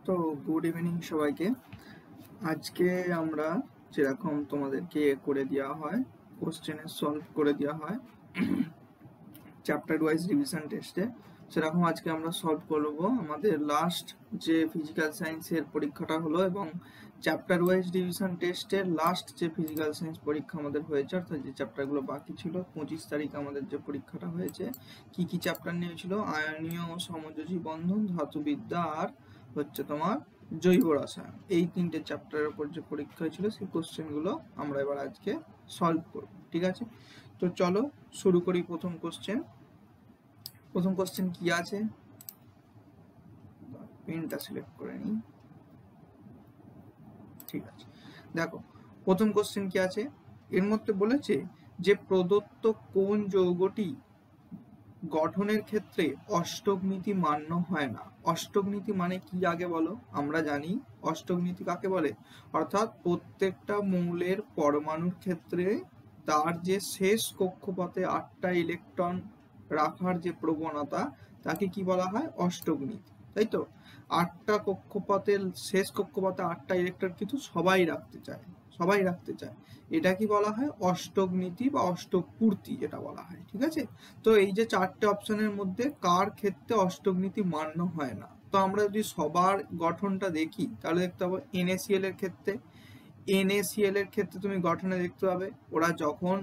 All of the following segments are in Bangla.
তো গুড ইভিনিং সবাইকে। আজকে আমরা যেরকম তোমাদেরকে করে দেওয়া হয়, কোশ্চেনের সলভ করে দেওয়া হয় চ্যাপ্টার ওয়াইজ রিভিশন টেস্টে, সেরকম আজকে আমরা সলভ করব। আমাদের লাস্ট যে ফিজিক্যাল সায়েন্সের পরীক্ষাটা হলো এবং চ্যাপ্টার ওয়াইজ রিভিশন টেস্টের লাস্ট যে ফিজিক্যাল সায়েন্স পরীক্ষা আমাদের হয়েছে, অর্থাৎ যে চ্যাপ্টারগুলো বাকি ছিল 25 তারিখে আমাদের যে পরীক্ষাটা হয়েছে, কি কি চ্যাপ্টার নিয়েছিল? আয়নীয় ও সমযোজী বন্ধন, ধাতুবিদ্যা আর হচ্ছে তোমার জৈব রসায়ন। এই তিনটে চ্যাপ্টারের উপর যে পরীক্ষা হয়েছিল সেই কোশ্চেনগুলো আমরা এবার আজকে সলভ করব, ঠিক আছে? তো চলো শুরু করি। প্রথম কোশ্চেন কি আছে, পেনটা সিলেক্ট করে নিই, ঠিক আছে। দেখো প্রথম কোশ্চেন কি আছে, এর মধ্যে বলেছে যে প্রদত্ত কোন যৌগটি গঠনের ক্ষেত্রে অষ্টক নীতি মান্য হয় না। অষ্টক নীতি মানে কি আগে বলো? আমরা জানি অষ্টক নীতি কাকে বলে, অর্থাৎ প্রত্যেকটা মৌলের পরমাণুর ক্ষেত্রে তার যে শেষ কক্ষপথে 8টা ইলেকট্রন রাখার যে প্রবণতা, তাকে কি বলা হয়? অষ্টক নীতি, তাই তো? 8টা কক্ষপথের শেষ কক্ষপথে 8টা ইলেকট্রন কিন্তু সবাই রাখতে চায়, এটা কি বলা হয়? অষ্টক নীতি বা অষ্টক পূর্তি এটা বলা হয়, ঠিক আছে? তো এই যে চারটে অপশনের মধ্যে কার ক্ষেত্রে অষ্টক নীতি মান্য হয় না? তো আমরা যদি সবার গঠনটা দেখি তাহলে দেখতে পাবো NaCl এর ক্ষেত্রে, NaCl এর ক্ষেত্রে তুমি গঠনে দেখতে পাবে ওরা যখন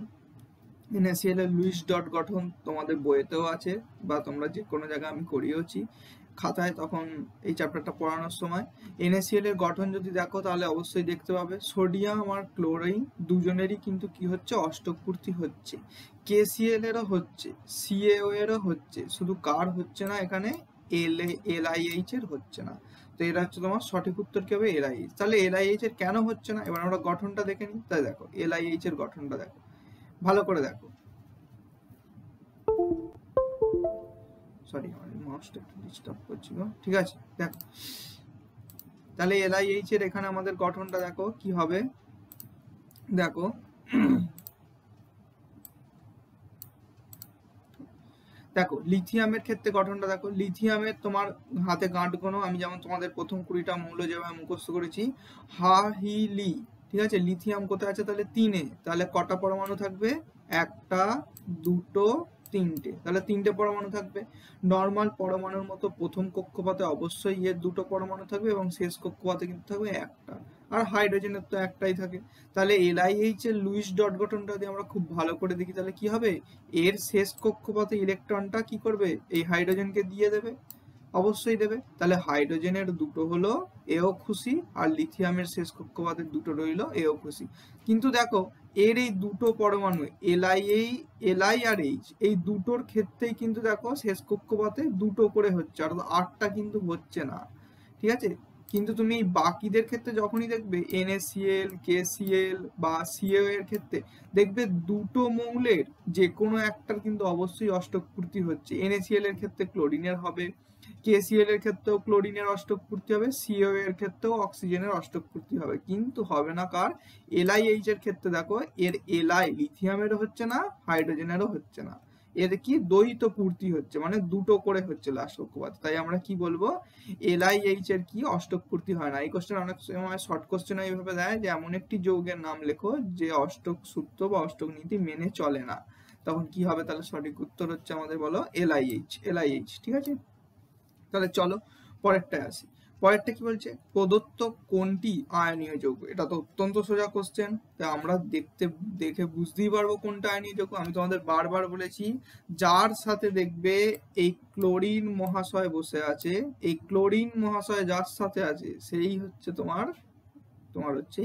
NaCl এর লুইস ডট গঠন তোমাদের বইয়েতেও আছে বা তোমরা যে কোনো জায়গায় আমি করিয়েছি খাতায়, তখন এই চ্যাপ্টারটা পড়ানোর সময় NaCl এর গঠন যদি দেখো তাহলে অবশ্যই দেখতে পাবে সোডিয়াম আর ক্লোরিন দুজনেরই কিন্তু কি হচ্ছে? অষ্টক পূর্তি হচ্ছে। KCl এরও হচ্ছে, CaO এরও হচ্ছে, শুধু কার হচ্ছে না? এখানে LiH এর হচ্ছে না। তো এটা হচ্ছে তোমার সঠিক উত্তর কি হবে? LiH। তাহলে LiH এর কেন হচ্ছে না এবার আমরা গঠনটা দেখে নিই। তাই দেখো LiH এর গঠনটা দেখো, ভালো করে দেখো। সরি আমার মাউসটা একটু ডিস্টার্ব করছিল, ঠিক আছে? দেখো তাহলে LiH এর এখানে আমাদের গঠনটা দেখো কি হবে। দেখো দেখো লিথিয়ামের ক্ষেত্রে গঠনটা দেখো। লিথিয়ামের তোমার হাতে গাঁট গোনো, আমি যেমন তোমাদের প্রথম 20টা মৌল যেভাবে মুখস্থ করেছি, হা হি লি, ঠিক আছে? লিথিয়াম কোথায় আছে? তাহলে 3-এ। তাহলে কটা পরমাণু থাকবে? 1টা 2টো 3টে, তাহলে 3টে পরমাণু থাকবে। নর্মাল পরমাণুর মতো প্রথম কক্ষপথে অবশ্যই এর 2টো পরমাণু থাকবে এবং শেষ কক্ষপথে কিন্তু থাকবে 1টা, আর হাইড্রোজেনের তো একটাই থাকে। তাহলে LiH এর লুইস ডট গঠনটা যদি আমরা খুব ভালো করে দেখি তাহলে কি হবে? এর শেষ কক্ষপথে ইলেকট্রনটা কি করবে? এই হাইড্রোজেনকে দিয়ে দেবে, অবশ্যই দেবে। তাহলে হাইড্রোজেনের 2টো হলো, এও খুশি, আর লিথিয়ামের শেষ কক্ষপথের 2টো রইলো, এও খুশি। কিন্তু দেখো এর এই 2টো পরমাণু Li আর H, এই 2টোর ক্ষেত্রেই কিন্তু দেখো শেষ কক্ষপথে 2টো করে হচ্ছে, অর্থাৎ 8টা কিন্তু হচ্ছে না, ঠিক আছে? কিন্তু তুমি বাকিদের ক্ষেত্রে যখনই দেখবে NaCl, KCl বা CaO এর ক্ষেত্রে দেখবে 2টো মৌলের যে কোনো একটার কিন্তু অবশ্যই অষ্টক পূর্তি হচ্ছে। NaCl এর ক্ষেত্রে ক্লোরিনের হবে, KCl এর ক্ষেত্রেও ক্লোরিনের অষ্টক পূর্তি হবে, CaO এর ক্ষেত্রেও অক্সিজেনের অষ্টক পূর্তি হবে, কিন্তু হবে না কার? LiH এর ক্ষেত্রে দেখো এর লিথিয়ামেরও হচ্ছে না, হাইড্রোজেনেরও হচ্ছে না, এর কি দ্বৈত পূর্তি হচ্ছে, মানে 2টো করে হচ্ছে লাস্ট কক্ষপথ। তাই আমরা কি বলবো? LiH এর কি অষ্টক পূর্তি হয় না। এই কোশ্চেন অনেক সময় শর্ট কোশ্চেন এইভাবে দেয় যে এমন একটি যৌগের নাম লেখো যে অষ্টক সূত্র বা অষ্টক নীতি মেনে চলে না, তখন কি হবে? তাহলে সঠিক উত্তর হচ্ছে আমাদের বলো LiH, ঠিক আছে? তাহলে চলো পরেরটায় আসি। পরেরটা কি বলছে? প্রদত্ত কোনটি আয়নীয় যৌগ? এটা তো অত্যন্ত সোজা কোশ্চেন, তা আমরা দেখে বুঝতেই পারবো কোনটা আয়নীয় যৌগ। আমি তোমাদের বারবার বলেছি যার সাথে দেখবে এই ক্লোরিন মহাশয় বসে আছে, এই ক্লোরিন মহাশয় যার সাথে আছে সেই হচ্ছে তোমার হচ্ছে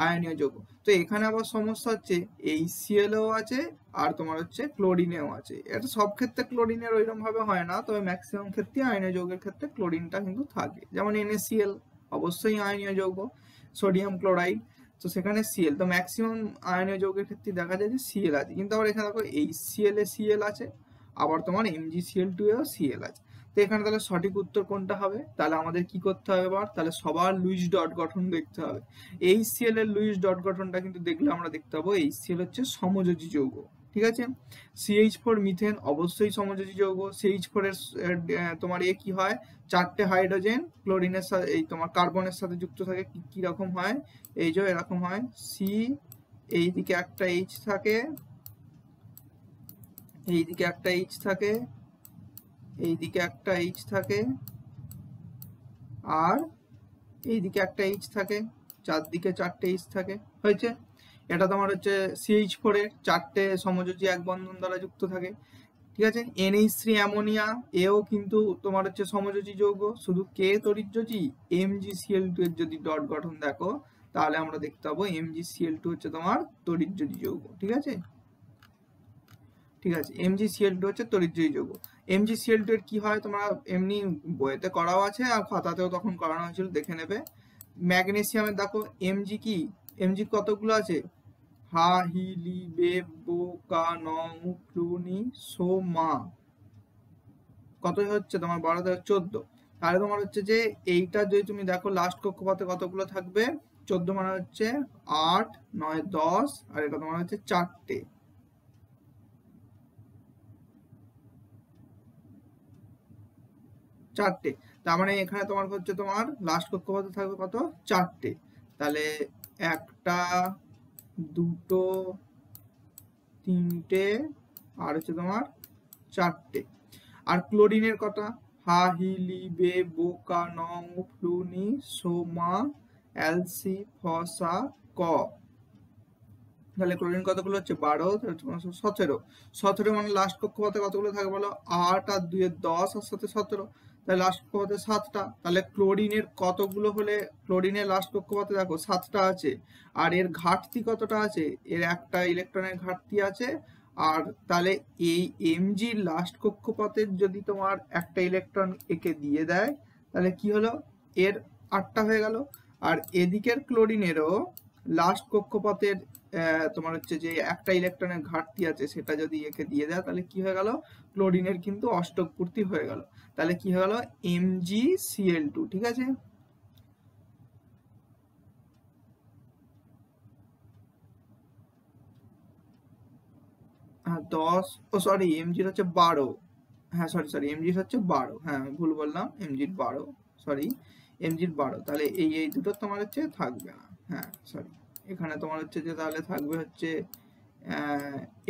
আয়নীয় যৌগ। তো এখানে আবার সমস্যা হচ্ছে HCl ও আছে আর তোমার হচ্ছে ক্লোরিনেও আছে। এটা সব ক্ষেত্রে ক্লোরিনের ওইরকম ভাবে হয় না, তবে ম্যাক্সিমাম ক্ষেত্রে আয়নীয় যৌগের ক্ষেত্রে ক্লোরিনটা কিন্তু থাকে। যেমন NaCl অবশ্যই আয়নীয় যৌগ, সোডিয়াম ক্লোরাইড, তো সেখানে Cl, তো ম্যাক্সিমাম আয়নীয় যৌগের ক্ষেত্রে দেখা যায় যে Cl আছে। কিন্তু আবার এখানে দেখো HCl এ Cl আছে, আবার তোমার MgCl2 এও Cl আছে। তো এখানে তাহলে সঠিক উত্তর কোনটা হবে? তাহলে আমাদের কি করতে হবে এবার? তাহলে সবার লুইস ডট গঠন দেখতে হবে। HCl এর লুইস ডট গঠনটা কিন্তু দেখলে আমরা দেখতে পাবো HCl হচ্ছে সমযোজী যৌগ, ঠিক ঠিক আছে। CH4 মিথেন অবশ্যই সমযোজী যৌগ। CH4 এর তোমার কি হয়, 4টে হাইড্রোজেন ক্লোরিনের সাথে এই তোমার কার্বনের সাথে যুক্ত থাকে। কি রকম হয়, এই যে এরকম হয়, সি এইদিকে একটা এইচ থাকে, এইদিকে একটা এইচ থাকে, এইদিকে একটা এইচ থাকে, আর এইদিকে একটা এইচ থাকে, চারদিকে 4টে এইচ থাকে, হয়েছে। এটা তোমার হচ্ছে CH4 এর 4টে সমযোজী এক বন্ধন দ্বারা যুক্ত থাকে, ঠিক আছে। NH3 অ্যামোনিয়া, এও কিন্তু তোমার হচ্ছে সমযোজী যৌগ, শুধু কে তড়িৎযোজী, MgCl2 এর যদি ডট গঠন দেখো তাহলে আমরা দেখতে পাবো MgCl2 হচ্ছে তোমার তড়িৎযোজী যৌগ, ঠিক আছে। ঠিক আছে, MgCl2 হচ্ছে তড়িৎযোজী যৌগ। MgCl2 এর কি হয় তোমরা এমনি বইতে করাও আছে আর খাতাতেও তখন করানো হয়েছিল, দেখে নেবে। ম্যাগনেসিয়ামের দেখো Mg কি, Mg কতগুলো আছে, হা হি লি বে বো কা নং প্লু নি সো মা, কত হচ্ছে তোমার 12 থেকে 14। তাহলে তোমার হচ্ছে যে এইটা যদি তুমি দেখো লাস্ট কক্ষপথে কতগুলো থাকবে, 14 মানে হচ্ছে 8 9 10, আর এটা তোমার হচ্ছে 4টে, তার মানে এখানে তোমার হচ্ছে তোমার লাস্ট কক্ষপথে থাকবে কত, 4টে। তাহলে 1টা 2টো 3টে আর হচ্ছে তোমার 4টে। আর ক্লোরিনের কথা, হা হি লি বে বো কা নং প্লু নি সো মা এল সি ফ সা ক। তাহলে ক্লোরিন কতগুলো হচ্ছে 12, 17 মানে লাস্ট কক্ষপথে কতগুলো থাকে বলো, 8 আর 2 এর 10 আর সাথে 17, তাহলে লাস্ট কক্ষপথে 7টা। তাহলে ক্লোরিনের কতগুলো হলে, ক্লোরিনের লাস্ট কক্ষপথে দেখো 7টা আছে, আর এর ঘাটতি কতটা আছে, এর একটা ইলেকট্রনের ঘাটতি আছে। আর তাহলে এই Mg লাস্ট কক্ষপথের যদি তোমার একটা ইলেকট্রন একে দিয়ে দেয় তাহলে কি হলো, এর 8টা হয়ে গেল। আর এদিকের ক্লোরিনেরও লাস্ট কক্ষপথের তোমার হচ্ছে যে একটা ইলেকট্রনের ঘাটতি আছে সেটা যদি একে দিয়ে দেয় তাহলে কি হয়ে গেল, ক্লোরিনের কিন্তু অষ্টক পূর্তি হয়ে গেল। তাহলে কি হয়ে গেল, MgCl2, ঠিক আছে। হ্যাঁ 10, ও সরি Mg হচ্ছে 12, হ্যাঁ সরি Mg হচ্ছে 12, হ্যাঁ ভুল বললাম, Mg 12, সরি Mg 12। তাহলে এই দুটো তোমার হচ্ছে থাকবে না, হ্যাঁ সরি, এখানে তোমার হচ্ছে যে তাহলে থাকবে হচ্ছে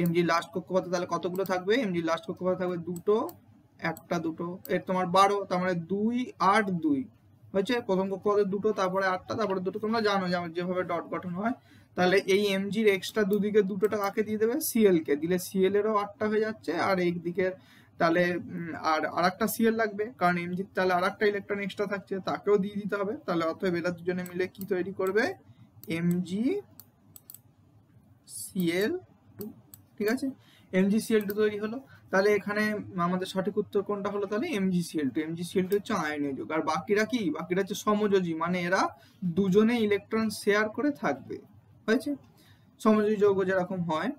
Mg লাস্ট কক্ষপথে তাহলে কতগুলো থাকবে, Mg লাস্ট কক্ষপথে থাকবে 2টো, 1টা 2টো, এর তোমার 12, তার মানে 2 8 2 হয়েছে। প্রথম কক্ষপথে 2টো, তারপরে 8টা, তারপরে 2টো, তোমরা জানো যেভাবে ডট গঠন হয়। তাহলে এই Mg এর এক্সট্রা দুদিকে 2টোটা কাকে দিয়ে দেবে, Cl কে দিলে Cl এরও 8টা হয়ে যাচ্ছে, আর এই দিকে তাহলে আর আরেকটা Cl লাগবে, কারণ Mg তাহলে আরেকটা ইলেকট্রন এক্সট্রা থাকছে, তাকেও দিয়ে দিতে হবে। তাহলে অতএব এরা দুজনে মিলে কি তৈরি করবে, MgCl2, ঠিক আছে। MgCl2 তৈরি হলো। তাহলে এখানে আমাদের সঠিক উত্তর কোনটা হলো, তাহলে MgCl2। MgCl2 হচ্ছে আয়নীয় যৌগ। আর বাকিরা কি, বাকিরা হচ্ছে সমযোজী, মানে এরা দুজনে ইলেকট্রন শেয়ার করে থাকবে, হয়েছে, সমযোজী যৌগ যেরকম হয়।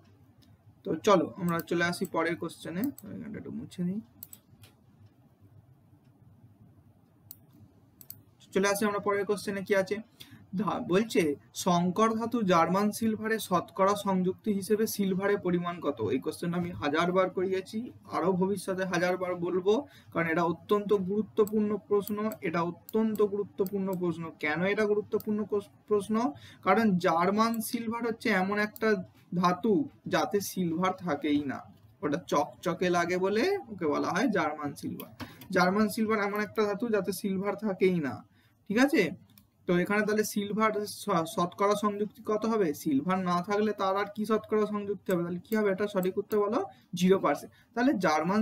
তো চলো আমরা চলে আসি পরের কোশ্চেনে, এখানটা একটু মুছে নিই। চলে আসি আমরা পরের কোশ্চেনে, কি আছে বলছে, সংকর ধাতু জার্মান সিলভারে শতকরা সংযুক্তি হিসেবে সিলভারের পরিমাণ কত। এই কোশ্চেনটা আমি 1000 বার করিয়েছি, আরো ভবিষ্যতে 1000 বার বলবো, কারণ এটা অত্যন্ত গুরুত্বপূর্ণ প্রশ্ন। এটা অত্যন্ত গুরুত্বপূর্ণ প্রশ্ন। কেন এটা গুরুত্বপূর্ণ প্রশ্ন, কারণ জার্মান সিলভার হচ্ছে এমন একটা ধাতু যাতে সিলভার থাকেই না, ওটা চকচকে লাগে বলে ওকে বলা হয় জার্মান সিলভার। জার্মান সিলভার এমন একটা ধাতু যাতে সিলভার থাকেই না, ঠিক আছে। তো এখানে তাহলে সিলভার শতকরা সংযুক্তি কত হবে, সিলভার না থাকলে তার আর কি শতকরা সংযুক্তি হবে, তাহলে কি হবে, এটা সঠিক উত্তর বলো 0%। তাহলে জার্মান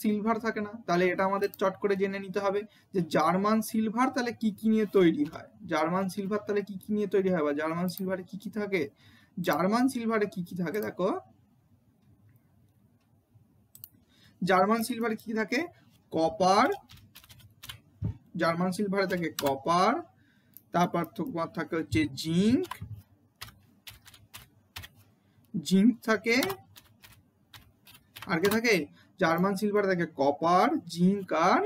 সিলভার থাকে না, তাহলে এটা আমাদের চট করে জেনে নিতে হবে যে জার্মান সিলভার তাহলে কি কি নিয়ে তৈরি হয়, জার্মান সিলভার তাহলে কি কি নিয়ে তৈরি হয়, বা জার্মান সিলভারে কি কি থাকে। জার্মান সিলভারে কি কি থাকে দেখো, জার্মান সিলভারে কি থাকে, কপার, জার্মান সিলভারে থাকে কপার, তারপর তোমার থাকে হচ্ছে জিঙ্ক থাকে, আর কে থাকে, জার্মান সিলভারে থাকে কপার, জিঙ্ক আর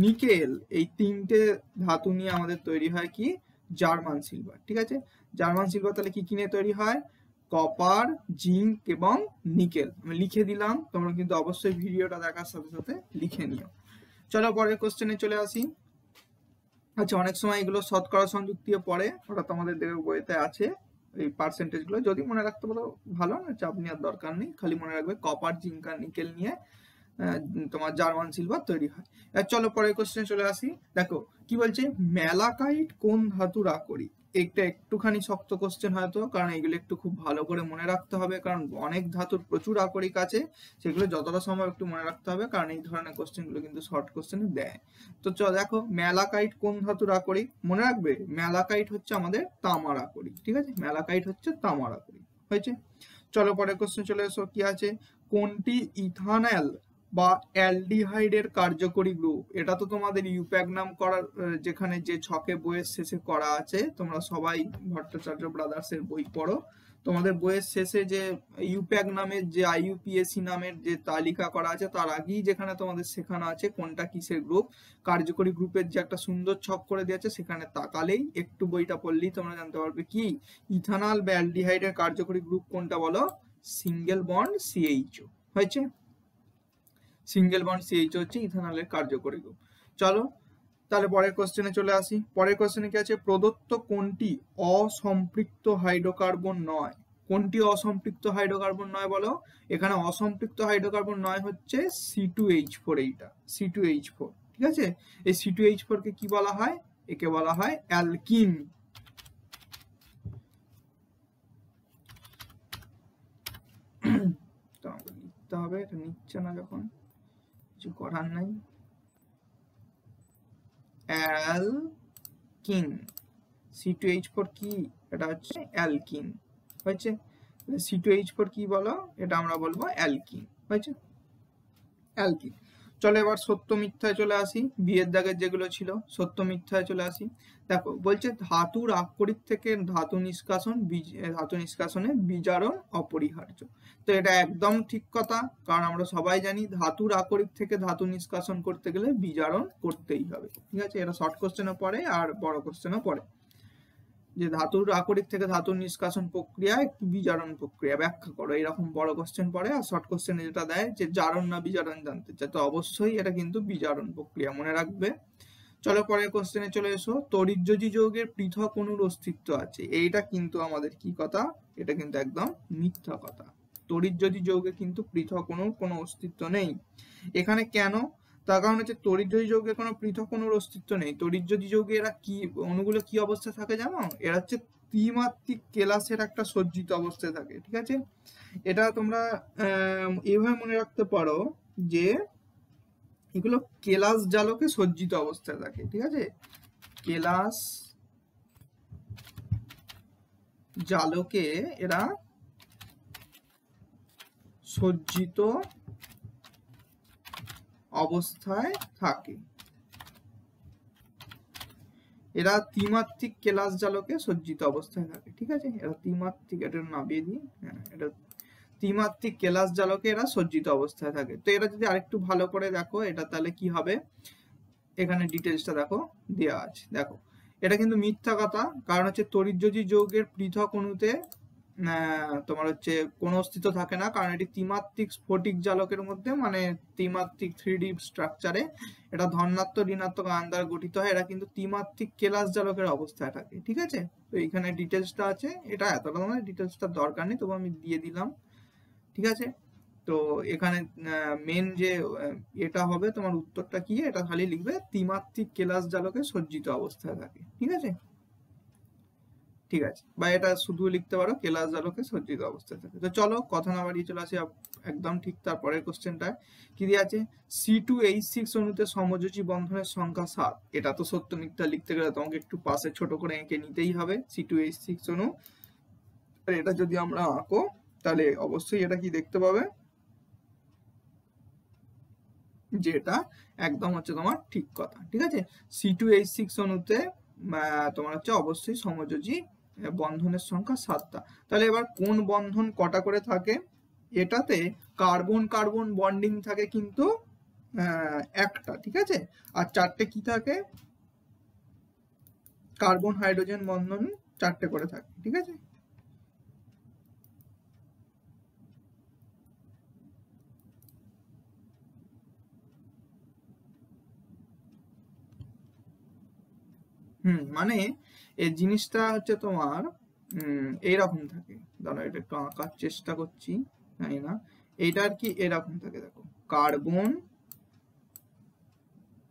নিকেল। এই 3টে ধাতু নিয়ে আমাদের তৈরি হয় কি, জার্মান সিলভার, ঠিক আছে। জার্মান সিলভার তাহলে কি কি নিয়ে তৈরি হয়, কপার, জিঙ্ক এবং নিকেল। আমি লিখে দিলাম, তোমরা কিন্তু অবশ্যই ভিডিওটা দেখার সাথে সাথে লিখে নিও। চলো পরের কোশ্চেনে চলে আসি। আচ্ছা, অনেক সময় এগুলো শতকরা সংযুক্তিও পড়ে, ওটা তোমাদের বইতে আছে এই পার্সেন্টেজগুলো, যদি মনে রাখতে পারো ভালো, না চাপ নেওয়ার দরকার নেই, খালি মনে রাখবে কপার, জিঙ্ক আর নিকেল নিয়ে তোমার জার্মান সিলভার তৈরি হয়। চলো পরের কোশ্চেনে চলে আসি। দেখো কি বলছে, ম্যালাকাইট কোন ধাতুর আকরিক। এটা একটুখানি শক্ত কোশ্চেন হয়তো, কারণ এগুলো একটু খুব ভালো করে মনে রাখতে হবে, কারণ অনেক ধাতুর প্রচুর আকরিক আছে, সেগুলো যতটা সম্ভব একটু মনে রাখতে হবে, কারণ এই ধরনের কোশ্চেনগুলো কিন্তু শর্ট কোশ্চেনে দেয়। তো চলো দেখো, ম্যালাকাইট কোন ধাতুর আকরিক, মনে রাখবে ম্যালাকাইট হচ্ছে আমাদের তামার আকরিক। ঠিক আছে, ম্যালাকাইট হচ্ছে তামার আকরিক হয়েছে। চলো পরের কোশ্চেন চলে এসো, কি আছে, কোনটি ইথানল বা অ্যালডিহাইডের কার্যকরী গ্রুপ। এটা তো তোমাদের ইউপ্যাক নাম করার যেখানে যে ছকে বইয়ের শেষে করা আছে, তোমরা সবাই ভট্টাচার্য ব্রাদার্সের বই পড়ো, তোমাদের বইয়ের শেষে যে ইউপ্যাক নামের যে আইইউপিএসি নামের যে তালিকা করা আছে, তার আগেই যেখানে তোমাদের শেখানো আছে কোনটা কিসের গ্রুপ, কার্যকরী গ্রুপের যে একটা সুন্দর ছক করে দিয়েছে, সেখানে তাকালেই একটু বইটা পড়লেই তোমরা জানতে পারবে কি ইথানল বা অ্যালডিহাইডের কার্যকরী গ্রুপ কোনটা, বলো সিঙ্গেল বন্ড সিএইচও হয়েছে। সিঙ্গেল বন্ড সিএইচও হচ্ছে ইথানলের কার্যকরী গ্রুপ। চলো তাহলে পরের কোশ্চেনে চলে আসি। পরের কোশ্চেনে কি আছে, প্রদত্ত কোনটি অসম্পৃক্ত হাইড্রোকার্বন নয়। কোনটি অসম্পৃক্ত হাইড্রোকার্বন নয় বলো। এখানে অসম্পৃক্ত হাইড্রোকার্বন নয় হচ্ছে C2H4, এইটা C2H4। ঠিক আছে, এই C2H4 কে কি বলা হয়, একে বলা হয় অ্যালকিন। লিখতে হবে, এটা নিচ্ছে না যখন, কিছু করার নাই। অ্যালকিন, C2H4 কি, এটা হচ্ছে অ্যালকিন হয়েছে। C2H4 কি বলো, এটা আমরা বলবো অ্যালকিন হয়েছে, অ্যালকিন। চলো এবার সত্য মিথ্যায় চলে আসি, বিয়ের দাগের যেগুলো ছিল সত্য মিথ্যায় চলে আসি। দেখো বলছে ধাতুর আকরিক থেকে ধাতু নিষ্কাশনে বিজারণ অপরিহার্য। তো এটা একদম ঠিক কথা, কারণ আমরা সবাই জানি ধাতুর আকরিক থেকে ধাতু নিষ্কাশন করতে গেলে বিজারণ করতেই হবে। ঠিক আছে, এটা শর্ট কোশ্চেনও পড়ে আর বড় কোশ্চেনও পড়ে, যে ধাতুর আকরিক থেকে ধাতুর নিষ্কাশন প্রক্রিয়া একটি বিজারণ প্রক্রিয়া ব্যাখ্যা করো, এরকম বড় কোশ্চেন পড়ে। আর শর্ট কোশ্চেনে যেটা দেয় যে জারণ না বিজারণ জানতে চায়, তো অবশ্যই এটা কিন্তু বিজারণ প্রক্রিয়া, মনে রাখবে। চলো পরের কোশ্চেনে চলে এসো, তড়িৎযোজী যৌগের পৃথক অণুর অস্তিত্ব আছে। এইটা কিন্তু আমাদের কি কথা, এটা কিন্তু একদম মিথ্যা কথা। তড়িৎযোজী যৌগে কিন্তু পৃথক অণুর কোনো অস্তিত্ব নেই। এখানে কেন, তার কারণ হচ্ছে তড়িৎযোজী যৌগের কোনো পৃথক অণুর অস্তিত্ব নেই। তড়িৎযোজী যৌগে এরা কি অণুগুলো কি অবস্থায় থাকে জানো, এরা হচ্ছে ত্রিমাত্রিক কেলাসের একটা সজ্জিত অবস্থায় থাকে। ঠিক আছে, এটা তোমরা এইভাবে মনে রাখতে পারো যে এগুলো কেলাস জালকে সজ্জিত অবস্থায় থাকে। ঠিক আছে, কেলাস জালকে এরা সজ্জিত অবস্থায় থাকে, এরা ত্রিমাত্রিক কেলাস জালকে সজ্জিত অবস্থায় থাকে। ঠিক আছে, এরা ত্রিমাত্রিক, এটা নামিয়ে দিই, হ্যাঁ এটা ত্রিমাত্রিক কেলাস জালকে এরা সজ্জিত অবস্থায় থাকে। তো এরা যদি আরেকটু ভালো করে দেখো, এটা তাহলে কি হবে, এখানে ডিটেলসটা দেখো দেওয়া আছে। দেখো এটা কিন্তু মিথ্যা কথা, কারণ হচ্ছে তড়িৎযোজী যৌগের পৃথক অণুতে তোমার হচ্ছে কোনো অস্তিত্ব থাকে না, কারণ এটি ত্রিমাত্রিক স্ফটিক জালকের মধ্যে, মানে ত্রিমাত্রিক 3D স্ট্রাকচারে এটা ধনাত্মক ঋণাত্মক আয়ন দ্বারা গঠিত হয়, এরা কিন্তু ত্রিমাত্রিক কেলাস জালকের অবস্থায় থাকে। ঠিক আছে, তো এখানে ডিটেলসটা আছে, এটা এতটা মানে ডিটেলসটা দরকার নেই, তবু আমি দিয়ে দিলাম। ঠিক আছে, তো এখানে মেন যে এটা হবে তোমার উত্তরটা কি, এটা খালি লিখবে ত্রিমাত্রিক কেলাস জালকে সজ্জিত অবস্থায় থাকে। ঠিক আছে, ঠিক আছে, বা এটা শুধু লিখতে পারো কেলাস জালকে সজ্জিত অবস্থায় থাকে। তো চলো কথা না বাড়িয়ে চলে আসি একদম ঠিক তারপরের কোশ্চেনটা, কি দিয়ে আছে, C2H6 অণুতে সমযোজী বন্ধনের সংখ্যা 7। এটা তো সত্য মিথ্যা লিখতে গেলে তোমাকে একটু পাশে ছোট করে এঁকে নিতেই হবে C2H6 অণু। আর এটা যদি আমরা আঁকো তাহলে অবশ্যই এটা কি দেখতে পাবে, যে এটা একদম হচ্ছে তোমার ঠিক কথা। ঠিক আছে, C2H6 অণুতে তোমার হচ্ছে অবশ্যই সমযোজী বন্ধনের সংখ্যা 7টা। তাহলে এবার কোন বন্ধন কটা করে থাকে, এটাতে কার্বন কার্বন বন্ডিং থাকে কিন্তু একটা। ঠিক আছে, আর 4টে কি থাকে, কার্বন হাইড্রোজেন বন্ধন 4টে করে থাকে। ঠিক আছে, মানে এই জিনিসটা হচ্ছে তোমার এইরকম থাকে। দাঁড়াও এটা একটু আঁকার চেষ্টা করছি, জানি না। এইটা আর কি এরকম থাকে, দেখো কার্বন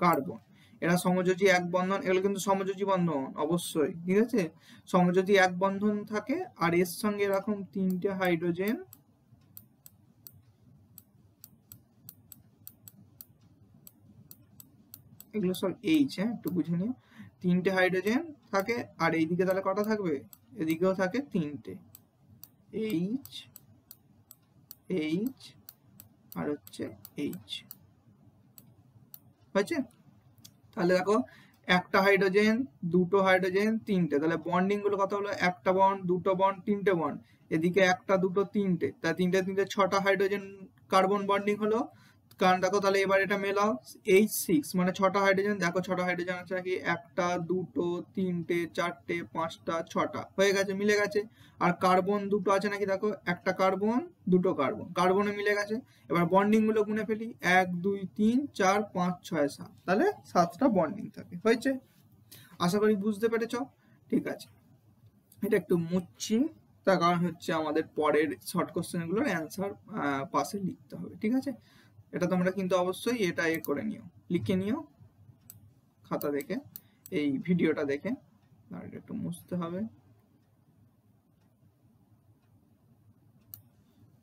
কার্বন, এরা সমযোজী এক বন্ধন, এগুলো কিন্তু সমযোজী বন্ধন অবশ্যই, ঠিক আছে। সমযোজী এক বন্ধন থাকে আর এর সঙ্গে এরকম 3টে হাইড্রোজেন, এগুলো সব এইচ, একটু বুঝে নিও। 3টে হাইড্রোজেন থাকে আর এইদিকে তাহলে কটা থাকবে, এদিকেও থাকে 3টে, এইচ এইচ আর হচ্ছে এইচ, হয়েছে। তাহলে দেখো একটা হাইড্রোজেন, দুটো হাইড্রোজেন, 3টে, তাহলে বন্ডিং গুলো কত হলো, একটা বন্ড, দুটো বন্ড, 3টে বন্ড, এদিকে একটা দুটো 3টে, তা 3টে 3টে 6টা হাইড্রোজেন কার্বন বন্ডিং হলো। কারণ দেখো তাহলে এবার এটা মেলাও, H6 মানে 6টা হাইড্রোজেন, দেখো 6টা হাইড্রোজেন আছে নাকি, একটা দুটো 3টে 4টে 5টা 6টা, হয়ে গেছে, মিলে গেছে। আর কার্বন দুটো আছে নাকি, দেখো একটা কার্বন দুটো কার্বন, কার্বনে মিলে গেছে। এবার বন্ডিং গুলো গুনে ফেলি, 1 2 3 4 5 6 7, তাহলে 7টা বন্ডিং থাকে, হয়েছে। আশা করি বুঝতে পেরেছ, ঠিক আছে। এটা একটু মুছছি, তার কারণ হচ্ছে আমাদের পরের শর্ট কোশ্চেন গুলোর অ্যান্সার পাশে লিখতে হবে, ঠিক আছে। এটা তোমরা কিন্তু অবশ্যই এটা করে নিও, লিখে নিও খাতা দেখে, এই ভিডিওটা দেখে। আর এটা একটু মুছতে হবে,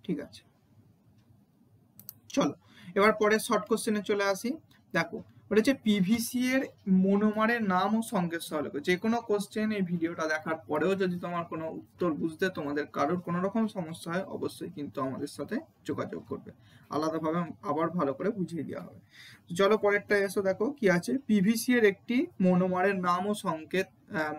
ঠিক আছে। চলো এবার পরের শর্ট কোশ্চেনে চলে আসি। দেখো ওটা হচ্ছে পিভিসি এর মনোমারের নাম ও সংকেত সহলেখ। যে কোনো কোশ্চেন এই ভিডিওটা দেখার পরেও যদি তোমার কোনো উত্তর বুঝতে তোমাদের কারোর কোনো রকম সমস্যা হয়, অবশ্যই কিন্তু আমাদের সাথে যোগাযোগ করবে, আলাদাভাবে আবার ভালো করে বুঝিয়ে দেওয়া হবে। চলো পরেরটা এসো, দেখো কি আছে, পিভিসি এর একটি মনোমারের নাম ও সংকেত,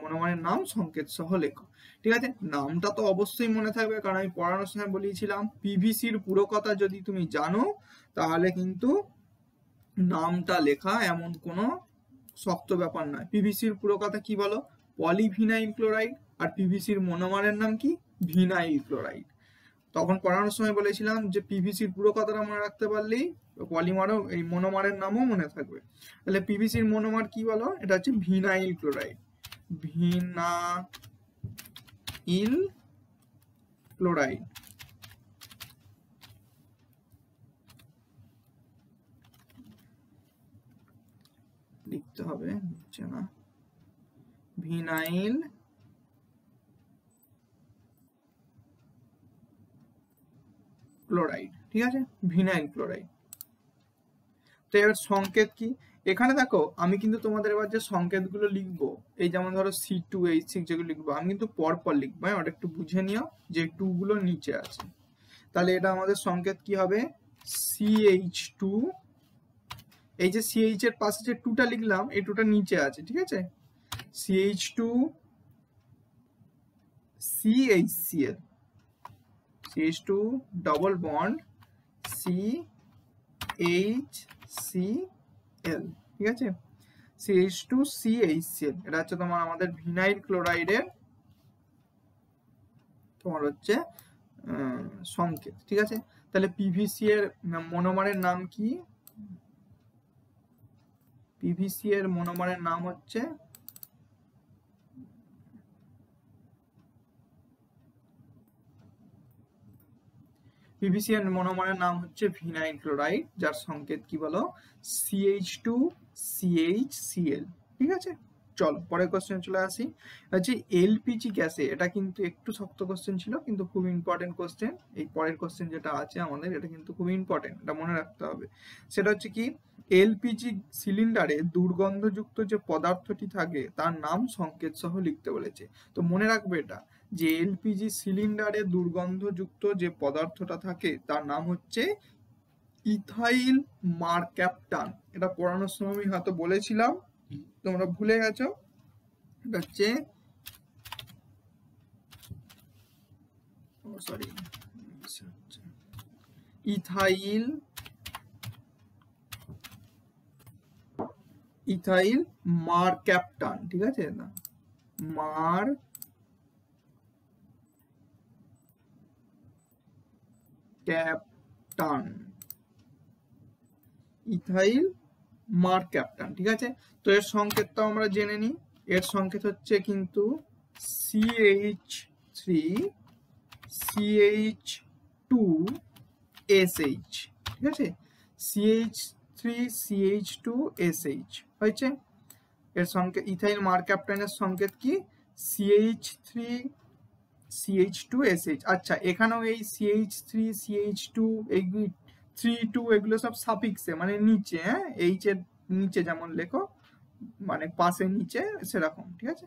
মনোমারের নাম সংকেত সহ লেখো। ঠিক আছে, নামটা তো অবশ্যই মনে থাকবে, কারণ আমি পড়ানোর সময় বলেছিলাম পিভিসির পুরো কথা যদি তুমি জানো তাহলে কিন্তু নামটা লেখা এমন কোনো শক্ত ব্যাপার নয়। পিভিসির পুরো কথা কি বলো, পলিভিনাইল ক্লোরাইড, আর পিভিসির মনোমারের নাম কি, ভিনাইল ক্লোরাইড। তখন পড়ানোর সময় বলেছিলাম যে পিভিসির পুরো কথাটা মনে রাখতে পারলেই পলিমারও এই মনোমারের নামও মনে থাকবে। তাহলে পিভিসির মনোমার কি বলো, এটা হচ্ছে ভিনাইল ক্লোরাইড, ভিনাইল ক্লোরাইড। লিখতে হবে, হচ্ছে না, ভিনাইল ক্লোরাইড, ঠিক আছে, ভিনাইল ক্লোরাইড। তো এবার সংকেত কি, এখানে দেখো আমি কিন্তু তোমাদের এবার যে সংকেতগুলো লিখবো, এই যেমন ধরো C2H6 যেগুলো লিখবো, আমি কিন্তু পরপর লিখবো, ওটা একটু বুঝে নিও যে 2 গুলো নিচে আছে। তাহলে এটা আমাদের সংকেত কি হবে, CH2, এই যে CH এর পাশে যে 2টা লিখলাম, এই 2টা নিচে আছে, ঠিক আছে, CH2 CHCl, CH2 double bond CHCl, ঠিক আছে, CH2 CHCl, এটা হচ্ছে তোমার আমাদের ভিনাইল ক্লোরাইডের তোমার হচ্ছে সংকেত, ঠিক আছে। তাহলে পিভিসি এর মনোমারের নাম কি, পিভিসি এর মনোমারের নাম হচ্ছে পিভিসি এর মনোমারের নাম হচ্ছে ভিনাইল ক্লোরাইড, যার সংকেত কি বলো, CH2 CHCl, ঠিক আছে। চলো পরের কোশ্চেন চলে আসি, হচ্ছে এলপিজি গ্যাসে, এটা কিন্তু একটু শক্ত কোশ্চেন ছিল কিন্তু খুব ইম্পর্টেন্ট কোশ্চেন। এই পরের কোশ্চেন যেটা আছে আমাদের, এটা কিন্তু খুব ইম্পর্টেন্ট, এটা মনে রাখতে হবে। সেটা হচ্ছে কি, এলপিজি সিলিন্ডারে দুর্গন্ধযুক্ত যে পদার্থটি থাকে তার নাম সংকেত সহ লিখতে বলেছে। তো মনে রাখবে এটা, যে এলপিজি সিলিন্ডারে দুর্গন্ধযুক্ত যে পদার্থটা থাকে তার নাম হচ্ছে ইথাইল মারক্যাপটান। এটা পড়ানোর সময় আমি হয়তো বলেছিলাম, তোমরা ভুলে গেছো। এটা হচ্ছে সরি ইথাইল মারক্যাপটান, ঠিক আছে, না মারক্যাপটান, ইথাইল মারক্যাপটান, ঠিক আছে। তো এর সংকেতটাও আমরা জেনে নিই, এর সংকেত হচ্ছে কিন্তু CH3CH2SH, ঠিক আছে, CH3CH2SH হয়েছে। এর সংকেত ইথাইল মারক্যাপটানের সংকেত কি CH3CH2SH। আচ্ছা এখানেও এই CH3CH2 এই 3 2 এগুলো সব সাফিক্সে মানে নিচে, হ্যাঁ এইচ এর নিচে যেমন লেখো মানে পাশে নিচে সেরকম, ঠিক আছে।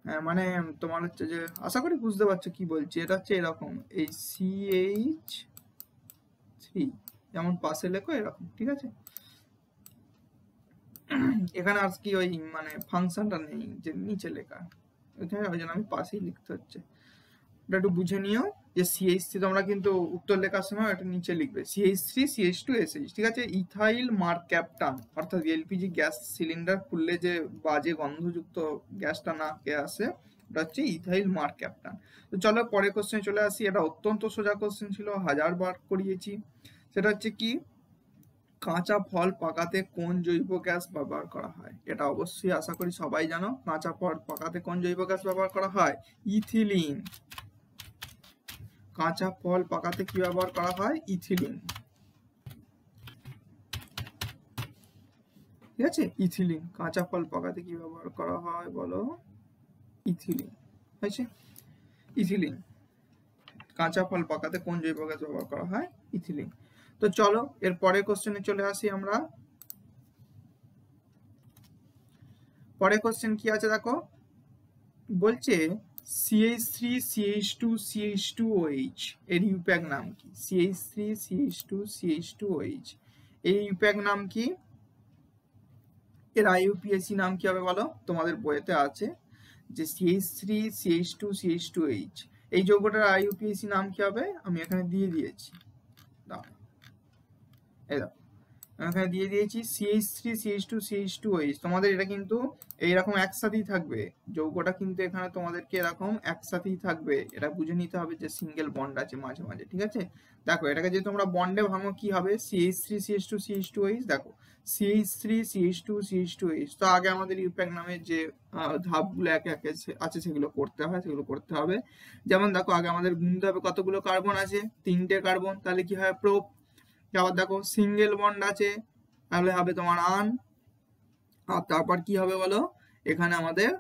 হ্যাঁ মানে তোমার হচ্ছে যে আশা করি বুঝতে পারছো কি বলছি, এটা হচ্ছে এরকম এই CH3 যেমন পাশে লেখো এরকম, ঠিক আছে। এখানে আর কি ওই মানে ফাংশনটা নেই যে নিচে লেখা, এখানে ওই জন্য আমি পাশেই লিখতে হচ্ছে। এটা একটু বুঝে নিও যে CH3 তোমরা কিন্তু উত্তর লেখার সময় এটা নিচে লিখবে CH3CH2SH, ঠিক আছে। ইথাইল মারক্যাপটান অর্থাৎ এলপিজি গ্যাস সিলিন্ডার খুললে যে বাজে গন্ধযুক্ত গ্যাসটা নাকে আসে ওটা হচ্ছে ইথাইল মারক্যাপটান। তো চলো পরের কোশ্চেনে চলে আসি। এটা অত্যন্ত সোজা কোশ্চেন ছিল, 1000 বার করিয়েছি। সেটা হচ্ছে কি কাঁচা ফল পাকাতে কোন জৈব গ্যাস ব্যবহার করা হয়? এটা অবশ্যই আশা করি সবাই জানো, কাঁচা ফল পাকাতে কোন জৈব গ্যাস ব্যবহার করা হয়? ইথিলিন। কাঁচা ফল পাকাতে কি ব্যবহার করা হয়? ইথিলিন, ঠিক আছে। ইথিলিন কাঁচা ফল পাকাতে কি ব্যবহার করা হয় বলো? ইথিলিন হয়েছে। ইথিলিন কাঁচা ফল পাকাতে কোন জৈব গ্যাস ব্যবহার করা হয়? ইথিলিন। তো চলো এর পরের কোশ্চেনে চলে আসি আমরা। পরের কোশ্চেন কি আছে দেখো, বলছে CH3CH2CH2OH এর ইউপ্যাক নাম কি? CH3CH2CH2OH এই ইউপ্যাক নাম কি? এর IUPAC নাম কি হবে বলো? তোমাদের বইতে আছে যে CH3CH2CH2OH এই যৌগটার IUPAC নাম কি হবে? আমি এখানে দিয়ে দিয়েছি, দাও এই দাও এখানে দিয়ে দিয়েছি CH3CH2CH2OH। তোমাদের এটা কিন্তু এইরকম একসাথেই থাকবে, যৌগটা কিন্তু এখানে তোমাদেরকে এরকম একসাথেই থাকবে, এটা বুঝে নিতে হবে যে সিঙ্গেল বন্ড আছে মাঝে মাঝে, ঠিক আছে। দেখো এটাকে যদি তোমরা বন্ডে ভাঙো কি হবে? CH3CH2CH2OH, দেখো CH3CH2CH2OH। তো আগে আমাদের ইউপ্যাক নামের যে ধাপগুলো একে একে আছে সেগুলো করতে হয়, সেগুলো করতে হবে। যেমন দেখো আগে আমাদের গুনতে হবে কতগুলো কার্বন আছে, 3টে কার্বন, তাহলে কি হয়? প্রোপ। আবার দেখো সিঙ্গেল বন্ড আছে তাহলে হবে তোমার আন। আর তারপর কি হবে বলো? এখানে আমাদের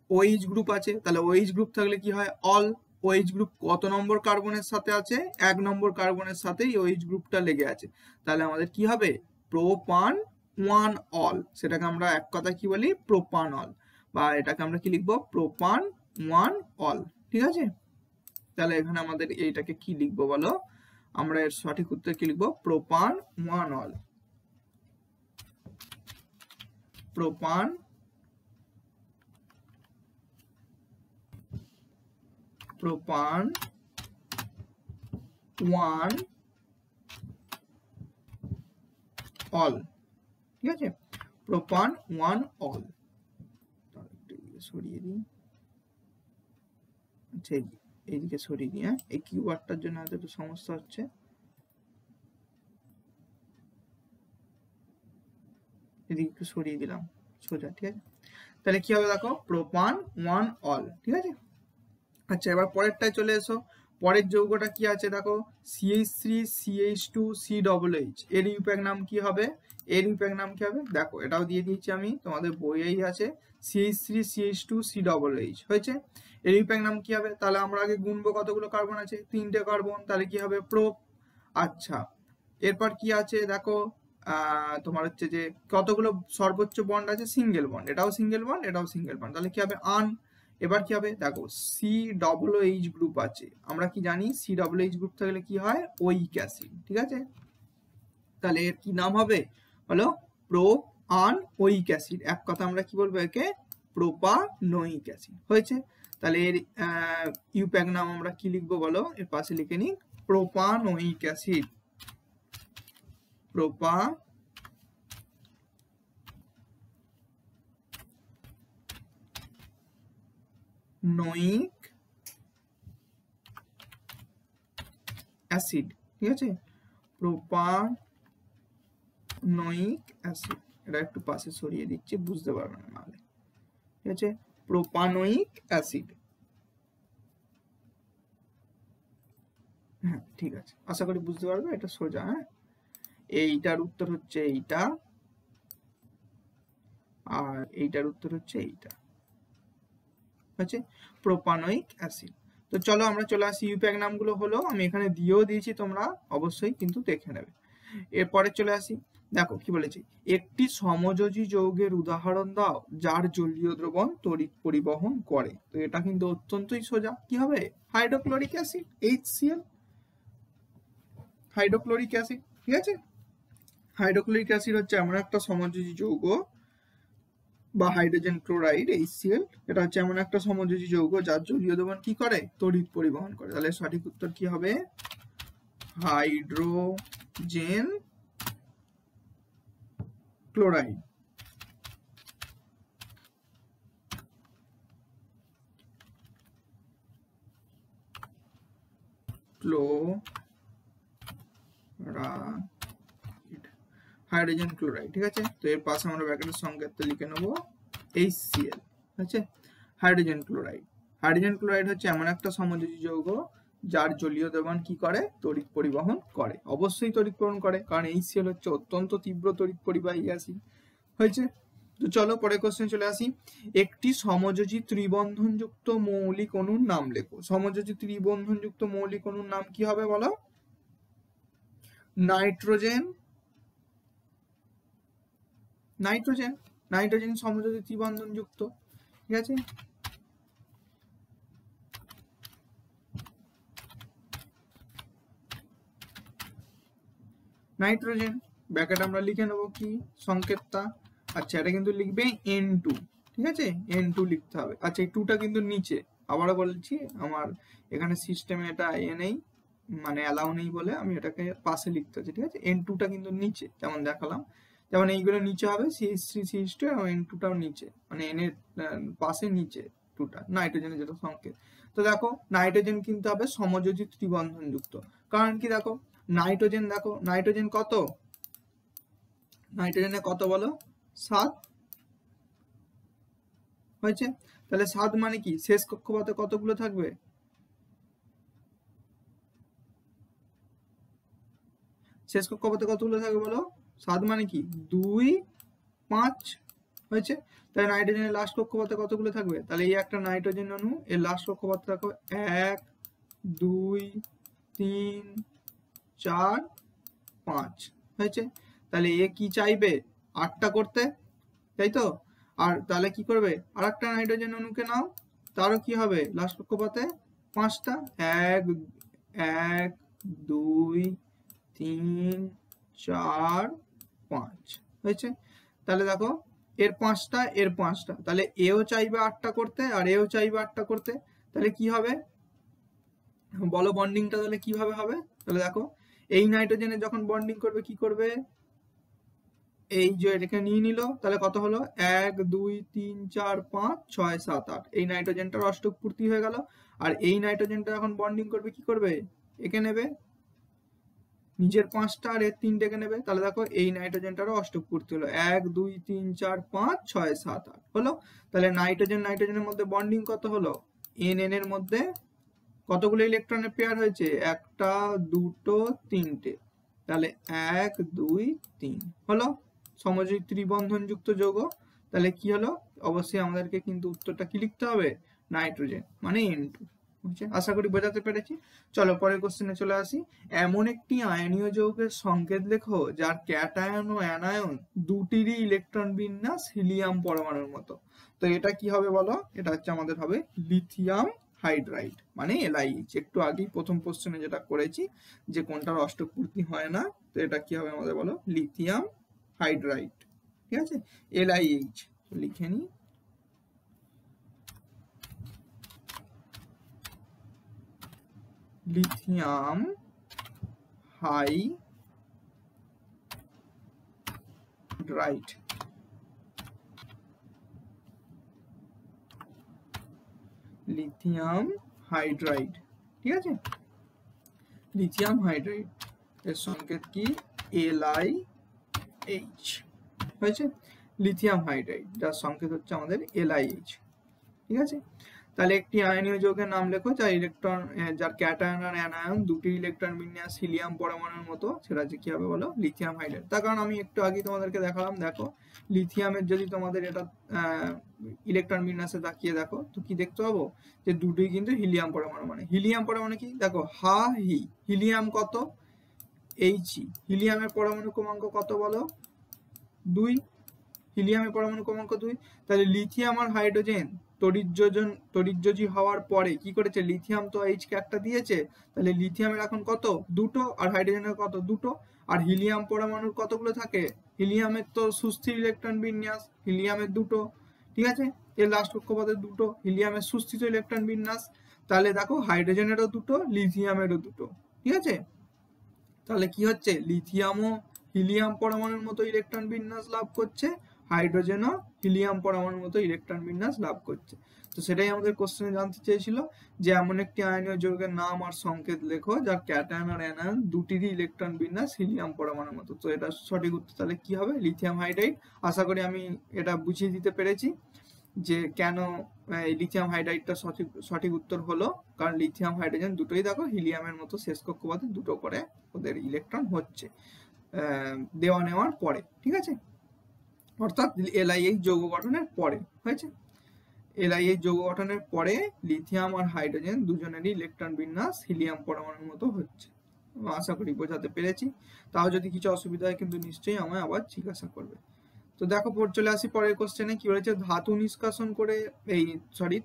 OH গ্রুপ আছে, তাহলে OH গ্রুপ থাকলে কি হয়? অল। OH গ্রুপ কত নম্বর কার্বনের সাথে আছে? 1 নম্বর কার্বনের সাথেই OH গ্রুপটা লেগে আছে, তাহলে আমাদের কি হবে? প্রোপান 1 অল। সেটাকে আমরা এক কথা কি বলি? প্রোপানল, বা এটাকে আমরা কি লিখবো? প্রোপান 1 অল, ঠিক আছে। তাহলে এখানে আমাদের এইটাকে কি লিখবো বলো? আমরা এর সঠিক উত্তর কি লিখবো? প্রোপান 1 অল। প্রোপান 1 অল, ঠিক আছে। প্রোপান 1 অল। সরিয়ে দিই, আচ্ছা এইদিকে সরিয়ে দিই, হ্যাঁ এই কিউআরটার জন্য এত সমস্যা হচ্ছে। এদিকে একটু সরিয়ে দিলাম সোজা, ঠিক আছে। তাহলে কি হবে দেখো? প্রোপান 1 অল, ঠিক আছে। আচ্ছা এবার পরেরটায় চলে এসো। পরের যৌগটা কি আছে দেখো? CH3CH2COOH এর ইউপ্যাক নাম কি হবে? এর ইউপ্যাক নাম কি হবে? দেখো এটাও দিয়ে দিয়েছি আমি, তোমাদের বইয়েই আছে CH3CH2COOH হয়েছে। এর ইউপ্যাক নাম কি হবে? তাহলে আমরা আগে গুনবো কতগুলো কার্বন আছে, 3টে কার্বন, তাহলে কি হবে? প্রোপ। আচ্ছা এরপর কি আছে দেখো, তোমার হচ্ছে যে কতগুলো সর্বোচ্চ বন্ড আছে? সিঙ্গেল বন্ড, এটাও সিঙ্গেল বন্ড, এটাও সিঙ্গেল বন্ড, তাহলে কি হবে? আন। এবার কি হবে দেখো? COOH গ্রুপ আছে, আমরা কি জানি? COOH গ্রুপ থাকলে কি হয়? ওইক অ্যাসিড, ঠিক আছে। তাহলে এর কি নাম হবে বলো? প্রোপান ওইক অ্যাসিড, এক কথা আমরা কি বলবো একে? প্রোপানোইক অ্যাসিড হয়েছে। তাহলে এর ইউপ্যাক নাম আমরা কি লিখবো বলো? এর পাশে লিখে নিই প্রোপানোইক অ্যাসিড। প্রোপানোইক অ্যাসিড, ঠিক আছে। প্রোপানোইক অ্যাসিড, এটা একটু পাশে সরিয়ে দিচ্ছি, বুঝতে পারবেন না নাহলে। ঠিক আছে, প্রোপানোয়িক অ্যাসিড। হ্যাঁ ঠিক আছে, আশা করি বুঝতে পারবে, এটা সোজা। হ্যাঁ, এইটার উত্তর হচ্ছে এইটা, আর এইটার উত্তর হচ্ছে এইটা, হচ্ছে প্রোপানোয়িক অ্যাসিড। তো চলো আমরা চলে আসি ইউপ্যাক নামগুলো হলো, আমি এখানে দিয়েও দিয়েছি, তোমরা অবশ্যই কিন্তু দেখে নেবে। এরপরে চলে আসি, দেখো কি বলেছি, একটি সমযোজী যৌগের উদাহরণ দাও যার জলীয় দ্রবণ তড়িৎ পরিবহন করে। তো এটা কিন্তু অত্যন্তই সোজা, কি হবে, hydrochloric acid, HCl, hydrochloric acid. ঠিক আছে, হাইড্রোক্লোরিক অ্যাসিড হচ্ছে এমন একটা সমযোজী যৌগ, বা হাইড্রোজেন ক্লোরাইড HCl, এটা হচ্ছে এমন একটা সমযোজী যৌগ যার জলীয় দ্রবণ কি করে, তড়িৎ পরিবহন করে। তাহলে সঠিক উত্তর কি হবে, হাইড্রোজেন ক্লোরাইড। Hydrogen chloride. ঠিক আছে, তো এর পাশে আমরা ব্র্যাকেটের সংকেত লিখে নেব HCl। আছে হাইড্রোজেন ক্লোরাইড। হাইড্রোজেন ক্লোরাইড হচ্ছে এমন একটা সমযোজী যৌগ যার জলীয় দ্রবণ কি করে, তড়িৎ পরিবহন করে। অবশ্যই তড়িৎ পরিবহন করে, কারণ HCl হচ্ছে অত্যন্ত তীব্র তড়িৎ পরিবাহী অ্যাসিড। হয়েছে, তো চলো পরের কোশ্চেন চলে আসি। একটি সমযোজী ত্রিবন্ধনযুক্ত মৌলিক অণুর নাম লেখো। সমযোজী ত্রিবন্ধনযুক্ত মৌলিক অণুর নাম কি হবে বলো? নাইট্রোজেন, নাইট্রোজেন, নাইট্রোজেন সমযোজী ত্রিবন্ধনযুক্ত। ঠিক আছে, নাইট্রোজেন, ব্র্যাকেট আমরা লিখে নেব কি সংকেতটা। আচ্ছা, এটা কিন্তু লিখবে N2। ঠিক আছে, N2 লিখতে হবে। আচ্ছা, এই 2টা কিন্তু নিচে, আবারও বলছি, আমার এখানে সিস্টেমে এটা নেই, মানে অ্যালাউ নেই বলে আমি এটাকে পাশে লিখতে হচ্ছে। ঠিক আছে, N2টা কিন্তু নিচে, যেমন দেখালাম, যেমন এইগুলো নিচে হবে, CH3 CH2, এবং N2টাও নিচে, মানে N এর পাশে নিচে 2টা, নাইট্রোজেনের যেটা সংকেত। তো দেখো নাইট্রোজেন কিন্তু হবে সমযোজী ত্রিবন্ধনযুক্ত, কারণ কি দেখো নাইট্রোজেন, দেখো নাইট্রোজেন কত, নাইট্রোজেনে কত বলো, 7। হয়েছে, তাহলে 7 মানে কি, শেষ কক্ষপথে কতগুলো থাকবে, শেষ কক্ষপথে কতগুলো থাকবে বলো, 7 মানে কি 2 5। হয়েছে, তাহলে নাইট্রোজেনের লাস্ট কক্ষপথে কতগুলো থাকবে, তাহলে এই একটা নাইট্রোজেন অণু, এর লাস্ট কক্ষপথে দেখো 1 2 3 4 5। হয়েছে, তাহলে এ কি চাইবে, 8টা করতে, তাই তো। আর তাহলে কি করবে, আর একটা নাইট্রোজেন অণুকে নাও, তারও কি হবে, লাস্ট কক্ষপথে 5টা, 1 1 2 3 4 5। হয়েছে, তাহলে দেখো এর 5টা, এর 5টা, তাহলে এও চাইবে 8টা করতে, আর এও চাইবে 8টা করতে। তাহলে কি হবে বলো, বন্ডিংটা তাহলে কিভাবে হবে, তাহলে দেখো এই নাইট্রোজেনে যখন বন্ডিং করবে কি করবে, এই যে এটাকে নিয়ে নিল, তাহলে কত হলো, 1 2 3 4 5 6 7 8, এই নাইট্রোজেনটার অষ্টক পূর্তি হয়ে গেল। আর এই নাইট্রোজেনটা যখন বন্ডিং করবে কি করবে, একে নেবে, নিজের 5টা আর এর 3টেকে নেবে, তাহলে দেখো এই নাইট্রোজেনটারও অষ্টক পূর্তি হলো, 1 2 3 4 5 6 7 8 হলো। তাহলে নাইট্রোজেন নাইট্রোজেনের মধ্যে বন্ডিং কত হলো, এন এর মধ্যে কতগুলো ইলেকট্রনের পেয়ার হয়েছে, 1টা 2টো 3টে, তাহলে 1 2 3 হলো সমযোজী ত্রিবন্ধনযুক্ত যৌগ। তাহলে কি হলো, অবশ্যই আমাদেরকে কিন্তু উত্তরটা কি লিখতে হবে, নাইট্রোজেন মানে N2। আশা করি বোঝাতে পেরেছি। চলো পরের কোশ্চেনে চলে আসি। এমন একটি আয়নীয় যৌগের সংকেত লেখো যার ক্যাটায়ন ও অ্যানায়ন দুটিরই ইলেকট্রন বিন্যাস হিলিয়াম পরমাণুর মতো। তো এটা কি হবে বলো, এটা হচ্ছে আমাদের হবে লিথিয়াম হাইড্রাইড মানে LiH। একটু আগেই প্রথম কোশ্চেনে যেটা করেছি যে কোনটার অষ্টক পূর্তি হয় না, তো এটা কি হবে আমাদের বলো, লিথিয়াম হাইড্রাইড। ঠিক আছে, LiH লিখে নি, লিথিয়াম হাইড্রাইড। লিথিয়াম হাইড্রাইড, ঠিক আছে, লিথিয়াম হাইড্রাইড এর সংকেত কি, LiH। হয়েছে। লিথিয়াম হাইড্রাইড যার সংকেত হচ্ছে আমাদের LiH, ঠিক আছে। তাহলে একটি আয়নীয় যৌগের নাম লেখো যার ইলেকট্রন, যার ক্যাটায়ন আর অ্যানায়ন দুটি ইলেকট্রন বিন্যাস হিলিয়াম পরমাণুর মতো, সেটা হচ্ছে কি হবে বলো, লিথিয়াম হাইড্রাইড। তার কারণ আমি একটু আগে তোমাদেরকে দেখালাম, দেখো লিথিয়ামের যদি তোমাদের এটা ইলেকট্রন বিন্যাসে তাকিয়ে দেখো তো কি দেখতে পাবো, যে দুটোই কিন্তু হিলিয়াম পরমাণু। মানে হিলিয়াম পরমাণু কি দেখো, হা হি, হিলিয়াম কত, He, হিলিয়ামের পরমাণু ক্রমাঙ্ক কত বলো, 2, হিলিয়ামের পরমাণু ক্রমাঙ্ক 2। তাহলে লিথিয়াম আর হাইড্রোজেন তড়িৎযোজী হওয়ার পরে কি করেছে, লিথিয়াম তো H কে একটা দিয়েছে, তাহলে লিথিয়ামের এখন কত, 2 আর হাইড্রোজেনের কত, 2। আর হিলিয়াম পরমাণুর কতগুলো থাকে, হিলিয়ামের তো সুস্থির ইলেকট্রন বিন্যাস, হিলিয়ামের 2, ঠিক আছে, এর লাস্ট কক্ষপথে 2, হিলিয়ামের সুস্থিত ইলেকট্রন বিন্যাস। তাহলে দেখো হাইড্রোজেনেরও 2, লিথিয়ামেরও 2, ঠিক আছে। তাহলে কি হচ্ছে, লিথিয়ামও হিলিয়াম পরমাণুর মতো ইলেকট্রন বিন্যাস লাভ করছে, হাইড্রোজেনও হিলিয়াম পরমাণুর মতো ইলেকট্রন বিন্যাস লাভ করছে। তো সেটাই আমাদের কোশ্চেনে জানতে চেয়েছিল, যে এমন একটি আয়নীয় যৌগের নাম আর সংকেত লেখো যার ক্যাটায়ন আর অ্যানায়ন দুটিরই ইলেকট্রন বিন্যাস হিলিয়াম পরমাণুর মতো। তো এটা সঠিক উত্তর তাহলে কি হবে, লিথিয়াম হাইড্রাইড। আশা করি আমি এটা বুঝিয়ে দিতে পেরেছি যে কেন লিথিয়াম হাইড্রাইডটা সঠিক উত্তর হলো, কারণ লিথিয়াম হাইড্রোজেন দুটোই দেখো হিলিয়ামের মতো শেষ কক্ষপথে 2 করে ওদের ইলেকট্রন হচ্ছে দেওয়া নেওয়ার পরে, ঠিক আছে, অর্থাৎ LiH যৌগ গঠনের পরে হয়েছে। LiH যৌগ গঠনের পরে লিথিয়াম আর হাইড্রোজেন দুজনেরই ইলেকট্রন বিন্যাস হিলিয়াম পরমাণুর মতো হচ্ছে। আশা করি বোঝাতে পেরেছি। তাও যদি কিছু অসুবিধা হয় কিন্তু নিশ্চয়ই আমায় আবার জিজ্ঞাসা করবে। তো দেখো চলে আসি পরের কোশ্চেনে, কি বলেছে, ধাতু নিষ্কাশন করে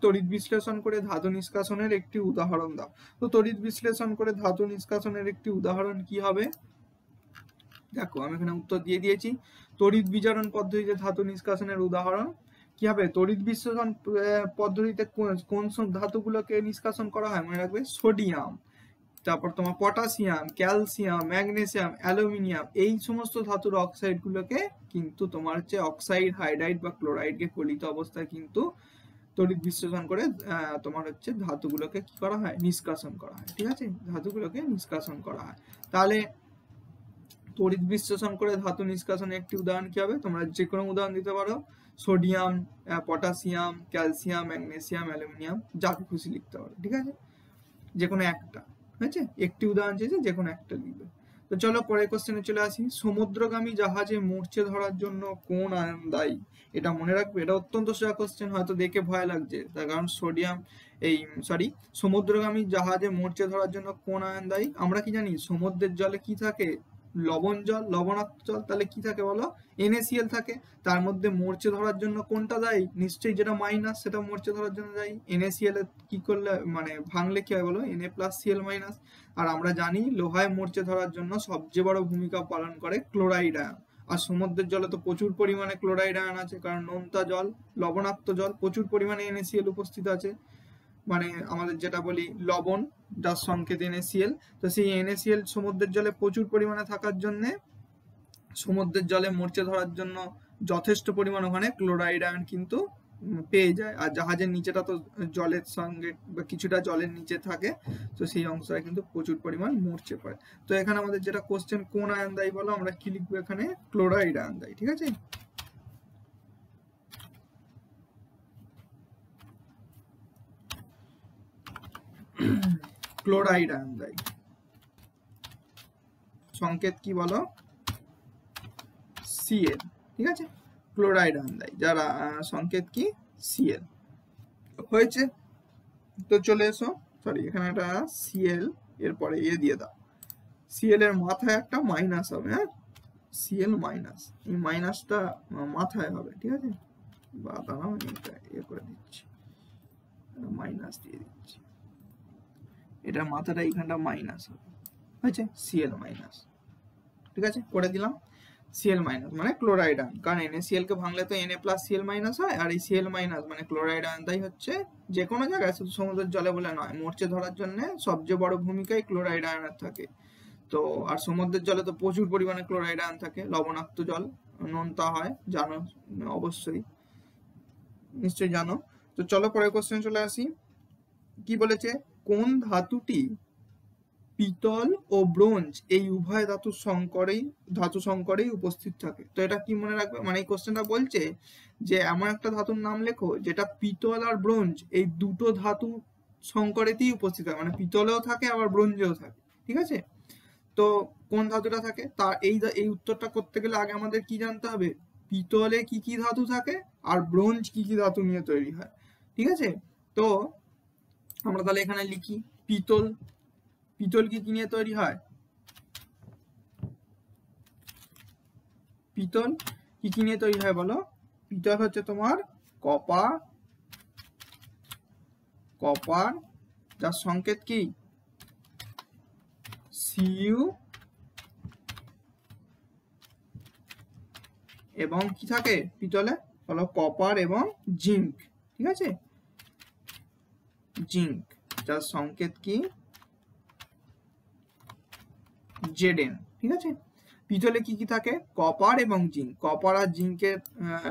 তড়িৎ বিশ্লেষণ করে ধাতু নিষ্কাশনের একটি উদাহরণ দাও। তো তড়িৎ বিশ্লেষণ করে ধাতু নিষ্কাশনের একটি উদাহরণ কি হবে, দেখো আমি এখানে উত্তর দিয়ে দিয়েছি। তড়িৎ বিজারণ পদ্ধতিতে ধাতু নিষ্কাশনের উদাহরণ কি হবে, তড়িৎ বিশ্লেষণ পদ্ধতিতে কোন সব ধাতুগুলোকে নিষ্কাশন করা হয়, মনে রাখবে, সোডিয়াম, তারপর তোমার পটাশিয়াম, ক্যালসিয়াম, ম্যাগনেসিয়াম, অ্যালুমিনিয়াম, এই সমস্ত ধাতুর অক্সাইড গুলোকে কিন্তু তোমার হচ্ছে অক্সাইড, হাইড্রাইড বা ক্লোরাইডকে গলিত অবস্থায় কিন্তু তড়িৎ বিশ্লেষণ করে তোমার হচ্ছে ধাতুগুলোকে কি করা হয়, নিষ্কাশন করা হয়, ঠিক আছে, ধাতুগুলোকে নিষ্কাশন করা হয়। তাহলে তড়িৎ বিশ্লেষণ করে ধাতু নিষ্কাশনের একটি উদাহরণ কি হবে, তোমরা যে কোনো উদাহরণ দিতে পারো, sodium, potassium, calcium, magnesium, aluminium, যাকে খুশি লিখতে পারো, ঠিক আছে, যে কোনো একটা, হয়েছে, একটি উদাহরণ চেয়েছে, যে কোনো একটা লিখবে। তো চলো পরের কোশ্চেনে চলে আসি, সমুদ্রগামী জাহাজে মূর্ছে ধরার জন্য কোন আয়ন দায়ী, এটা মনে রাখবে, এটা অত্যন্ত সোজা কোশ্চেন, হয়তো দেখে ভয় লাগছে, তার কারণ সমুদ্রগামী জাহাজে মূর্ছে ধরার জন্য কোন আয়ন দায়ী। আমরা কি জানি সমুদ্রের জলে কি থাকে, লবণ জল, লবণাক্ত জল, তাহলে কি থাকে বলো, NaCl থাকে। তার মধ্যে মরচে ধরার জন্য কোনটা দায়ী, নিশ্চয়ই যেটা মাইনাস সেটা মরচে ধরার জন্য দায়ী। NaCl কি করলে মানে ভাঙলে কি হয় বলো, Na+Cl-। আর আমরা জানি লোহায় মরচে ধরার জন্য সবচেয়ে বড় ভূমিকা পালন করে ক্লোরাইড আয়ন। আর সমুদ্রের জলে তো প্রচুর পরিমাণে ক্লোরাইড আয়ন আছে, কারণ নোনতা জল, লবণাক্ত জল, প্রচুর পরিমাণে NaCl উপস্থিত আছে, মানে আমাদের যেটা বলি লবণ, যার সংকেত NaCl। তো সেই NaCl সমুদ্রের জলে প্রচুর পরিমাণে থাকার জন্য সমুদ্রের জলে মরচে ধরার জন্য যথেষ্ট পরিমাণ ওখানে ক্লোরাইড আয়ন কিন্তু পেয়ে যায়। আর জাহাজের নিচেটা তো জলের সঙ্গে বা কিছুটা জলের নিচে থাকে, তো সেই অংশটা কিন্তু প্রচুর পরিমাণ মরচে পড়ে। তো এখানে আমাদের যেটা কোশ্চেন, কোন আয়ন দায়ী বলো, আমরা কি লিখবো এখানে, ক্লোরাইড আয়ন দায়ী, ঠিক আছে। ক্লোরাইড আয়ন দায়ী, সংকেত কি বলো, Cl, ঠিক আছে, ক্লোরাইড আয়ন দায়ী, যারা সংকেত কি Cl, হয়েছে। তো চলে এসো, এখানে একটা Cl এরপরে দিয়ে দাও, Cl এর মাথায় একটা মাইনাস হবে, হ্যাঁ, Cl মাইনাস, এই মাইনাসটা মাথায় হবে, ঠিক আছে, বা দাঁড়াও এটা করে দিচ্ছি, মাইনাস দিয়ে দিচ্ছি, এটার মাথাটা এইখানটা মাইনাস হবে, হয়েছে, Cl মাইনাস, ঠিক আছে, করে দিলাম। Cl মাইনাস মানে ক্লোরাইড আয়ন, কারণ NaCl কে ভাঙলে তো Na+Cl মাইনাস হয়, আর এই Cl মাইনাস মানে ক্লোরাইড আয়ন, তাই হচ্ছে যে কোনো জায়গায়, শুধু সমুদ্রের জলে বলে নয়, মরচে ধরার জন্য সবচেয়ে বড় ভূমিকায় ক্লোরাইড আয়নের থাকে। তো আর সমুদ্রের জলে তো প্রচুর পরিমাণে ক্লোরাইড আয়ন থাকে, লবণাক্ত জল, নোনতা হয়, জানো অবশ্যই, নিশ্চয়ই জানো। তো চলো পরের কোশ্চেন চলে আসি, কি বলেছে, কোন ধাতুটি পিতল ও ব্রোঞ্জ এই উভয় ধাতু সংকরেই উপস্থিত থাকে। তো এটা কি মনে রাখবে, মানে এই কোশ্চেনটা বলছে যে এমন একটা ধাতুর নাম লেখো যেটা পিতল আর ব্রোঞ্জ এই দুটো ধাতু সংকরেতেই উপস্থিত থাকে, মানে পিতলেও থাকে আবার ব্রোঞ্জেও থাকে। ঠিক আছে, তো কোন ধাতুটা থাকে তা এই উত্তরটা করতে গেলে আগে আমাদের কি জানতে হবে, পিতলে কি কি ধাতু থাকে আর ব্রোঞ্জ কি কি ধাতু নিয়ে তৈরি হয়। ঠিক আছে, তো আমরা তাহলে এখানে লিখি পিতল। পিতল কি কি নিয়ে তৈরি হয়, পিতল কি কি নিয়ে তৈরি হয় বলো। পিতল হচ্ছে তোমার কপার যার সংকেত কি Cu, এবং কি থাকে পিতলে বলো কপার এবং জিঙ্ক। ঠিক আছে, জিঙ্ক যার সংকেত কি Zn। ঠিক আছে, পিতলে কি কি থাকে কপার এবং জিঙ্ক, কপার আর জিঙ্কের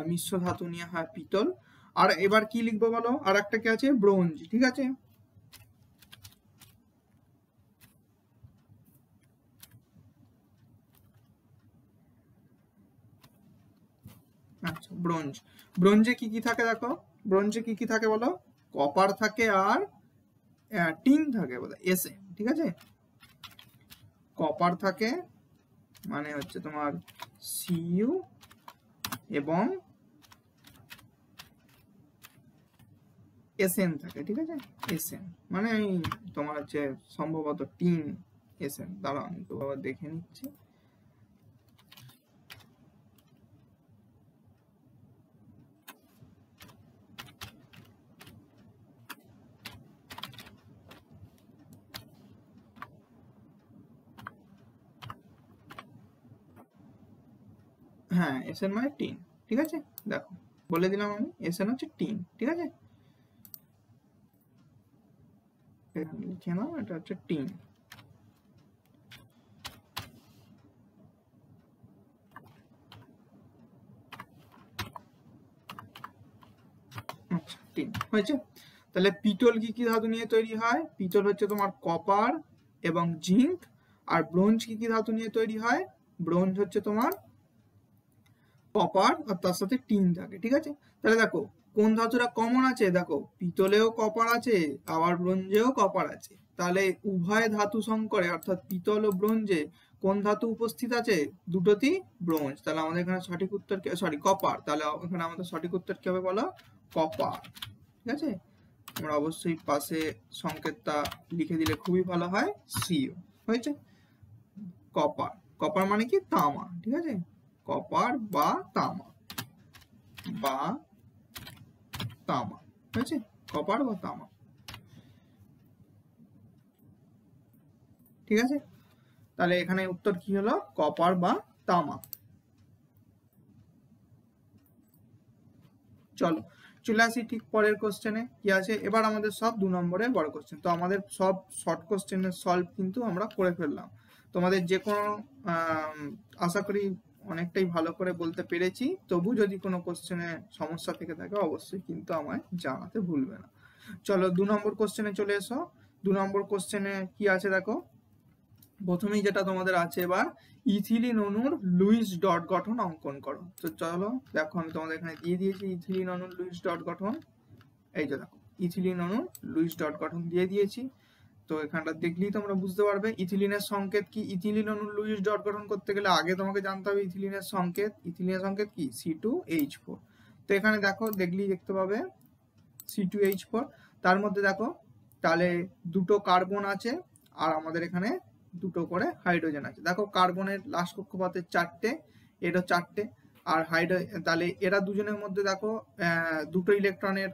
মিশ্র ধাতু নিয়ে হয় পিতল। আর এবার কি লিখবো বলো, আর একটা কি আছে ব্রোঞ্জ। ঠিক আছে, আচ্ছা ব্রোঞ্জ। ব্রোঞ্জে কি কি থাকে দেখো, ব্রোঞ্জে কি কি থাকে বলো, কপার থাকে আর টিন থাকে বোধহয় এসে। ঠিক আছে, কপার থাকে মানে হচ্ছে তোমার Cu এবং Sn থাকে। ঠিক আছে, Sn মানে তোমার হচ্ছে সম্ভবত টিন Sn। দাঁড়াও আমি তো আবার দেখে নিচ্ছি। হ্যাঁ, Sn মানে টিন। ঠিক আছে, দেখো বলে দিলাম আমি, Sn হচ্ছে টিন। ঠিক আছে, এখানে লিখে নাও, এটা হচ্ছে টিন। আচ্ছা টিন হয়েছে। তাহলে পিতল কি কি ধাতু নিয়ে তৈরি হয়, পিতল হচ্ছে তোমার কপার এবং জিঙ্ক। আর ব্রোঞ্জ কি কি ধাতু নিয়ে তৈরি হয়, ব্রোঞ্জ হচ্ছে তোমার কপার আর তার সাথে টিন থাকে। ঠিক আছে, তাহলে দেখো কোন ধাতুটা কমন আছে, দেখো পিতলেও কপার আছে আবার ব্রোঞ্জেও কপার আছে। তাহলে উভয় ধাতু সংকরে অর্থাৎ পিতল ও ব্রোঞ্জে কোন ধাতু উপস্থিত আছে, দুটোতেই ব্রোঞ্জ। তাহলে আমাদের এখানে সঠিক উত্তর সরি কপার, তাহলে এখানে আমাদের সঠিক উত্তর কি হবে বলো, কপার। ঠিক আছে, আমরা অবশ্যই পাশে সংকেতটা লিখে দিলে খুবই ভালো হয়, Cu হয়েছে। কপার, কপার মানে কি তামা। ঠিক আছে, কপার বা তামা হয়েছে, কপার বা তামা। ঠিক আছে, তাহলে এখানে উত্তর কি হলো, কপার বা তামা। চলো চলে আসি ঠিক পরের কোশ্চেনে কি আছে। এবার আমাদের সব 2 নম্বরের বড় কোশ্চেন। তো আমাদের সব শর্ট কোশ্চেনের সলভ কিন্তু আমরা করে ফেললাম। তোমাদের যে কোনো আশা করি অনেকটাই ভালো করে বলতে পেরেছি। তবু যদি কোনো কোশ্চেনে সমস্যা থেকে থাকে অবশ্যই কিন্তু আমায় জানাতে ভুলবে না। চলো 2 নম্বর কোশ্চেনে চলে এসো। 2 নম্বর কোশ্চেনে কি আছে দেখো, প্রথমেই যেটা তোমাদের আছে এবার ইথিলিন অণুর লুইস ডট গঠন অঙ্কন করো। তো চলো দেখো আমি তোমাদের এখানে দিয়ে দিয়েছি ইথিলিন অণুর লুইস ডট গঠন। এই যে দেখো ইথিলিন অণুর লুইস ডট গঠন দিয়ে দিয়েছি। তো এখানটা দেখলেই তোমরা বুঝতে পারবে ইথিলিনের সংকেত কি। ইথিলিন অণুর লুইস ডট গঠন করতে গেলে আগে তোমাকে জানতে হবে ইথিলিনের সংকেত। ইথিলিনের সংকেত কি C2H4। তো এখানে দেখো দেখলেই দেখতে পাবে C2H4। তার মধ্যে দেখো তাহলে দুটো কার্বন আছে আর আমাদের এখানে দুটো করে হাইড্রোজেন আছে। দেখো কার্বনের লাস্ট কক্ষপথের 4টে, এটা 4টে, আর তাহলে এরা দুজনের মধ্যে দেখো দুটো ইলেকট্রনের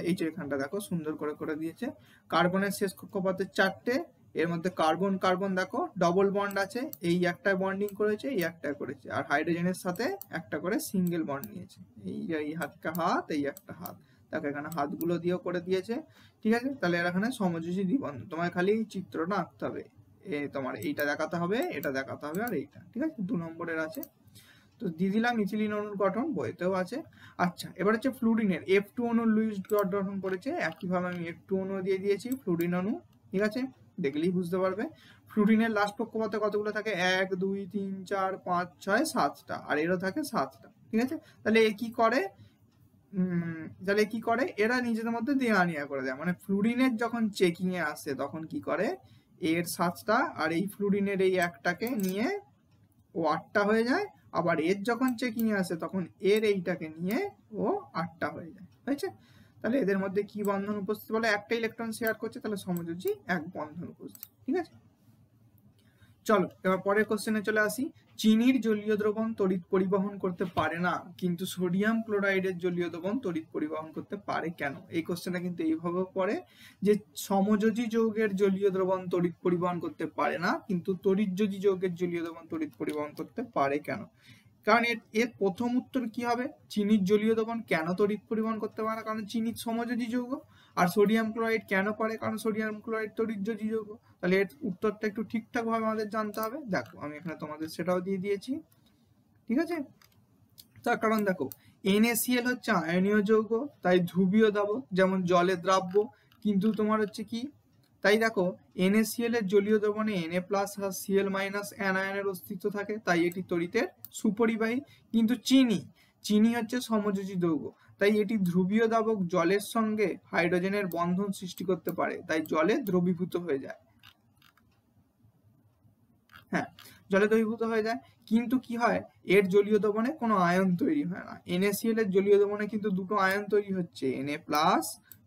এই যে এখানটা দেখো সুন্দর করে করে দিয়েছে। কার্বনের শেষ কক্ষপথের 4টে, এর মধ্যে কার্বন কার্বন দেখো ডবল বন্ড আছে, এই একটা বন্ডিং করেছে এই একটা করেছে, আর হাইড্রোজেনের সাথে একটা করে সিঙ্গেল বন্ড নিয়েছে, এই হাতটা হাত এই একটা হাত। দেখো এখানে হাতগুলো দিয়েও করে দিয়েছে। ঠিক আছে, তাহলে এর এখানে সমযোজী দ্বিবন্ধন। তোমার খালি চিত্রটা আঁকতে হবে, তোমার এইটা দেখাতে হবে, এটা দেখাতে হবে, আর এইটা। ঠিক আছে, 2 নম্বরের আছে। তো দিয়ে দিলাম ইথিলিন অণুর গঠন, বইতেও আছে। আচ্ছা এবার হচ্ছে ফ্লুরিনের F2 অণুর লুইস ডট গঠন করেছে, একইভাবে আমি F2 অণু দিয়ে দিয়েছি ফ্লুরিন অণু। ঠিক আছে, দেখলেই বুঝতে পারবে। ফ্লুরিনের লাস্ট কক্ষপথে কতগুলো থাকে? 1 2 3 4 5 6 7টা, আর এরও থাকে 7টা। ঠিক আছে, তাহলে এ কি করে, তাহলে কি করে, এরা নিজেদের মধ্যে দেয়া নেয়া করে দেয়। মানে ফ্লুরিনের যখন চেকিং এ আসে তখন কি করে, এর 7টা আর এই ফ্লুরিনের এই একটাকে নিয়ে ও 8টা হয়ে যায়, আবার এর যখন চেকিং এ আসে তখন এর এইটাকে নিয়ে ও 8টা হয়ে যায়। হয়েছে? তাহলে এদের মধ্যে কি বন্ধন উপস্থিত বলে? একটা ইলেকট্রন শেয়ার করছে, তাহলে সমযোজী এক বন্ধন উপস্থিত। ঠিক আছে, চলো এবার পরের কোশ্চেনে চলে আসি। চিনির জলীয় দ্রবণ তড়িৎ পরিবহন করতে পারে না, কিন্তু সোডিয়াম ক্লোরাইডের জলীয় দ্রবণ তড়িৎ পরিবহন করতে পারে কেন? এই কোশ্চেনটা কিন্তু এইভাবে পড়ে যে সমযোজী যৌগের জলীয় দ্রবণ তড়িৎ পরিবহন করতে পারে না, কিন্তু তড়িৎযোজী যৌগের জলীয় দ্রবণ তড়িৎ পরিবহন করতে পারে কেন? কারণ এর প্রথম উত্তর কি হবে, চিনির জলীয় দ্রবণ কেন তড়িৎ পরিবহন করতে পারে না? কারণ চিনির সমযোজী যৌগ। আর সোডিয়াম ক্লোরাইড কেন পারে? কারণ সোডিয়াম ক্লোরাইড তড়িৎযোজী যৌগ। তাহলে এর উত্তরটা একটু ঠিকঠাক ভাবে আমাদের জানতে হবে। দেখো আমি এখানে তোমাদের সেটাও দিয়ে দিয়েছি। ঠিক আছে, তার কারণ দেখো NaCl হচ্ছে আয়নীয় যৌগ, তাই ধ্রুবীয় দাবক, যেমন জলে দ্রাব্য, কিন্তু তোমার হচ্ছে কি, তাই দেখো NaCl এর জলীয় দ্রবণে Na+ আর Cl- অ্যানায়নের অস্তিত্ব থাকে, তাই এটি তড়িতের সুপরিবাহী। কিন্তু চিনি হচ্ছে সমযোজী যৌগ, তাই এটি ধ্রুবীয় দাবক, জলের সঙ্গে হাইড্রোজেনের বন্ধন সৃষ্টি করতে পারে, তাই জলে দ্রবীভূত হয়ে যায়। হ্যাঁ, জলে দ্রবীভূত হয়ে যায়, কিন্তু কি হয়, এর জলীয় দ্রবণে কোনো আয়ন তৈরি হয় না। NaCl এর জলীয় দ্রবণে কিন্তু দুটো আয়ন তৈরি হচ্ছে, Na+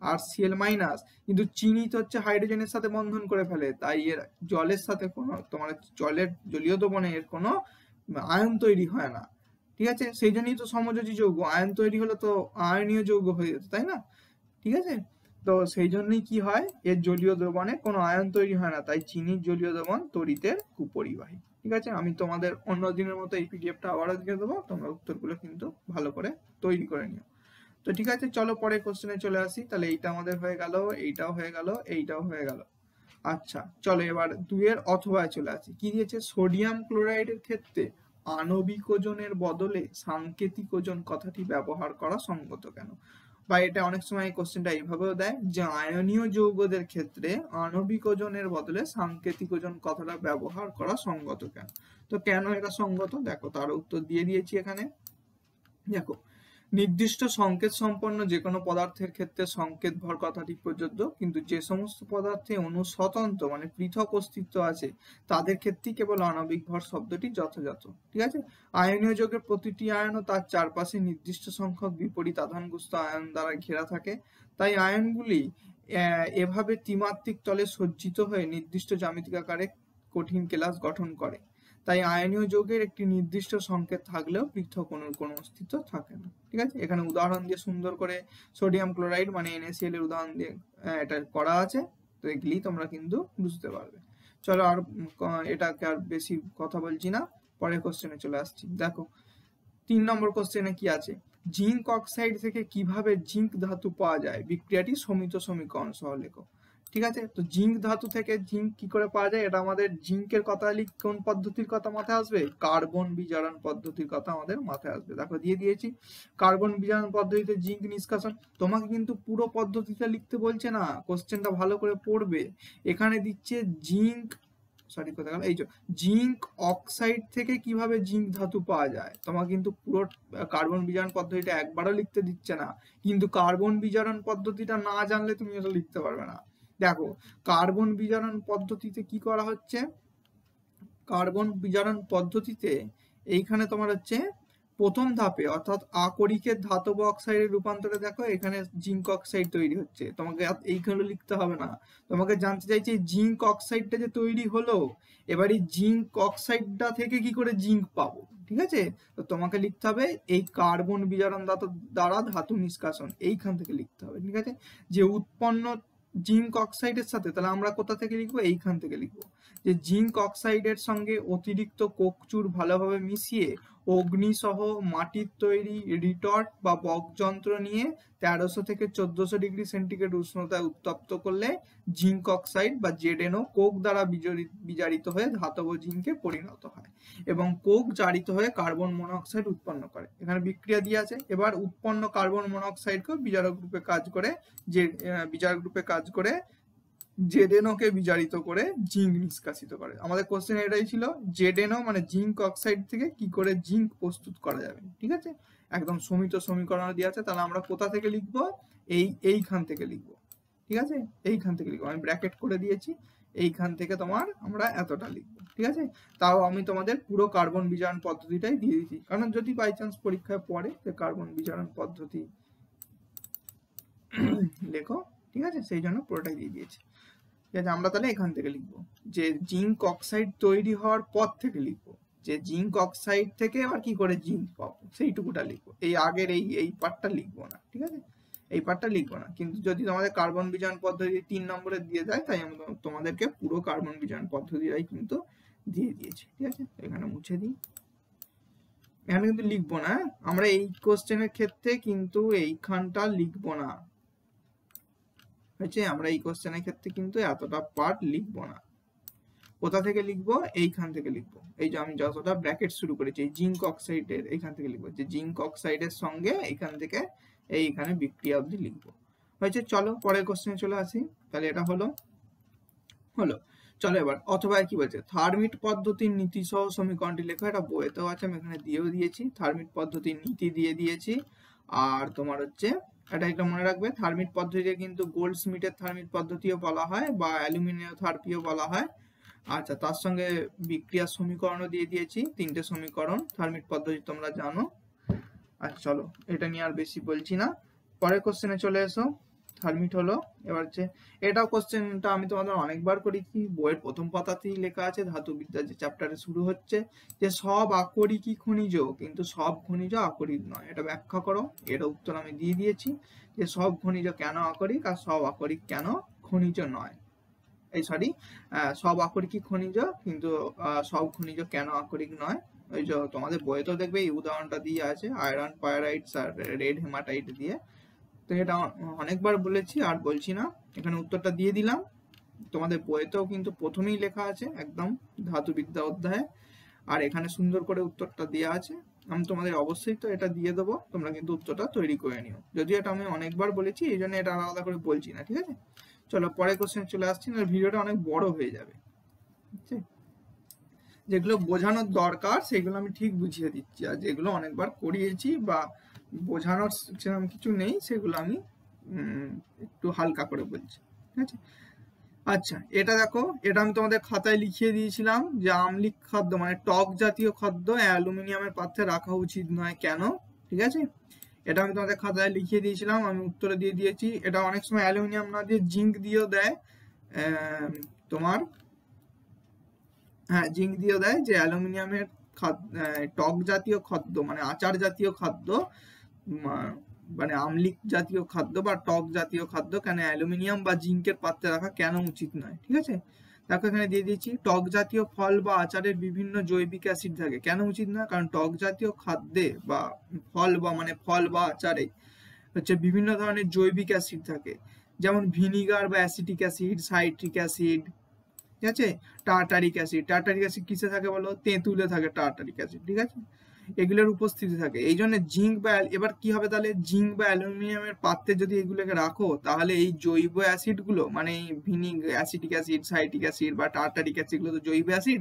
আর Cl-, কিন্তু চিনি তো হচ্ছে হাইড্রোজেনের সাথে বন্ধন করে ফেলে, তাই এর জলের সাথে কোনো, তোমার জলের জলীয় দ্রবণে এর কোনো আয়ন তৈরি হয় না। ঠিক আছে, সেই জন্যই তো সমযোজী যৌগ, আয়ন তৈরি হলে তো আয়নীয় যৌগ হয়ে যেত, তাই না? ঠিক আছে, তো সেই জন্যই কি হয়, এর জলীয় দ্রবণে কোনো আয়ন তৈরি হয় না, তাই চিনির জলীয় দ্রবণ তড়িতের কুপরিবাহী। ঠিক আছে, আমি তোমাদের অন্য দিনের মতো এই পিডিএফটা আবারও দিয়ে দেবো, তোমরা উত্তরগুলো কিন্তু ভালো করে তৈরি করে নিও। তো ঠিক আছে, চলো পরে কোশ্চেনে চলে আসি। তাহলে এইটা আমাদের হয়ে গেল, এইটাও হয়ে গেল, এইটাও হয়ে গেল। আচ্ছা চলো এবার 2 এর অথবায় চলে আসি। কি দিয়েছে? সোডিয়াম ক্লোরাইডের ক্ষেত্রে আণবিক ওজনের বদলে সাংকেতিক ওজন কথাটি ব্যবহার করা সঙ্গত কেন? বা এটা অনেক সময় এই কোশ্চেনটা এইভাবেও দেয় যে আয়নীয় যৌগদের ক্ষেত্রে আণবিক ওজনের বদলে সাংকেতিক ওজন কথাটা ব্যবহার করা সঙ্গত কেন? তো কেন এটা সঙ্গত, দেখো তার উত্তর দিয়ে দিয়েছি এখানে। দেখো, নির্দিষ্ট সংকেত সম্পন্ন যে কোনো পদার্থের ক্ষেত্রে সংকেত ভর কথাটি প্রযোজ্য, কিন্তু যে সমস্ত পদার্থে অণু স্বতন্ত্র মানে পৃথক অস্তিত্ব আছে তাদের ক্ষেত্রেই কেবল আণবিক ভর শব্দটি যথাযথ। ঠিক আছে, আয়নীয় যৌগের প্রতিটি আয়নও তার চারপাশে নির্দিষ্ট সংখ্যক বিপরীত আধানগ্রস্ত আয়ন দ্বারা ঘেরা থাকে, তাই আয়নগুলি এভাবে ত্রিমাত্রিক তলে সজ্জিত হয়ে নির্দিষ্ট জ্যামিতিক আকারে কঠিন কেলাস গঠন করে। তাই আয়নীয় যৌগের একটি নির্দিষ্ট সংকেত থাকলেও পৃথক অণুর কোনো অস্তিত্ব থাকে না। ঠিক আছে, এখানে উদাহরণ দিয়ে সুন্দর করে সোডিয়াম ক্লোরাইড মানে NaCl এর উদাহরণ দিয়ে এটা করা আছে, তো দেখলেই তোমরা কিন্তু বুঝতে পারবে। চলো আর এটাকে আর বেশি কথা বলছি না, পরের কোশ্চেনে চলে আসছি। দেখো 3 নম্বর কোশ্চেনে কি আছে, জিঙ্ক অক্সাইড থেকে কিভাবে জিঙ্ক ধাতু পাওয়া যায়, বিক্রিয়াটি সমিত সমীকরণ সহ লেখো। ঠিক আছে, তো জিঙ্ক ধাতু থেকে জিঙ্ক কি করে পাওয়া যায়, এটা আমাদের জিঙ্কের কথা কোন পদ্ধতির কথা মাথায় আসবে, কার্বন বিজারণ পদ্ধতির কথা আমাদের মাথায় আসবে। দেখো দিয়ে দিয়েছি, কার্বন বিজারণ পদ্ধতিতে জিঙ্ক নিষ্কাশন। তোমাকে কিন্তু পুরো পদ্ধতিটা লিখতে বলছে না, কোশ্চেনটা ভালো করে পড়বে। এখানে দিচ্ছে জিঙ্ক, সরি কোথায় গেল, এই যে জিঙ্ক অক্সাইড থেকে কিভাবে জিঙ্ক ধাতু পাওয়া যায়। তোমাকে কিন্তু পুরো কার্বন বিজারণ পদ্ধতিটা একবারও লিখতে দিচ্ছে না, কিন্তু কার্বন বিজারণ পদ্ধতিটা না জানলে তুমি এটা লিখতে পারবে না। দেখো কার্বন বিজারণ পদ্ধতিতে কি করা হচ্ছে, কার্বন বিজারণ পদ্ধতিতে এইখানে তোমার হচ্ছে প্রথম ধাপে অর্থাৎ আকরিকের ধাতব অক্সাইডের রূপান্তরে দেখো এখানে জিঙ্ক অক্সাইড তৈরি হচ্ছে, তোমাকে এইখানে লিখতে হবে না। তোমাকে জানতে চাইছে জিঙ্ক অক্সাইডটা যে তৈরি হলো, এবার এই জিঙ্ক অক্সাইডটা থেকে কি করে জিঙ্ক পাবো। ঠিক আছে, তো তোমাকে লিখতে হবে এই কার্বন বিজারণ দ্বারা ধাতু নিষ্কাশন, এইখান থেকে লিখতে হবে। ঠিক আছে, যে উৎপন্ন জিঙ্ক অক্সাইডের সাথে, তাহলে আমরা কোথা থেকে লিখবো, এইখান থেকে লিখবো, যে জিঙ্ক অক্সাইডের সঙ্গে অতিরিক্ত কোকচুর ভালোভাবে মিশিয়ে অগ্নিসহ মাটির তৈরি রিটর্ট বা বক যন্ত্র নিয়ে 1300 থেকে 1400 ডিগ্রি সেন্টিগ্রেড উষ্ণতায় উত্তপ্ত করলে জিঙ্ক অক্সাইড বা ZnO কোক দ্বারা বিজারিত হয়ে ধাতব জিঙ্কে পরিণত হয় এবং কোক জারিত হয়ে কার্বন মনোক্সাইড উৎপন্ন করে। এখানে বিক্রিয়া দিয়ে আছে। এবার উৎপন্ন কার্বন মনোক্সাইডকে বিজারক রূপে কাজ করে, যে বিজারক রূপে কাজ করে জেডেনও কে বিজারিত করে জিঙ্ক নিষ্কাশিত করে। আমাদের কোশ্চেন এটাই ছিল, জেডেনও মানে জিঙ্ক অক্সাইড থেকে কি করে জিঙ্ক প্রস্তুত করা যাবে। ঠিক আছে, একদম সমিত সমীকরণ দিয়ে আছে। তাহলে আমরা কোথা থেকে লিখবো, এইখান থেকে লিখবো। ঠিক আছে, এইখান থেকে লিখবো, আমি ব্র্যাকেট করে দিয়েছি, এইখান থেকে তোমার আমরা এতটা লিখবো। ঠিক আছে, তাও আমি তোমাদের পুরো কার্বন বিজারণ পদ্ধতিটাই দিয়ে দিচ্ছি, কারণ যদি বাই চান্স পরীক্ষায় পড়ে যে কার্বন বিজারণ পদ্ধতি লেখো। ঠিক আছে, সেই জন্য পুরোটাই দিয়ে দিয়েছি। ঠিক আছে, আমরা তাহলে এখান থেকে লিখবো যে জিঙ্ক অক্সাইড তৈরি হওয়ার পর থেকে লিখবো যে জিঙ্ক অক্সাইড থেকে আবার কি করে জিঙ্ক পাবো, সেইটুকুটা লিখবো। এই আগের এই পার্টটা লিখবো না। ঠিক আছে, এই পার্টটা লিখবো না, কিন্তু যদি তোমাদের কার্বন বিজারণ পদ্ধতি 3 নম্বরে দিয়ে দেয়, তাই আমি তোমাদেরকে পুরো কার্বন বিজারণ পদ্ধতিটাই কিন্তু দিয়ে দিয়েছি। ঠিক আছে, এখানে মুছে দিই, এখানে কিন্তু লিখবো না। আমরা এই কোশ্চেনের ক্ষেত্রে কিন্তু এইখানটা লিখবো না, হয়েছে, আমরা এই কোশ্চেনের ক্ষেত্রে কিন্তু এতটা পার্ট লিখবো না। কোথা থেকে লিখবো, এইখান থেকে লিখবো। এই যে আমি যতটা ব্র্যাকেট শুরু করেছি জিঙ্ক অক্সাইডের, এইখান থেকে লিখবো যে জিঙ্ক অক্সাইডের সঙ্গে এইখান থেকে এইখানে বিক্রিয়া অবধি লিখবো। হয়েছে, চলো পরের কোশ্চেনে চলে আসি। তাহলে এটা হলো চলো এবার। অথবা কি বলছে, থার্মিট পদ্ধতির নীতি সহ সমীকরণটি লেখো। এটা বইতেও আছে, আমি এখানে দিয়েও দিয়েছি, থার্মিট পদ্ধতির নীতি দিয়ে দিয়েছি। আর তোমার হচ্ছে এটা একটা মনে রাখবে, থার্মিট পদ্ধতিকে কিন্তু গোল্ডস্মিথের থার্মিট পদ্ধতিও বলা হয় বা অ্যালুমিনিয়াম থার্পিও বলা হয়। আচ্ছা, তার সঙ্গে বিক্রিয়ার সমীকরণও দিয়ে দিয়েছি, 3টে সমীকরণ থার্মিট পদ্ধতি তোমরা জানো। আচ্ছা চলো, এটা নিয়ে আর বেশি বলছি না, পরের কোশ্চেনে চলে এসো। থার্মিট হলো, এবার হচ্ছে এটাও কোশ্চেনটা আমি তোমাদের অনেকবার করেছি, বইয়ের প্রথম পাতাতেই লেখা আছে, ধাতুবিদ্যা যে চ্যাপ্টারে শুরু হচ্ছে, যে সব আকরিকই খনিজ, কিন্তু সব খনিজ আকরিক নয়। এটা ব্যাখ্যা করো। এটা উত্তর আমি দিয়ে দিয়েছি, যে সব খনিজ কেন আকরিক আর সব আকরিক কেন খনিজ নয়। এই সরি, সব আকরিকই খনিজ, কিন্তু সব খনিজ কেন আকরিক নয়। ওই যে তোমাদের বইতেও দেখবে এই উদাহরণটা দিয়ে আছে, আয়রন পাইরাইটস আর রেড হেমাটাইট দিয়ে। তো এটা অনেকবার বলেছি আর বলছি না, এখানে উত্তরটা দিয়ে দিলাম। তোমাদের বইতেও কিন্তু প্রথমেই লেখা আছে একদম ধাতুবিদ্যা অধ্যায়ে, আর এখানে সুন্দর করে উত্তরটা দেওয়া আছে। আমি তোমাদের অবশ্যই তো এটা দিয়ে দেবো, তোমরা কিন্তু উত্তরটা তৈরি করে নিও। যদিও এটা আমি অনেকবার বলেছি, এই জন্য এটা আলাদা করে বলছি না। ঠিক আছে, চলো পরের কোশ্চেন চলে আসছি, না ভিডিওটা অনেক বড় হয়ে যাবে। যেগুলো বোঝানোর দরকার সেগুলো আমি ঠিক বুঝিয়ে দিচ্ছি, আর যেগুলো অনেকবার করিয়েছি বা বোঝানোর সেরকম কিছু নেই, সেগুলো আমি একটু হালকা করে বলছি। ঠিক আছে, আচ্ছা এটা দেখো, এটা আমি তোমাদের খাতায় লিখিয়ে দিয়েছিলাম যে আম্লিক খাদ্য মানে টক জাতীয় খাদ্য অ্যালুমিনিয়ামের পাত্রে রাখা উচিত নয় কেন। ঠিক আছে, এটা আমি তোমাদের খাতায় লিখিয়ে দিয়েছিলাম, আমি উত্তরে দিয়ে দিয়েছি। এটা অনেক সময় অ্যালুমিনিয়াম না দিয়ে জিঙ্ক দিয়েও দেয়, তোমার হ্যাঁ জিঙ্ক দিয়েও দেয়, যে অ্যালুমিনিয়ামের টক জাতীয় খাদ্য মানে আচার জাতীয় খাদ্য, মানে আম্লিক জাতীয় খাদ্য বা টক জাতীয় খাদ্য কেন অ্যালুমিনিয়াম বা জিঙ্কের পাত্রে রাখা কেন উচিত নয়। ঠিক আছে, দেখো এখানে দিয়ে দিয়েছি, টক জাতীয় ফল বা আচারের বিভিন্ন জৈবিক অ্যাসিড থাকে, কেন উচিত না, কারণ টক জাতীয় খাদ্যে বা ফল বা আচারে হচ্ছে বিভিন্ন ধরনের জৈবিক অ্যাসিড থাকে, যেমন ভিনিগার বা অ্যাসিটিক অ্যাসিড, সাইট্রিক অ্যাসিড। ঠিক আছে, টার্টারিক অ্যাসিড কিসে থাকে বলো, তেঁতুলে থাকে টার্টারিক অ্যাসিড। ঠিক আছে, এগুলোর উপস্থিতি থাকে। এই জন্য জিঙ্ক বা এবার কি হবে তাহলে, জিঙ্ক বা অ্যালুমিনিয়ামের পাত্রে যদি এগুলোকে রাখো, তাহলে এই জৈব অ্যাসিড গুলো মানে অ্যাসিটিক অ্যাসিড, সাইট্রিক অ্যাসিড বা টার্টারিক অ্যাসিড গুলো তো জৈব অ্যাসিড,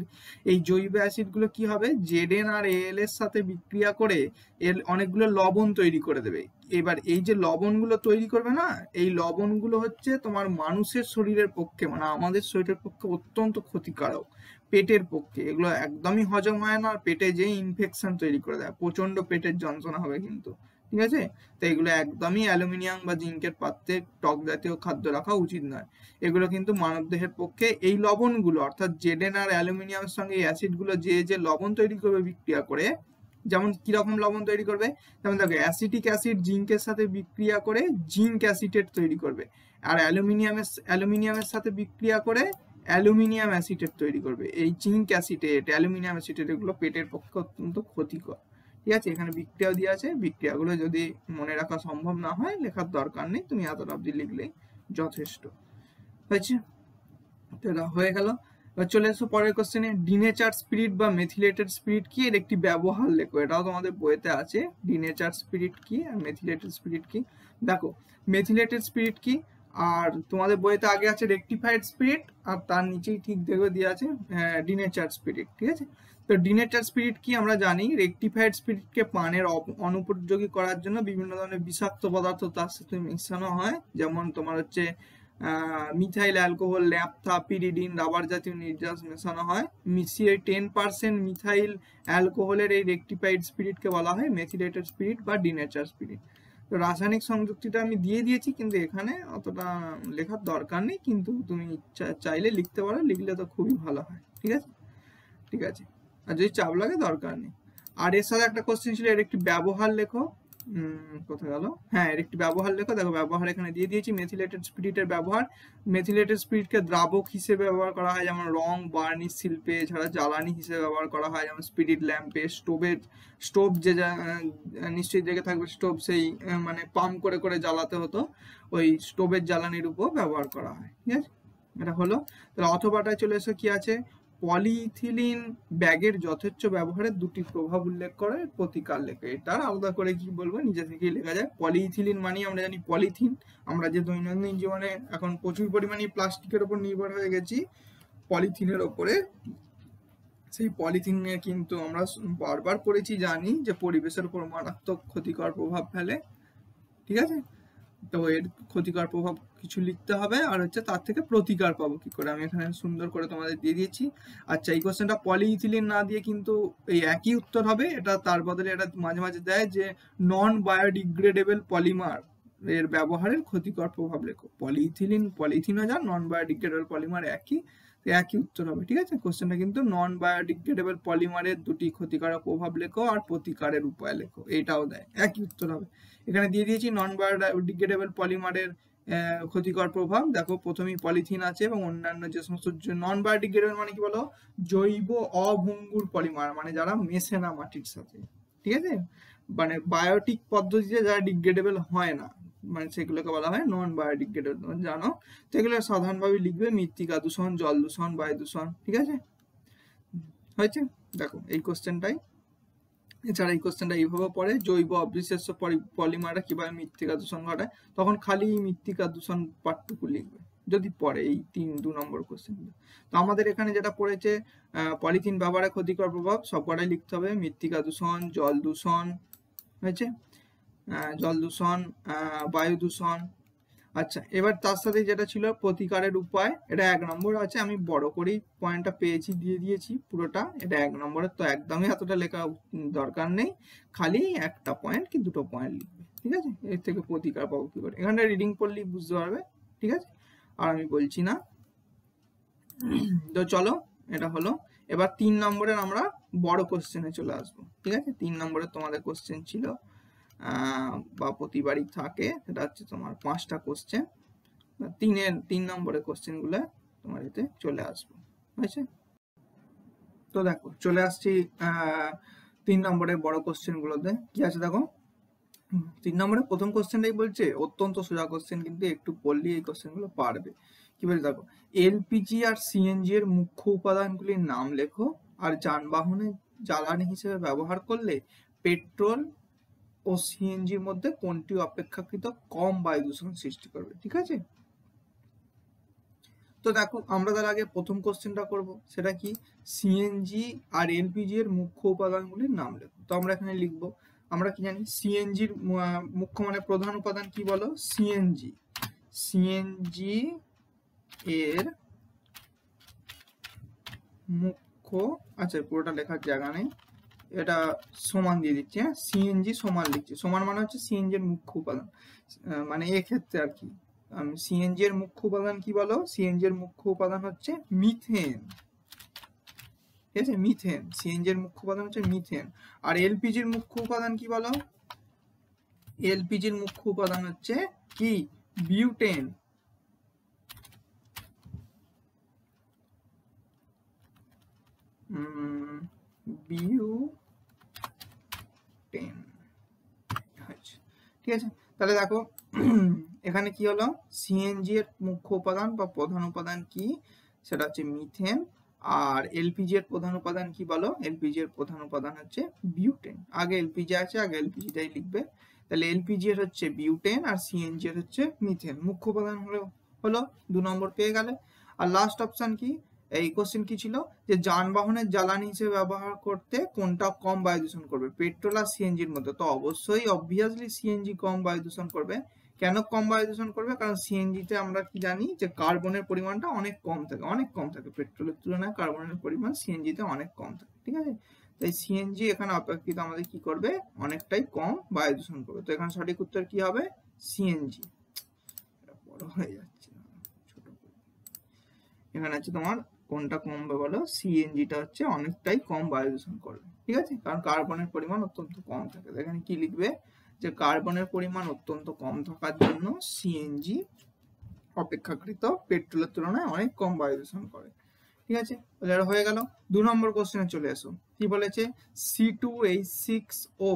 এই জৈব অ্যাসিড গুলো কি হবে, জেডেন আর এল এর সাথে বিক্রিয়া করে এর অনেকগুলো লবণ তৈরি করে দেবে। এবার এই যে লবণগুলো তৈরি করবে না, এই লবণগুলো হচ্ছে তোমার মানুষের শরীরের পক্ষে মানে আমাদের শরীরের পক্ষে অত্যন্ত ক্ষতিকারক, পেটের পক্ষে এগুলো একদমই হজম হয় না, আর পেটে যে ইনফেকশন তৈরি করে দেয়, প্রচন্ড পেটের যন্ত্রণা হবে কিন্তু। ঠিক আছে, তো এগুলো একদমই অ্যালুমিনিয়াম বা জিঙ্কের পাত্রে টক জাতীয় খাদ্য রাখা উচিত নয়। এগুলো কিন্তু মানবদেহের পক্ষে, এই লবণগুলো অর্থাৎ জেডেন আর অ্যালুমিনিয়ামের সঙ্গে এই অ্যাসিডগুলো যে লবণ তৈরি করবে বিক্রিয়া করে, যেমন কিরকম লবণ তৈরি করবে, যেমন দেখো অ্যাসিটিক অ্যাসিড জিঙ্কের সাথে বিক্রিয়া করে জিঙ্ক অ্যাসিটেট তৈরি করবে, আর অ্যালুমিনিয়ামের সাথে বিক্রিয়া করে অ্যালুমিনিয়াম অ্যাসিটেট তৈরি করবে। এই জিঙ্ক অ্যাসিটেট, অ্যালুমিনিয়াম অ্যাসিটেট এগুলো পেটের পক্ষে অত্যন্ত ক্ষতিকর। ঠিক আছে, এখানে বিক্রিয়াও দেওয়া আছে, বিক্রিয়াগুলো যদি মনে রাখা সম্ভব না হয় লেখার দরকার নেই, তুমি এতটা অবধি লিখলেই যথেষ্ট। হয়েছে, তো এটা হয়ে গেল। এবার চলে এসো পরের কোশ্চেনে, ডিনেচার স্পিরিট বা মেথিলেটেড স্পিরিট কি, এর একটি ব্যবহার লেখো। এটাও তোমাদের বইতে আছে, ডিনেচার স্পিরিট কি আর মেথিলেটেড স্পিরিট কি। দেখো মেথিলেটেড স্পিরিট কি, আর তোমাদের বইতে আগে আছে রেকটিফাইড স্পিরিট, আর তার নিচেই ঠিক দেখবে দিয়ে আছে ডিনেচার স্পিরিট, ঠিক আছে। তো ডিনেচার স্পিরিট কি আমরা জানি, রেকটিফাইড স্পিরিটকে পানের অনুপযোগী করার জন্য বিভিন্ন ধরনের বিষাক্ত পদার্থ তার সাথে মেশানো হয়, যেমন তোমার হচ্ছে methyl alcohol, naphtha, pyridine, rubber জাতীয় নির্যাস মেশানো হয়, মিশিয়ে 10% মিথাইল অ্যালকোহলের এই রেকটিফাইড স্পিরিটকে বলা হয় মেথিলেটেড স্পিরিট বা ডিনেচার স্পিরিট। তো রাসায়নিক সংযুক্তিটা আমি দিয়ে দিয়েছি, কিন্তু এখানে অতটা লেখার দরকার নেই, কিন্তু তুমি চাইলে লিখতে পারো, লিখলে তো খুবই ভালো হয়, ঠিক আছে। ঠিক আছে, আর যদি চাপ লাগে দরকার নেই। আর এর সাথে একটা কোশ্চেন ছিল, এর একটি ব্যবহার লেখো। কোথায় গেল, হ্যাঁ এর একটি ব্যবহার লেখো। দেখো ব্যবহার এখানে দিয়ে দিয়েছি, মেথিলেটেড স্পিরিটের ব্যবহার। মেথিলেটেড স্পিরিটকে দ্রাবক হিসেবে ব্যবহার করা হয়, যেমন রং, বার্নিশ শিল্পে, এছাড়া জ্বালানি হিসেবে ব্যবহার করা হয়, যেমন স্পিরিট ল্যাম্পে, স্টোভ যে নিশ্চয়ই দেখে থাকবে, স্টোভ সেই মানে পাম্প করে করে জ্বালাতে হতো, ওই স্টোভের জ্বালানির উপর ব্যবহার করা হয়, ঠিক আছে। এটা হলো। তাহলে অথবাটায় চলে এসে কি আছে, পলিইথিলিন ব্যাগের যথেচ্ছ ব্যবহারের দুটি প্রভাব উল্লেখ করে প্রতিকার লেখে। এটা আলাদা করে কি বলবো, নিজে থেকেই লেখা যায়। পলিইথিলিন মানে আমরা জানি পলিথিন, আমরা যে দৈনন্দিন জীবনে এখন প্রচুর পরিমাণে প্লাস্টিকের উপর নির্ভর হয়ে গেছি, পলিথিনের ওপরে। সেই পলিথিনের কিন্তু আমরা বারবার পড়েছি, জানি যে পরিবেশের উপর মারাত্মক ক্ষতিকর প্রভাব ফেলে, ঠিক আছে। তো এর ক্ষতিকর প্রভাব কিছু লিখতে হবে, আর হচ্ছে তার থেকে প্রতিকার পাবো কি করে, আমি এখানে সুন্দর করে তোমাদের দিয়ে দিয়েছি। আচ্ছা, এই কোশ্চেনটা পলিইথিলিন না দিয়ে কিন্তু এই একই উত্তর হবে, এটা তার বদলে এটা মাঝে মাঝে দেয় যে নন বায়োডিগ্রেডেবল পলিমার এর ব্যবহারের ক্ষতিকর প্রভাব লেখো। পলিইথিলিন, পলিথিনও যা, নন বায়োডিগ্রেডেবল পলিমার একই, একই উত্তর হবে, ঠিক আছে। কোশ্চেনটা কিন্তু নন বায়োডিগ্রেডেবল পলিমারের দুটি ক্ষতিকারক প্রভাব লেখো আর প্রতিকারের উপায় লেখো, এইটাও দেয়, একই উত্তর হবে। এখানে দিয়ে দিয়েছি নন বায়োডিগ্রেডেবল পলিমারের ক্ষতিকর প্রভাব। দেখো প্রথমেই পলিথিন আছে এবং অন্যান্য যে সমস্ত নন বায়োডিগ্রেডেবল মানে কি বলো, জৈব অভঙ্গুর পলিমার, মানে যারা মেশে না মাটির সাথে, ঠিক আছে, মানে বায়োটিক পদ্ধতিতে যারা ডিগ্রেডেবল হয় না, মানে সেগুলোকে বলা হয় নন বায়োডিগ্রেডেবল, জানো। তো এগুলো সাধারণভাবে লিখবে, মৃত্তিকা দূষণ, জল দূষণ, বায়ু দূষণ, ঠিক আছে, হয়েছে। দেখো এই কোশ্চেনটাই, এছাড়া এই কোশ্চেনটা এইভাবে পড়ে, জৈব অবিশ্বাস্য পলিমাররা কিভাবে মৃত্তিকা দূষণ ঘটায়, তখন খালি মৃত্তিকা দূষণ পাঠটুকু লিখবে যদি পড়ে এই 2 নম্বর কোশ্চেন। তো আমাদের এখানে যেটা পড়েছে, পলিথিন ব্যবহারে ক্ষতিকর প্রভাব সবকটাই লিখতে হবে, মৃত্তিকা দূষণ, জল দূষণ, হয়েছে, জল দূষণ, বায়ু দূষণ। আচ্ছা, এবার তার সাথে যেটা ছিল প্রতিকারের উপায়, এটা 1 নম্বর আছে, আমি বড় করেই পয়েন্টটা পেয়েছি, দিয়ে দিয়েছি পুরোটা, এটা 1 নম্বরের, তো একদমই এতটা লেখা দরকার নেই, খালি একটা পয়েন্ট কি দুটো পয়েন্ট লিখবে, ঠিক আছে। এর থেকে প্রতিকার পাবো কি করে, এখানটা রিডিং করলেই বুঝতে পারবে, ঠিক আছে, আর আমি বলছি না। তো চলো, এটা হলো। এবার 3 নম্বরের আমরা বড় কোশ্চেনে চলে আসবো, ঠিক আছে। 3 নম্বরের তোমাদের কোশ্চেন ছিল বা প্রতিবারই থাকে, সেটা হচ্ছে তোমার 5টা কোশ্চেন, 3 নম্বরের কোশ্চেন গুলো তোমার এতে চলে আসবে, হয়েছে। তো দেখো চলে আসছি 3 নম্বরের বড় কোশ্চেন গুলোতে, কি আছে দেখো। 3 নম্বরের প্রথম কোশ্চেনটাই বলছে, অত্যন্ত সোজা কোশ্চেন, কিন্তু একটু পড়লেই এই কোশ্চেন গুলো পারবে। কি বলছে দেখো, এলপিজি আর সিএনজি এর মুখ্য উপাদানগুলির নাম লেখো, আর যানবাহনে জ্বালানি হিসেবে ব্যবহার করলে পেট্রোল ও সিএনজির মধ্যে কোনটি অপেক্ষাকৃত কম বায়ু দূষণ সৃষ্টি করবে, ঠিক আছে। তো দেখো আমরা তার আগে প্রথম কোশ্চেনটা করব, সেটা কি, সিএনজি আর এলপিজি এর মুখ্য উপাদানগুলির নাম লেখো। তো আমরা এখানে লিখবো, আমরা কি জানি সিএনজির মুখ্য মানে প্রধান উপাদান কি বলো, সিএনজি, সিএনজি এর মুখ্য, আচ্ছা পুরোটা লেখার জায়গা নেই, এটা সমান দিয়ে দিচ্ছি, হ্যাঁ সিএনজি সমান লিখছি, সমান মানে হচ্ছে সিএনজি এর মুখ্য উপাদান, মানে এক্ষেত্রে আর কি সিএনজি এর মুখ্য উপাদান কি বলো, সিএনজি এর মুখ্য উপাদান হচ্ছে মিথেন, ঠিক আছে, মিথেন, সিএনজি এর মুখ্য উপাদান হচ্ছে মিথেন। আর এলপিজির মুখ্য উপাদান কি বলো, এলপিজির মুখ্য উপাদান হচ্ছে কি, বিউটেন, বিউটেন, ঠিক আছে। তাহলে দেখো এখানে কি হলো, সিএনজি এর মুখ্য উপাদান বা প্রধান উপাদান কি, সেটা হচ্ছে মিথেন, আর এলপিজি এর প্রধান উপাদান কি বলো, এলপিজি এর প্রধান উপাদান হচ্ছে বিউটেন। আগে এলপিজি আছে, আগে এলপিজিটাই লিখবে। তাহলে এলপিজি এর হচ্ছে বিউটেন আর সিএনজি এর হচ্ছে মিথেন। মুখ্য উপাদান হলো 2 নম্বর পেয়ে গেলে। আর লাস্ট অপশন কি, এই কোশ্চেন কি ছিল যে যানবাহনের জ্বালানি হিসেবে ব্যবহার করতে কোনটা কম বায়ু দূষণ করবে, পেট্রোল আর সিএনজির মধ্যে? তো অবশ্যই অবভিয়াসলি সিএনজি কম বায়ু দূষণ করবে। কেন কম বায়ু দূষণ করবে? কারণ সিএনজিতে আমরা কি জানি যে কার্বনের পরিমাণটা অনেক কম থাকে, পেট্রোলের তুলনায় কার্বনের পরিমাণ সিএনজিতে অনেক কম থাকে, ঠিক আছে? তাই সিএনজি এখানে অপেক্ষিত আমাদের কি করবে, অনেকটাই কম বায়ু দূষণ করবে। তো এখানে সঠিক উত্তর কি হবে, সিএনজি। বড় হয়ে যাচ্ছে, ছোট এখানে আছে তোমার কোনটা কমবে বলো, সিএনজিটা হচ্ছে অনেকটাই কম বায়ু দূষণ করবে, ঠিক আছে? কারণ কার্বনের পরিমাণ অত্যন্ত কম থাকে। এখানে কি লিখবে যে কার্বনের পরিমাণ অত্যন্ত কম থাকার জন্য সিএনজি অপেক্ষাকৃত পেট্রোলের তুলনায় অনেক কম বায়ু দূষণ করে, ঠিক আছে? তাহলে এটা হয়ে গেল। 2 নম্বর কোশ্চেনে চলে এসো। কি বলেছে, C2H6O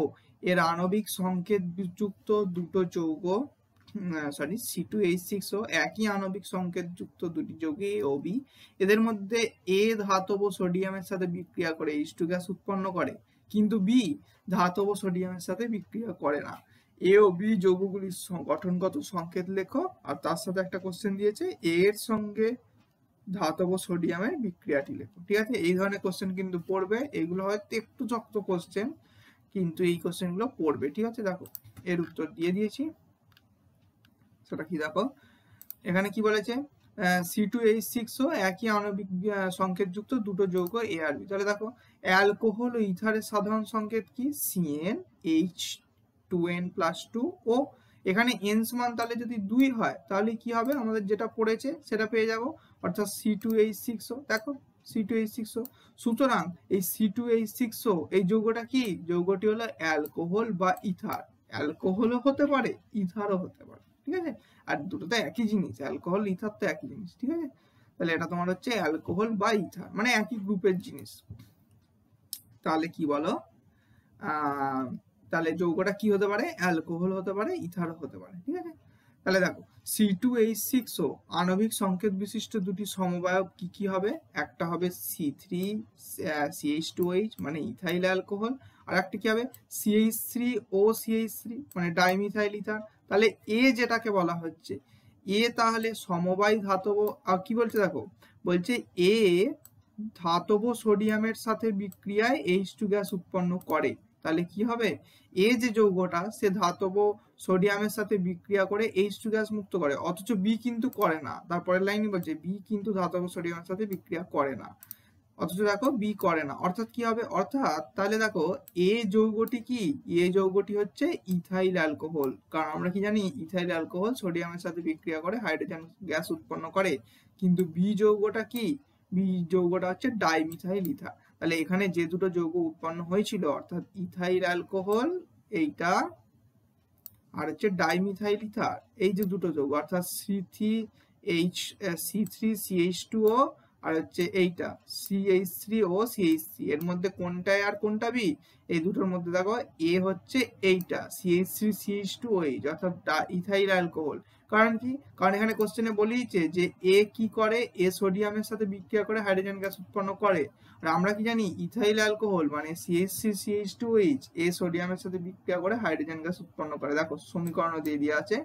এর আণবিক সংকেত যুক্ত দুটো যৌগ, C2H6O একই আণবিক সংকেত যুক্ত দুটি যৌগ A ও B, এদের মধ্যে A ধাতব সোডিয়ামের সাথে বিক্রিয়া করে H2 গ্যাস উৎপন্ন করে, কিন্তু B ধাতব সোডিয়ামের সাথে বিক্রিয়া করে না। এ ও বি যৌগগুলির গঠনগত সংকেত লেখো। আর তার সাথে একটা কোশ্চেন দিয়েছে A এর সঙ্গে ধাতব সোডিয়ামের বিক্রিয়াটি লেখো, ঠিক আছে? এই ধরনের কোশ্চেন কিন্তু পড়বে, এগুলো হয়তো একটু শক্ত কোশ্চেন, কিন্তু এই কোশ্চেন গুলো পড়বে, ঠিক আছে? দেখো এর উত্তর দিয়ে দিয়েছি, সেটা কি দেখো এখানে কি বলেছে, C2H6O একই আণবিক সংকেত যুক্ত দুটো যৌগ A আর B। তাহলে দেখো অ্যালকোহল ও ইথারের সাধারণ সংকেত কি, CnH2n+2 ও এখানে এনস মান তাহলে যদি 2 হয় তাহলে কি হবে, আমাদের যেটা পড়েছে সেটা পেয়ে যাব, অর্থাৎ C2H6O। দেখো C2H6O, সুতরাং এই C2H6O এই যৌগটা কি, যৌগটি হলো অ্যালকোহল বা ইথার। অ্যালকোহলও হতে পারে, ইথারও হতে পারে, ঠিক আছে? আর দুটো তো একই জিনিস, অ্যালকোহল ইথার তো একই জিনিস, ঠিক আছে? তাহলে এটা তোমার হচ্ছে অ্যালকোহল বা ইথার, মানে একই গ্রুপের জিনিস। তাহলে কি বলো, তাহলে যৌগটা কি হতে পারে, অ্যালকোহল হতে পারে, ইথারও হতে পারে, ঠিক আছে? তাহলে দেখো C2H6O আণবিক সংকেত বিশিষ্ট দুটি সমবায়ক কি কি হবে, একটা হবে C3CH2H মানে ইথাইল অ্যালকোহল, আর একটা কি হবে CH3OCH3 মানে ডাইমিথাইল ইথার। তাহলে এ যেটাকে বলা হচ্ছে এ তাহলে সমবায় ধাতব, আর কি বলছে দেখো, বলছে এ ধাতব সোডিয়ামের সাথে বিক্রিয়ায় H2 গ্যাস উৎপন্ন করে। তাহলে কি হবে, এ যে যৌগটা সে ধাতব সোডিয়ামের সাথে বিক্রিয়া করে H2 গ্যাস মুক্ত করে, অথচ বি কিন্তু করে না। তারপরের লাইনে বলছে বি কিন্তু ধাতব সোডিয়ামের সাথে বিক্রিয়া করে না, অথচ দেখো বি করে না। অর্থাৎ কি হবে, অর্থাৎ তাহলে দেখো এ যৌগটি কি, এ যৌগটি হচ্ছে ইথাইল অ্যালকোহল। কারণ আমরা কি জানি, ইথাইল অ্যালকোহল সোডিয়ামের সাথে বিক্রিয়া করে হাইড্রোজেন গ্যাস উৎপন্ন করে। কিন্তু বি যৌগটা কি, বি যৌগটা হচ্ছে ডাইমিথাইল ইথার। তাহলে এখানে যে দুটো যৌগ উৎপন্ন হয়েছিল, অর্থাৎ ইথাইল অ্যালকোহল এইটা আর হচ্ছে ডাইমিথাইল ইথার, এই যে দুটো যৌগ অর্থাৎ C3CH2O আর হচ্ছে এইটা CH3OCH3, এর মধ্যে কোনটা এ আর কোনটা বি, এই দুটোর মধ্যে দেখো এ হচ্ছে এইটা CH3CH2OH অর্থাৎ ইথাইল অ্যালকোহল। কারণ কি, কারণ এখানে কোশ্চেনে বলেইছে যে এ কি করে, এ সোডিয়ামের সাথে বিক্রিয়া করে হাইড্রোজেন গ্যাস উৎপন্ন করে। আর আমরা কি জানি, ইথাইল অ্যালকোহল মানে CH3CH2OH এ সোডিয়ামের সাথে বিক্রিয়া করে হাইড্রোজেন গ্যাস উৎপন্ন করে। দেখো সমীকরণ দিয়ে দেওয়া আছে,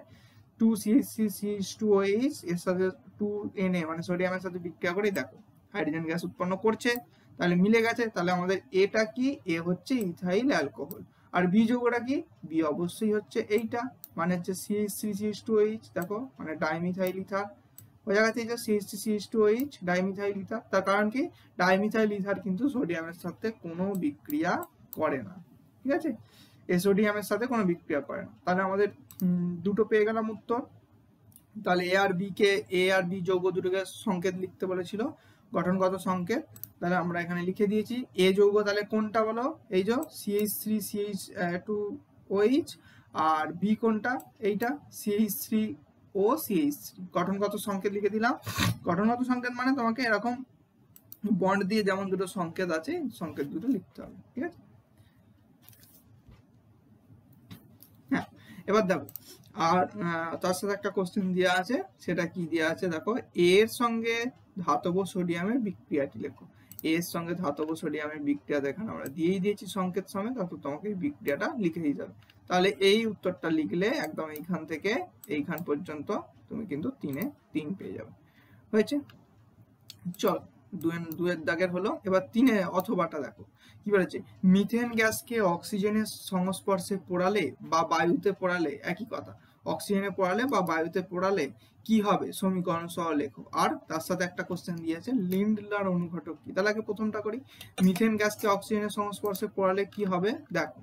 2CH3CH2OH এর সাথে 2Na মানে সোডিয়ামের সাথে বিক্রিয়া করে দেখো হাইড্রোজেন গ্যাস উৎপন্ন করছে, তাহলে মিলে গেছে। তাহলে আমাদের এটা কি, এ হচ্ছে ইথাইল অ্যালকোহল। আর বি যৌগটা কি, বি অবশ্যই হচ্ছে এইটা, মানে হচ্ছে CH3CH2OH, দেখো মানে ডাইমিথাইল ইথার। বোঝা গেছে, যে CH3CH2OH ডাইমিথাইল ইথার। তার কারণ কি, ডাইমিথাইল ইথার কিন্তু সোডিয়ামের সাথে কোনো বিক্রিয়া করে না, ঠিক আছে? এ সোডিয়ামের সাথে কোনো বিক্রিয়া করে না। তাহলে আমাদের দুটো পেয়ে গেলাম উত্তর। তাহলে এ আর বি যৌগ দুটোকে সংকেত লিখতে বলেছিল, গঠনগত সংকেত। তাহলে আমরা এখানে লিখে দিয়েছি এ যৌগ তাহলে কোনটা বলো, এই যে CH3CH2OH, আর বি কোনটা, এইটা CH3OCH3। গঠনগত সংকেত লিখে দিলাম। গঠনগত সংকেত মানে তোমাকে এরকম বন্ড দিয়ে যেমন দুটো সংকেত আছে, সংকেত দুটো লিখতে হবে, ঠিক আছে? হ্যাঁ, এবার দেখো আর তার সাথে একটা কোশ্চেন দেওয়া আছে, সেটা কি দেওয়া আছে দেখো, এর সঙ্গে ধাতব সোডিয়ামের বিক্রিয়াটি লেখো। এর সঙ্গে ধাতব সোডিয়ামের বিক্রিয়া দেখানো আমরা দিয়েই দিয়েছি সংকেত সমেত, অর্থাৎ তোমাকে এই বিক্রিয়াটা লিখে দিতে হবে। তাহলে এই উত্তরটা লিখলে একদম এইখান থেকে এইখান পর্যন্ত তুমি কিন্তু 3-এ 3 পেয়ে যাবে। হয়েছে? চল, 2-এর দাগের হলো। এবার 3-এ অথবাটা দেখো কি বলেছে, মিথেন গ্যাসকে অক্সিজেনের সংস্পর্শে পোড়ালে বা বায়ুতে পোড়ালে, একই কথা, অক্সিজেনে পোড়ালে বা বায়ুতে পোড়ালে কি হবে সমীকরণ সহ লেখো। আর তার সাথে একটা কোশ্চেন দিয়েছে লিন্ডলার অনুঘটক কি। তাহলে আগে প্রথমটা করি, মিথেন গ্যাসকে অক্সিজেনের সংস্পর্শে পোড়ালে কি হবে। দেখো,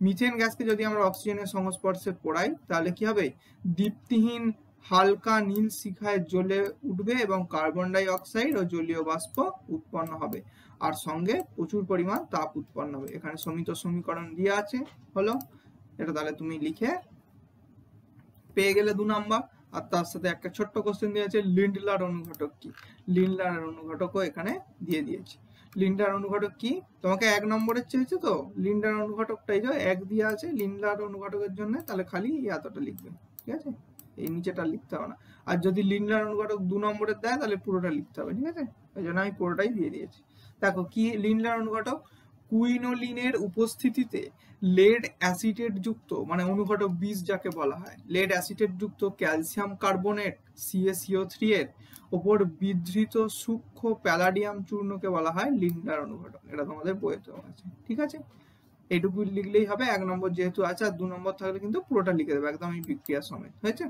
মিথেন গ্যাসকে যদি আমরা অক্সিজেনের সংস্পর্শে পোড়াই তাহলে কি হবে, দীপ্তিহীন হালকা নীল শিখায় জ্বলে উঠবে এবং কার্বন ডাই অক্সাইড ও জলীয় বাষ্প উৎপন্ন হবে, আর সঙ্গে প্রচুর পরিমাণ তাপ উৎপন্ন হবে। এখানে সমীকরণ দিয়ে আছে হলো এটা, তাহলে তুমি লিখে পেয়ে গেলে 2 নাম্বার। আর তার সাথে একটা ছোট্ট কোশ্চেন দিয়েছে লিন্ডলার অনুঘটক কি। লিন্ডলার অনুঘটকও এখানে দিয়ে দিয়েছি। লিন্ডলার অনুঘটক কি তোমাকে 1 নম্বরের চেয়েছে, তো লিন্ডলার অনুঘটকটাই যে 1 দিয়ে আছে লিন্ডলার অনুঘটকের জন্য, তাহলে খালি এতটা লিখবে, ঠিক আছে, এই নিচেটা লিখতে হবে না। আর যদি লিন্ডলার অনুঘটক 2 নম্বরের দেয় তাহলে পুরোটা লিখতে হবে, ঠিক আছে, এই জন্য আমি পুরোটাই দিয়ে দিয়েছি। দেখো কি লিন্ডলার অনুঘটক, কুইনোলিনের উপস্থিতিতে লেড অ্যাসিটেট যুক্ত, মানে অনুঘটক 20 যাকে বলা হয়, লেড অ্যাসিটেট যুক্ত ক্যালসিয়াম কার্বনেট CaCO3 এর ওপর বিধৃত সূক্ষ্ম প্যালাডিয়াম চূর্ণকে বলা হয় লিন্ডলার অনুঘটক। এটা তোমাদের বইতে আছে, ঠিক আছে, এইটুকু লিখলেই হবে। 1 নম্বর যেহেতু আছে আর 2 নম্বর থাকলে কিন্তু পুরোটা লিখে দেবে একদম এই বিক্রিয়া সমেত। হয়েছে?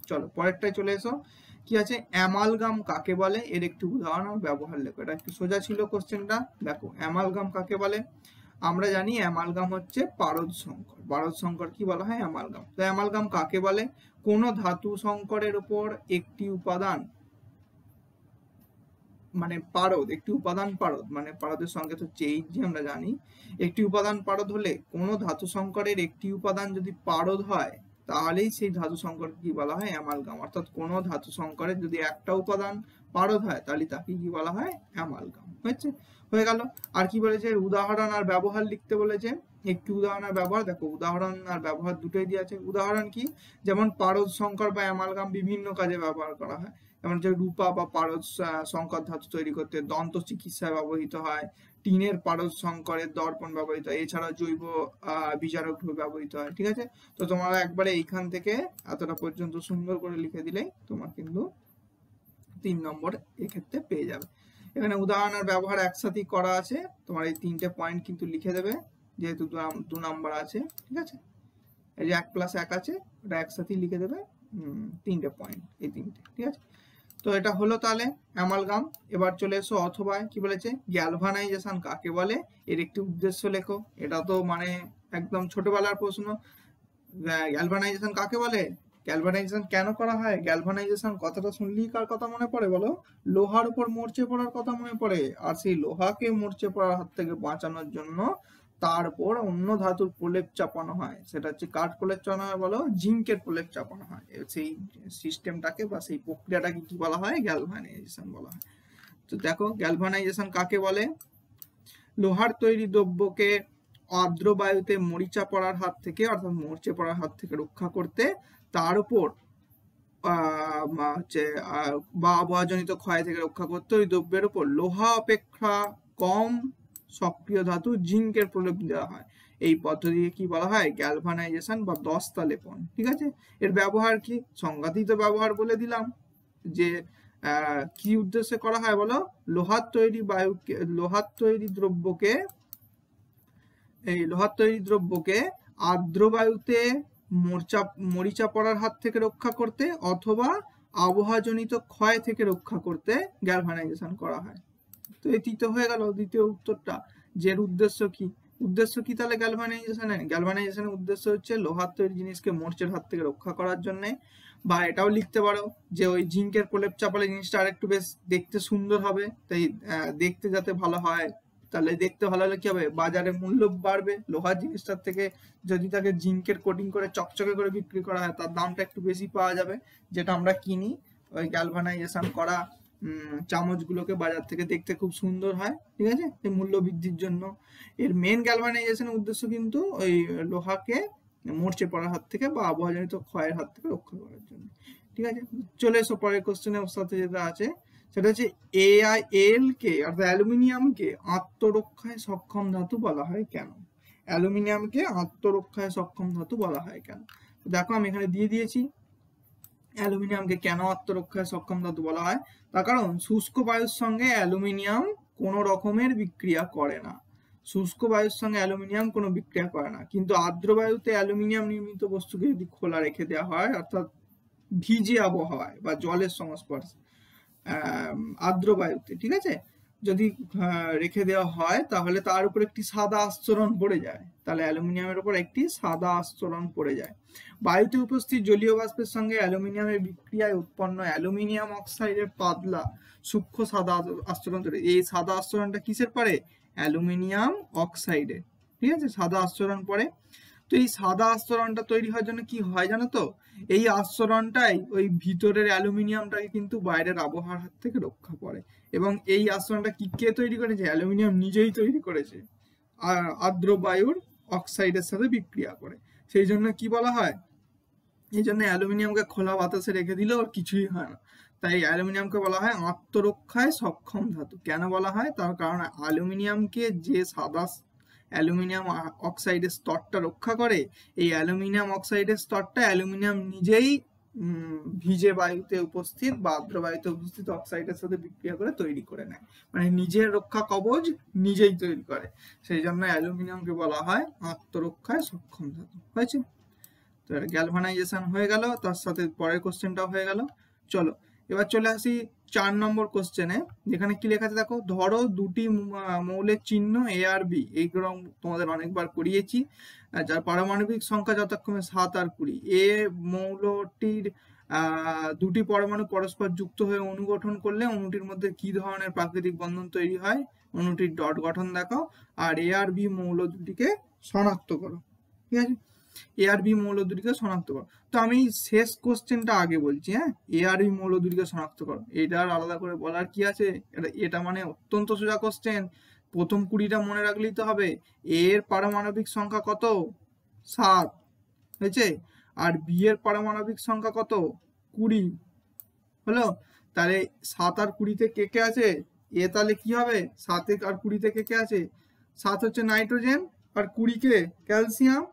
চলো পরেরটায় চলে এসো। কি আছে, অ্যামালগাম কাকে বলে, এর একটি উদাহরণ আর ব্যবহার লেখো। এটা একটু সোজা ছিল কোশ্চেনটা। দেখো অ্যামালগাম কাকে বলে, আমরা জানি অ্যামালগাম হচ্ছে পারদ সংকর। পারদ সংকর কি বলা হয়, অ্যামালগাম। তো অ্যামালগাম কাকে বলে, কোন ধাতু সংকরের উপর একটি উপাদান, মানে পারদ, একটি উপাদান পারদ, মানে পারদের সংকেত হচ্ছে Hg, আমরা জানি। একটি উপাদান পারদ হলে কোন ধাতু সংকরের একটি উপাদান যদি পারদ হয় তাহলেই সেই ধাতু সংকর কি বলা হয়, অ্যামালগাম। অর্থাৎ কোন ধাতু সংকরের যদি একটা উপাদান পারদ হয় তাহলে তাকে কি বলা হয়, অ্যামালগাম। হয়েছে? হয়ে গেল। আর কি বলেছে, উদাহরণ আর ব্যবহার লিখতে বলেছে। একটি উদাহরণ আর ব্যবহার, দেখো উদাহরণ আর ব্যবহার দুটোই দিয়ে আছে। উদাহরণ কি, যেমন পারদ সংকর বা অ্যামালগাম বিভিন্ন কাজে ব্যবহার করা হয়, যেমন যে রূপা বা পারদ সংকর ধাতু তৈরি করতে, দন্ত চিকিৎসায় ব্যবহৃত হয়, টিনের পারদ সংকরের দর্পণ ব্যবহৃত হয়, এছাড়া জৈব বিচারক ব্যবহৃত হয়, ঠিক আছে। তো তোমরা একবারে এইখান থেকে এতটা পর্যন্ত সুন্দর করে লিখে দিলেই তোমার কিন্তু 3 নম্বর এক্ষেত্রে পেয়ে যাবে। এখানে উদাহরণ আর ব্যবহার একসাথেই করা আছে, তোমার এই 3টে পয়েন্ট কিন্তু লিখে দেবে যেহেতু 2 নাম্বার আছে, ঠিক আছে। এই যে 1+1 আছে ওটা একসাথেই লিখে দেবে, 3টে পয়েন্ট, এই 3টে, ঠিক আছে। তো এটা হলো তাহলে অ্যামালগাম। এবার চলে এসো অথবা কি বলেছে, গ্যালভানাইজেশন কাকে বলে, এর একটি উদ্দেশ্য লেখো। এটা তো মানে একদম ছোটবেলার প্রশ্ন। গ্যালভানাইজেশন কাকে বলে, গ্যালভানাইজেশন কেন করা হয়, গ্যালভানাইজেশন কথাটা শুনলেই কার কথা মনে পড়ে বলো, লোহার উপর মরচে পড়ার কথা মনে পড়ে। আর সেই লোহাকে মরচে পড়ার হাত থেকে বাঁচানোর জন্য তারপর অন্য ধাতুর প্রলেপ চাপানো হয়, সেটা হচ্ছে কাঠ প্রলেপ চাপানো হয় বলো, জিঙ্কের প্রলেপ চাপানো হয়। সেই সিস্টেমটাকে বা সেই প্রক্রিয়াটাকে কি বলা হয়, গ্যালভানাইজেশন বলা হয়। তো দেখো গ্যালভানাইজেশন কাকে বলে, লোহার তৈরি দ্রব্যকে আর্দ্র বায়ুতে মরিচা পড়ার হাত থেকে, অর্থাৎ মরচে পড়ার হাত থেকে রক্ষা করতে, তার উপর হচ্ছে বা আবহাওয়াজনিত ক্ষয় থেকে রক্ষা করতে ওই দ্রব্যের উপর লোহা অপেক্ষা কম সক্রিয় ধাতু জিঙ্কের প্রলেপ দেওয়া হয়। এই পদ্ধতিকে কি বলা হয়, গ্যালভানাইজেশন বা দস্তা লেপন, ঠিক আছে। এর ব্যবহার কি, সংঘাতিত ব্যবহার বলে দিলাম, যে কি উদ্দেশ্যে করা হয় বলো, লোহার তৈরি দ্রব্যকে আর্দ্র বায়ুতে মরিচা পড়ার হাত থেকে রক্ষা করতে অথবা আবহাওয়াজনিত ক্ষয় থেকে রক্ষা করতে গ্যালভানাইজেশন করা হয়। তো এটি তো হয়ে গেল দ্বিতীয় উত্তরটা, যে উদ্দেশ্য কি তাহলে গ্যালভানাইজেশনের উদ্দেশ্য হচ্ছে লোহার তৈরি জিনিসকে মরচের হাত থেকে রক্ষা করার জন্য। বা এটাও লিখতে পারো যে ওই জিঙ্কের প্রলেপ চাপালে জিনিসটা আরেকটু বেশ দেখতে সুন্দর হবে, তাই দেখতে যাতে ভালো হয়, তাহলে দেখতে ভালো হলে কি হবে, বাজারে মূল্য বাড়বে। লোহার জিনিসটার থেকে যদি তাকে জিঙ্কের কোটিং করে চকচকে করে বিক্রি করা হয় তার দামটা একটু বেশি পাওয়া যাবে, যেটা আমরা কিনি ওই গ্যালভানাইজেশন করা চামচগুলোকে বাজার থেকে দেখতে খুব সুন্দর হয়, ঠিক আছে, এই মূল্য বৃদ্ধির জন্য। এর মেন গ্যালভানাইজেশনের উদ্দেশ্য কিন্তু ওই লোহাকে মরচে পড়ার হাত থেকে বা আবহাওয়াজনিত ক্ষয়ের হাত থেকে রক্ষা করার জন্য, ঠিক আছে। চলে এসো পরের কোশ্চেনের সাথে যেটা আছে, সেটা হচ্ছে AIL কে অর্থাৎ অ্যালুমিনিয়ামকে আত্মরক্ষায় সক্ষম ধাতু বলা হয় কেন। অ্যালুমিনিয়ামকে আত্মরক্ষায় সক্ষম ধাতু বলা হয় কেন? দেখো আমি এখানে দিয়ে দিয়েছি অ্যালুমিনিয়ামকে কেন আত্মরক্ষায় সক্ষম ধাতু বলা হয়। তার কারণ শুষ্ক বায়ুর সঙ্গে অ্যালুমিনিয়াম কোনো রকমের বিক্রিয়া করে না। শুষ্ক বায়ুর সঙ্গে অ্যালুমিনিয়াম কোনো বিক্রিয়া করে না, কিন্তু আর্দ্র বায়ুতে অ্যালুমিনিয়াম নির্মিত বস্তুকে যদি খোলা রেখে দেওয়া হয়, অর্থাৎ ভিজে আবহাওয়ায় বা জলের সংস্পর্শে, আর্দ্র বায়ুতে, ঠিক আছে, যদি রেখে দেওয়া হয় তাহলে তার উপর একটি সাদা আস্তরণ পড়ে যায়, তাহলে অ্যালুমিনিয়ামের উপর একটি সাদা আস্তরণ পড়ে যায়। বায়ুতে উপস্থিত জলীয় বাষ্পের সঙ্গে অ্যালুমিনিয়ামের বিক্রিয়ায় উৎপন্ন অ্যালুমিনিয়াম অক্সাইডের পাতলা সূক্ষ্ম সাদা আস্তরণ তৈরি। এই সাদা আস্তরণটা কিসের পরে? অ্যালুমিনিয়াম অক্সাইডের, ঠিক আছে, সাদা আস্তরণ পরে। তো এই সাদা আস্তরণটা তৈরি হওয়ার জন্য কি হয় জানো তো? এই আস্তরণটাই ওই ভিতরের অ্যালুমিনিয়ামটাকে কিন্তু বাইরের আবহাওয়ার হাত থেকে রক্ষা করে। এবং এই আস্তরণটা কে তৈরি করেছে? অ্যালুমিনিয়াম নিজেই তৈরি করেছে, আর আর্দ্র বায়ুর অক্সাইডের সাথে বিক্রিয়া করে। সেই জন্য কি বলা হয়, এই জন্য অ্যালুমিনিয়ামকে খোলা বাতাসে রেখে দিলেও কিছুই হয় না। তাই অ্যালুমিনিয়ামকে বলা হয় আত্মরক্ষায় সক্ষম ধাতু। কেন বলা হয়? তার কারণ অ্যালুমিনিয়ামকে যে সাদা অ্যালুমিনিয়াম অক্সাইডের স্তরটা রক্ষা করে, এই অ্যালুমিনিয়াম অক্সাইডের স্তরটা অ্যালুমিনিয়াম নিজেই ভিজে বায়ুতে উপস্থিত বা আর্দ্র বায়ুতে উপস্থিত অক্সাইডের সাথে বিক্রিয়া করে তৈরি করে নেয়, মানে নিজের রক্ষা কবচ নিজেই তৈরি করে। সেই জন্য অ্যালুমিনিয়ামকে বলা হয় আত্মরক্ষায় সক্ষম ধাতু। হয়েছে? তো গ্যালভানাইজেশন হয়ে গেল, তার সাথে পরের কোশ্চেনটাও হয়ে গেল। চলো এবার চলে আসি 4 নম্বর কোশ্চেনে, যেখানে কি লেখা আছে দেখো। ধরো দুটি মৌলের চিহ্ন এ আর বি, এইগুলো তোমাদের অনেকবার করিয়েছি, যার পারমাণবিক সংখ্যা যথাক্রমে 7 আর 20। এ মৌলটির দুটি পরমাণু পরস্পর যুক্ত হয়ে অণু গঠন করলে অণুটির মধ্যে কি ধরনের প্রাকৃতিক বন্ধন তৈরি হয়? অণুটির ডট গঠন দেখো, আর এ আর বি মৌল দুটিকে শনাক্ত করো। ঠিক আছে, এ আর বি মৌল দুটিকে শনাক্ত করো। তো আমি শেষ কোশ্চেনটা আগে বলছি, হ্যাঁ, এ আর বি মৌল দুটিকে শনাক্ত করো। এটা আর আলাদা করে বলার কি আছে? এটা মানে অত্যন্ত সোজা কোশ্চেন, প্রথম 20টা মনে রাখলেই তো হবে। এর পারমাণবিক সংখ্যা কত? 7, হয়েছে। আর বি এর পারমাণবিক সংখ্যা কত? 20, হলো। তাহলে 7 আর 20-তে কে কে আছে? এ তাহলে কি হবে? 7 আর 20-তে কে কে আছে? 7 হচ্ছে নাইট্রোজেন, আর 20 কে? ক্যালসিয়াম,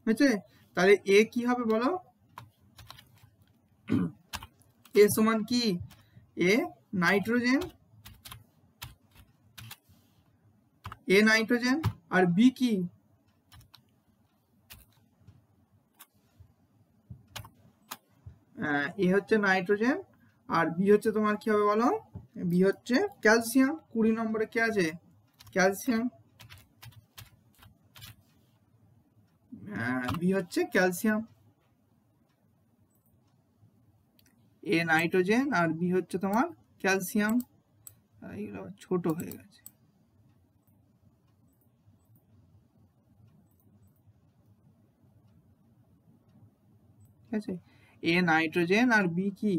হয়েছে। তাহলে এ কি হবে বলো? এ সমান কি? এ নাইট্রোজেন, এ নাইট্রোজেন, আর বি কি? এ হচ্ছে নাইট্রোজেন, আর বি হচ্ছে তোমার কি হবে বলো? বি হচ্ছে ক্যালসিয়াম। 20 নম্বরে কে আছে? ক্যালসিয়াম, বি হচ্ছে ক্যালসিয়াম। এ নাইট্রোজেন আর বি হচ্ছে তোমার ক্যালসিয়াম। এইগুলো ছোট হয়ে গেছে, ঠিক আছে। এ নাইট্রোজেন আর বি কি?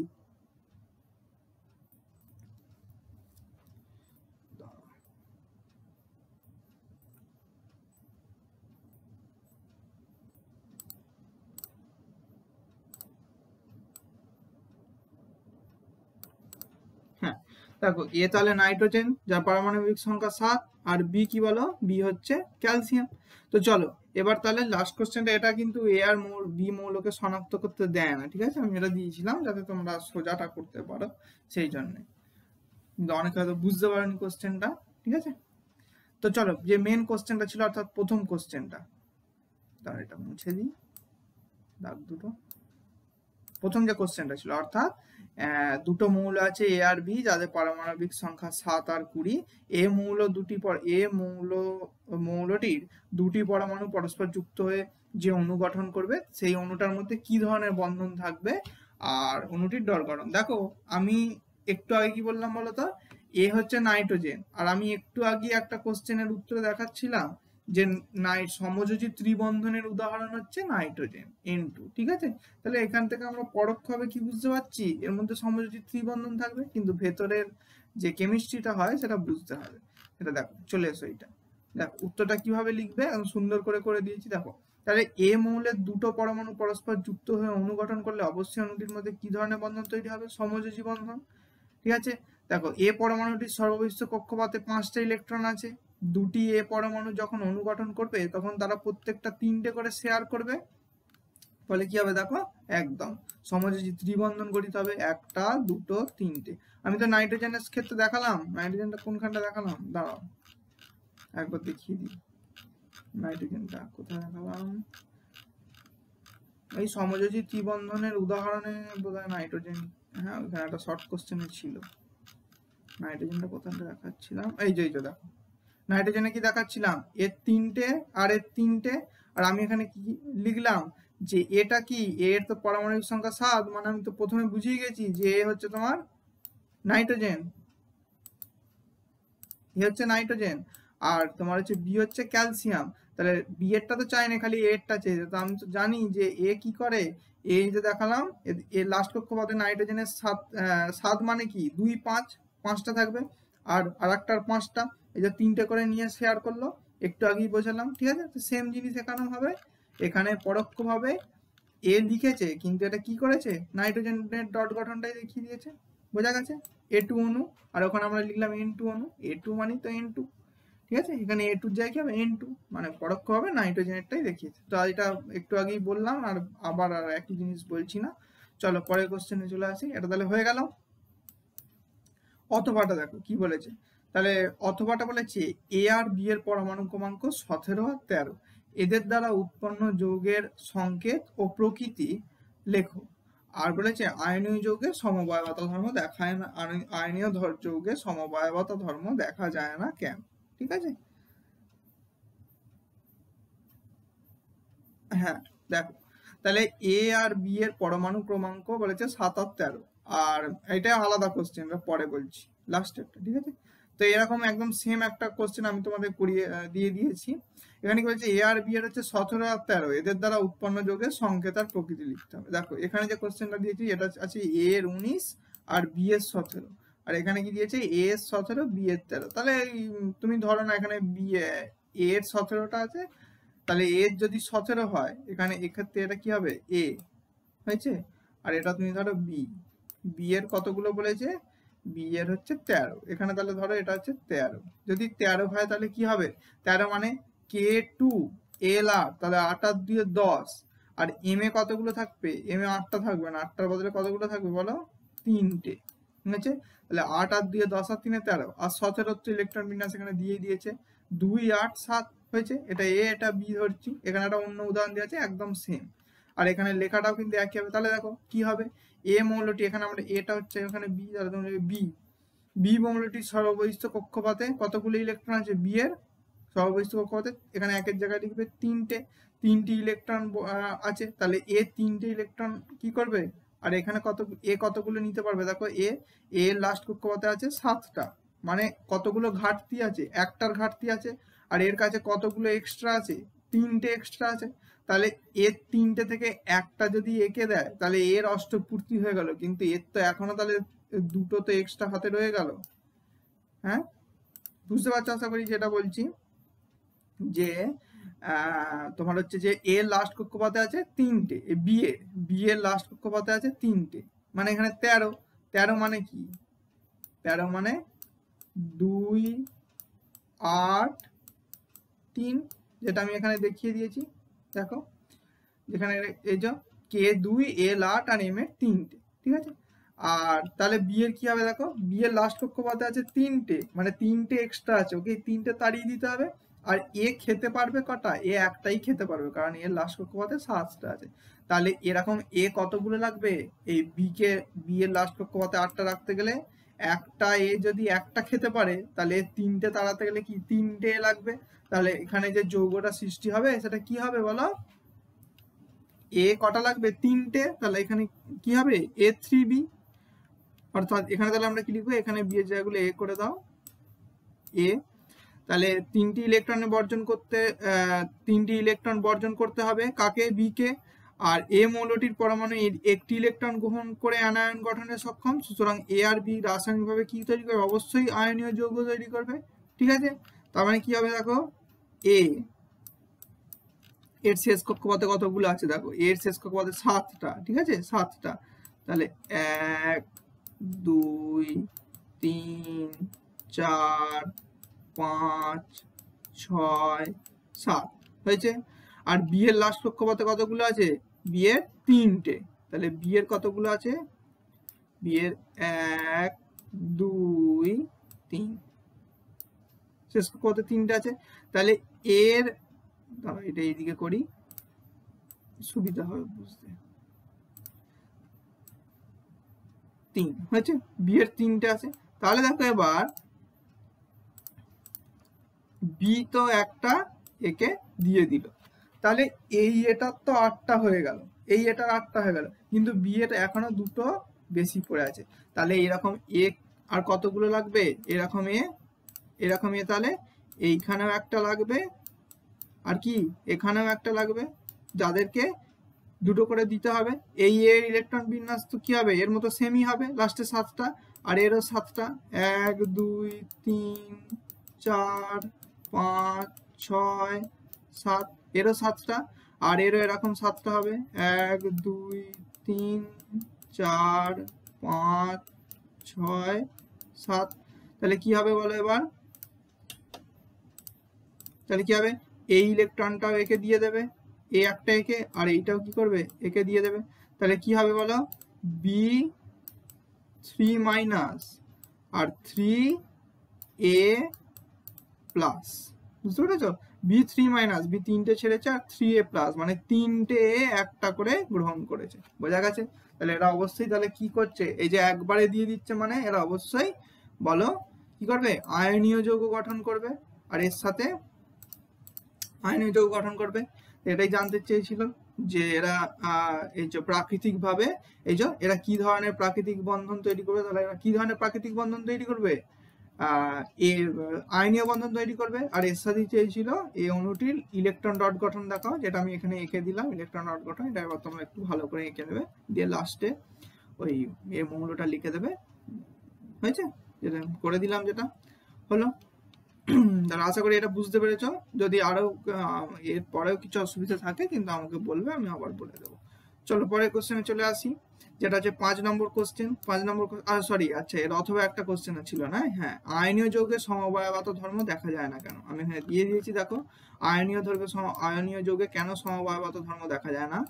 হ্যাঁ, দেখো এ তাহলে নাইট্রোজেন, যার পারমাণবিক সংখ্যা 7, আর বি কি বলো? বি হচ্ছে ক্যালসিয়াম। তো চলো এবার তাহলে লাস্ট কোশ্চেনটা, এটা কিন্তু এ আর বি মৌলকে শনাক্ত করতে দেয় না, ঠিক আছে, আমি এটা দিয়েছিলাম যাতে তোমরা সোজাটা করতে পারো, সেই জন্য। কিন্তু অনেকে হয়তো বুঝতে পারেনি কোশ্চেনটা, ঠিক আছে। তো চলো যে মেন কোশ্চেনটা ছিল, অর্থাৎ প্রথম কোশ্চেনটা, তার এটা মুছে দিই দাগ দুটো। প্রথম যে কোশ্চেনটা ছিল, অর্থাৎ দুটো মৌল আছে এ আর বি, যাদের পারমাণবিক সংখ্যা 7 আর 20। মৌলটির দুটি পরমাণু পরস্পর যুক্ত হয়ে যে অণু গঠন করবে, সেই অণুটার মধ্যে কি ধরনের বন্ধন থাকবে আর অণুটির ডট গঠন। দেখো আমি একটু আগে কি বললাম বলতো? এ হচ্ছে নাইট্রোজেন, আর আমি একটু আগে একটা কোশ্চেনের উত্তরে দেখাচ্ছিলাম যে সমযোজী ত্রিবন্ধনের উদাহরণ হচ্ছে নাইট্রোজেন N2, ঠিক আছে। তাহলে এখান থেকে আমরা পরোক্ষভাবে কি বুঝতে পারছি? এর মধ্যে সমযোজী ত্রিবন্ধন থাকবে, কিন্তু ভেতরের যে কেমিস্ট্রিটা হয় সেটা বুঝতে হবে। এটা দেখো চলে এসো, এটা দেখো উত্তরটা কিভাবে লিখবে, আমি সুন্দর করে করে দিয়েছি দেখো। তাহলে এ মৌলের দুটো পরমাণু পরস্পর যুক্ত হয়ে অণু গঠন করলে অবশ্যই অণুটির মধ্যে কি ধরনের বন্ধন তৈরি হবে? সমযোজী বন্ধন, ঠিক আছে। দেখো এ পরমাণুটির সর্ববিষ্ট কক্ষপথে 5টা ইলেকট্রন আছে। দুটি এ পরমাণু যখন অনুগঠন করবে তখন তারা প্রত্যেকটা 3টে করে শেয়ার করবে, ফলে কি হবে দেখো একদম সমযোজী ত্রিবন্ধন গঠিত হবে, 1টা 2টো 3টে। আমি তো নাইট্রোজেনের ক্ষেত্রে দেখালাম, নাইট্রোজেনটা কোনখানটা দেখালাম, দাঁড়াও একবার দেখিয়ে দিই। নাইট্রোজেনটা কোথায় দেখালাম, এই সমযোজী ত্রিবন্ধনের উদাহরণে বোধহয় নাইট্রোজেন, হ্যাঁ ওখানে একটা শর্ট কোশ্চেনে ছিল। নাইট্রোজেনটা কোথায় দেখাচ্ছিলাম, এই যে এইটা দেখো, নাইট্রোজেনে কি দেখাচ্ছিলাম, এর 3টে আর এর 3টে, আর আমি এখানে কি লিখলাম যে এটা কি, এর তো পারমাণবিক সংখ্যা 7, মানে আমি তো প্রথমে বুঝিয়ে গেছি যে এ হচ্ছে তোমার নাইট্রোজেন, এ হচ্ছে নাইট্রোজেন, আর তোমার হচ্ছে বি হচ্ছে ক্যালসিয়াম। তাহলে বি এরটা তো চাই না, খালি এরটা চাই, তো আমি তো জানি যে এ কি করে, এই যে দেখালাম এর লাস্ট কক্ষপথে নাইট্রোজেনের 7 মানে কি 2 5, 5টা থাকবে, আর আরেকটার 5টা, এই যে 3টে করে নিয়ে শেয়ার করলো, একটু আগেই বোঝালাম, ঠিক আছে। তো সেম জিনিস এখানেও হবে, এখানে পরোক্ষভাবে এ লিখেছে কিন্তু এটা কি করেছে, নাইট্রোজেনের ডট গঠনটাই দেখিয়ে দিয়েছে, বোঝা গেছে। A2 অণু, আর ওখানে আমরা লিখলাম N2 অণু, A2 মানে তো N2, ঠিক আছে। এখানে A2 এর জায়গায় হবে N2, মানে পরোক্ষভাবে নাইট্রোজেনেরটাই দেখিয়েছে। তো এটা একটু আগেই বললাম, আর আবার আর একই জিনিস বলছি না। চলো পরের কোশ্চেনে চলে আসি। এটা তাহলে হয়ে গেল। অথবাটা দেখো কি বলেছে, তাহলে অথবাটা বলেছে এ আর বি এর পরমাণু ক্রমাঙ্ক 17 আর 13, এদের দ্বারা উৎপন্ন যৌগের সংকেত ও প্রকৃতি লেখো। আর বলেছে আয়নীয় যৌগের সমবায়বতা ধর্ম দেখায় না, আয়নীয় যৌগের সমবায়বতা ধর্ম দেখা যায় না কেন, ঠিক আছে। হ্যাঁ দেখো, তাহলে এ আর বি এর পরমাণু ক্রমাঙ্ক বলেছে 7 আর 13, আর এটা আলাদা কোশ্চেন, পরে বলছি লাস্টেরটা, ঠিক আছে। তো এরকম একদম সেম একটা কোশ্চেন আমি তোমাদের করিয়ে দিয়ে দিয়েছি। এখানে কি বলছে, এ আর বি এর হচ্ছে 17 আর 13, এদের দ্বারা উৎপন্ন যৌগের সংকেত আর প্রকৃতি লিখতে হবে। দেখো এখানে যে কোশ্চেনটা দিয়েছি এটা আছে এ এর 19 আর বি এর 17, আর এখানে কি দিয়েছে এ এর 17 বি এর 13। তাহলে তুমি ধরো না এখানে বি এর 17টা আছে, তাহলে এর যদি 17 হয় এখানে এক্ষেত্রে এটা কি হবে এ হয়েছে, আর এটা তুমি ধরো বি, বি এর কতগুলো বলেছে, বি এর হচ্ছে 13, এখানে তাহলে ধরো এটা হচ্ছে 13, যদি 13 হয় তাহলে কি হবে, 13 মানে K2 L আর, তাহলে 8 আর 2 10, আর এম এ কতগুলো থাকবে, এম এ 8টা থাকবে না, 8টার বদলে কতগুলো থাকবে বলো, 3টে, ঠিক আছে। তাহলে 8 আর 2 10 আর 3 13, আর 17 তো ইলেকট্রন বিন্যাস এখানে দিয়ে দিয়েছে, 2 8 7 হয়েছে, এটা এ এটা বি ধরছি, এখানে একটা অন্য উদাহরণ দেওয়া আছে একদম সেম, আর এখানে লেখাটাও কিন্তু একই হবে। তাহলে দেখো কি হবে, এ মৌলটি, এখানে আমরা এটা হচ্ছে এখানে বি, তাহলে তোমরা বি, বি মৌলটির সর্ববহিষ্ঠ কক্ষপথে কতগুলো ইলেকট্রন আছে, বি এর সর্ববহিষ্ঠ কক্ষপথে এখানে একের জায়গায় লিখবে 3টে ইলেকট্রন আছে, তাহলে এ 3টে ইলেকট্রন কি করবে, আর এখানে কতগুলো নিতে পারবে, দেখো এ লাস্ট কক্ষপথে আছে 7টা, মানে কতগুলো ঘাটতি আছে, একটার ঘাটতি আছে, আর এর কাছে কতগুলো এক্সট্রা আছে, 3টে এক্সট্রা আছে, তাহলে এর 3টে থেকে একটা যদি একে দেয় তাহলে এর অষ্টপূর্তি হয়ে গেল, কিন্তু এর তো এখনো তাহলে 2টো তো এক্সট্রা হাতে রয়ে গেল। হ্যাঁ বুঝতে পারছো আশা করি যেটা বলছি, যে তোমার হচ্ছে যে এ লাস্ট কক্ষপথে আছে 3টে, বি এর লাস্ট কক্ষপথে আছে 3টে, মানে এখানে 13 মানে কি, 13 মানে 2 8 3, যেটা আমি এখানে দেখিয়ে দিয়েছি, দেখো যেখানে এই যে K2 L 8 আর M এর 3টে, ঠিক আছে। আর তাহলে বি এর কি হবে, দেখো বি এর লাস্ট কক্ষপথে আছে 3টে, মানে 3টে এক্সট্রা আছে, ওকে 3টে তাড়িয়ে দিতে হবে, আর এ খেতে পারবে কটা, এ একটাই খেতে পারবে, কারণ এর লাস্ট কক্ষপথে 7টা আছে। তাহলে এরকম এ কতগুলো লাগবে, এই বি এর লাস্ট কক্ষপথে 8টা রাখতে গেলে একটা এ যদি একটা খেতে পারে তাহলে 3টে তাড়াতে গেলে কি 3টে লাগবে, তাহলে এখানে যে যৌগটা সৃষ্টি হবে সেটা কি হবে বলো, এ কটা লাগবে 3টে, তাহলে এখানে কি হবে A3B, অর্থাৎ এখানে তাহলে আমরা কি লিখবো, এখানে বি এর জায়গাগুলো এ করে দাও এ, তাহলে 3টি ইলেকট্রন বর্জন করতে হবে কাকে, বি কে, আর এ মৌলটির পরমাণু একটি ইলেকট্রন গ্রহণ করে অ্যানায়ন গঠনে সক্ষম, সুতরাং এ আর বি রাসায়নিকভাবে কি তৈরি করবে, অবশ্যই আয়নীয় যৌগ তৈরি করবে, ঠিক আছে। তার মানে কি হবে দেখো, এ এর শেষ কক্ষপথে কতগুলো আছে, দেখো এর শেষ কক্ষপথে 7টা, ঠিক আছে 7টা, তাহলে 1 2 3 4 5 6 7 হয়েছে। আর বি এর লাস্ট কক্ষপথে কতগুলো আছে? বি এর 3টে। তাহলে বি এর কতগুলো আছে? বি এর 1 2 3 শেষ কক্ষপথে 3টে আছে। তাহলে এর এটা এইদিকে করি, সুবিধা হবে বুঝতে। 3 হয়েছে, বি এর 3টে আছে। তাহলে দেখো এবার বি তো একটা একে দিয়ে দিল, তাহলে এই এটার তো 8টা হয়ে গেল, এই এটার 8টা হয়ে গেল, কিন্তু বি এর এখনো দুটো বেশি পড়ে আছে। তাহলে এরকম এ আর কতগুলো লাগবে? এরকম এ, তাহলে এইখানেও একটা লাগবে, আর কি এখানেও একটা লাগবে, যাদেরকে দুটো করে দিতে হবে। এই এর ইলেকট্রন বিন্যাস তো কি হবে? এর মতো সেমই হবে, লাস্টে 7টা, আর এরও 7টা, 1 2 3 4 5 6 7, এরও 7টা, আর এরও এরকম 7টা হবে, 1 2 3 4 5 6 7। তাহলে কি হবে বলো এবার? তাহলে কি হবে? এই ইলেকট্রনটাও একে দিয়ে দেবে, এই একটা একে, আর এইটাও কি করবে? একে দিয়ে দেবে। তাহলে কি হবে বলো? বি 3 মাইনাস আর 3a প্লাস, বুঝতে পেরেছো? বি 3 মাইনাস, বি 3টে ছেড়েছে, আর 3a প্লাস মানে 3টে এ একটা করে গ্রহণ করেছে। বোঝা গেছে? তাহলে এরা অবশ্যই তাহলে কি করছে? এই যে একবারে দিয়ে দিচ্ছে মানে এরা অবশ্যই বলো কি করবে? আয়নীয় যৌগ গঠন করবে, আর এর সাথে আয়নীয় যৌগ গঠন করবে। এটাই জানতে চেয়েছিল যে এরা এই যে প্রাকৃতিক ভাবে এই যে এরা কি ধরনের প্রাকৃতিক বন্ধন তৈরি করবে। তাহলে এরা কি ধরনের প্রাকৃতিক বন্ধন তৈরি করবে? এর আয়নীয় বন্ধন তৈরি করবে। আর এর সাথে চেয়েছিল এই অণুটির ইলেকট্রন ডট গঠন দেখাও, যেটা আমি এখানে এঁকে দিলাম ইলেকট্রন ডট গঠন। এটা এবার তোমরা একটু ভালো করে এঁকে নেবে, দিয়ে লাস্টে ওই এর মৌলটা লিখে দেবে। হয়েছে? যেটা করে দিলাম, যেটা হলো। আশা করি এটা বুঝতে পেরেছো। যদি আরো এর পরেও কিছু অসুবিধা থাকে কিন্তু আমাকে বলবে, আমি আবার বলে দেবো। চলো পরের কোশ্চেনে চলে আসি, যেটা হচ্ছে 5 নম্বর কোশ্চেন। 5 নম্বর সরি, আচ্ছা এর অথবা একটা কোশ্চেন ছিল না? হ্যাঁ, আয়নীয় যৌগের সমবায়গত ধর্ম দেখা যায় না কেন? আমি এখানে দিয়ে দিয়েছি, দেখো আয়নীয় যৌগে কেন সমবায়গত ধর্ম দেখা যায় না।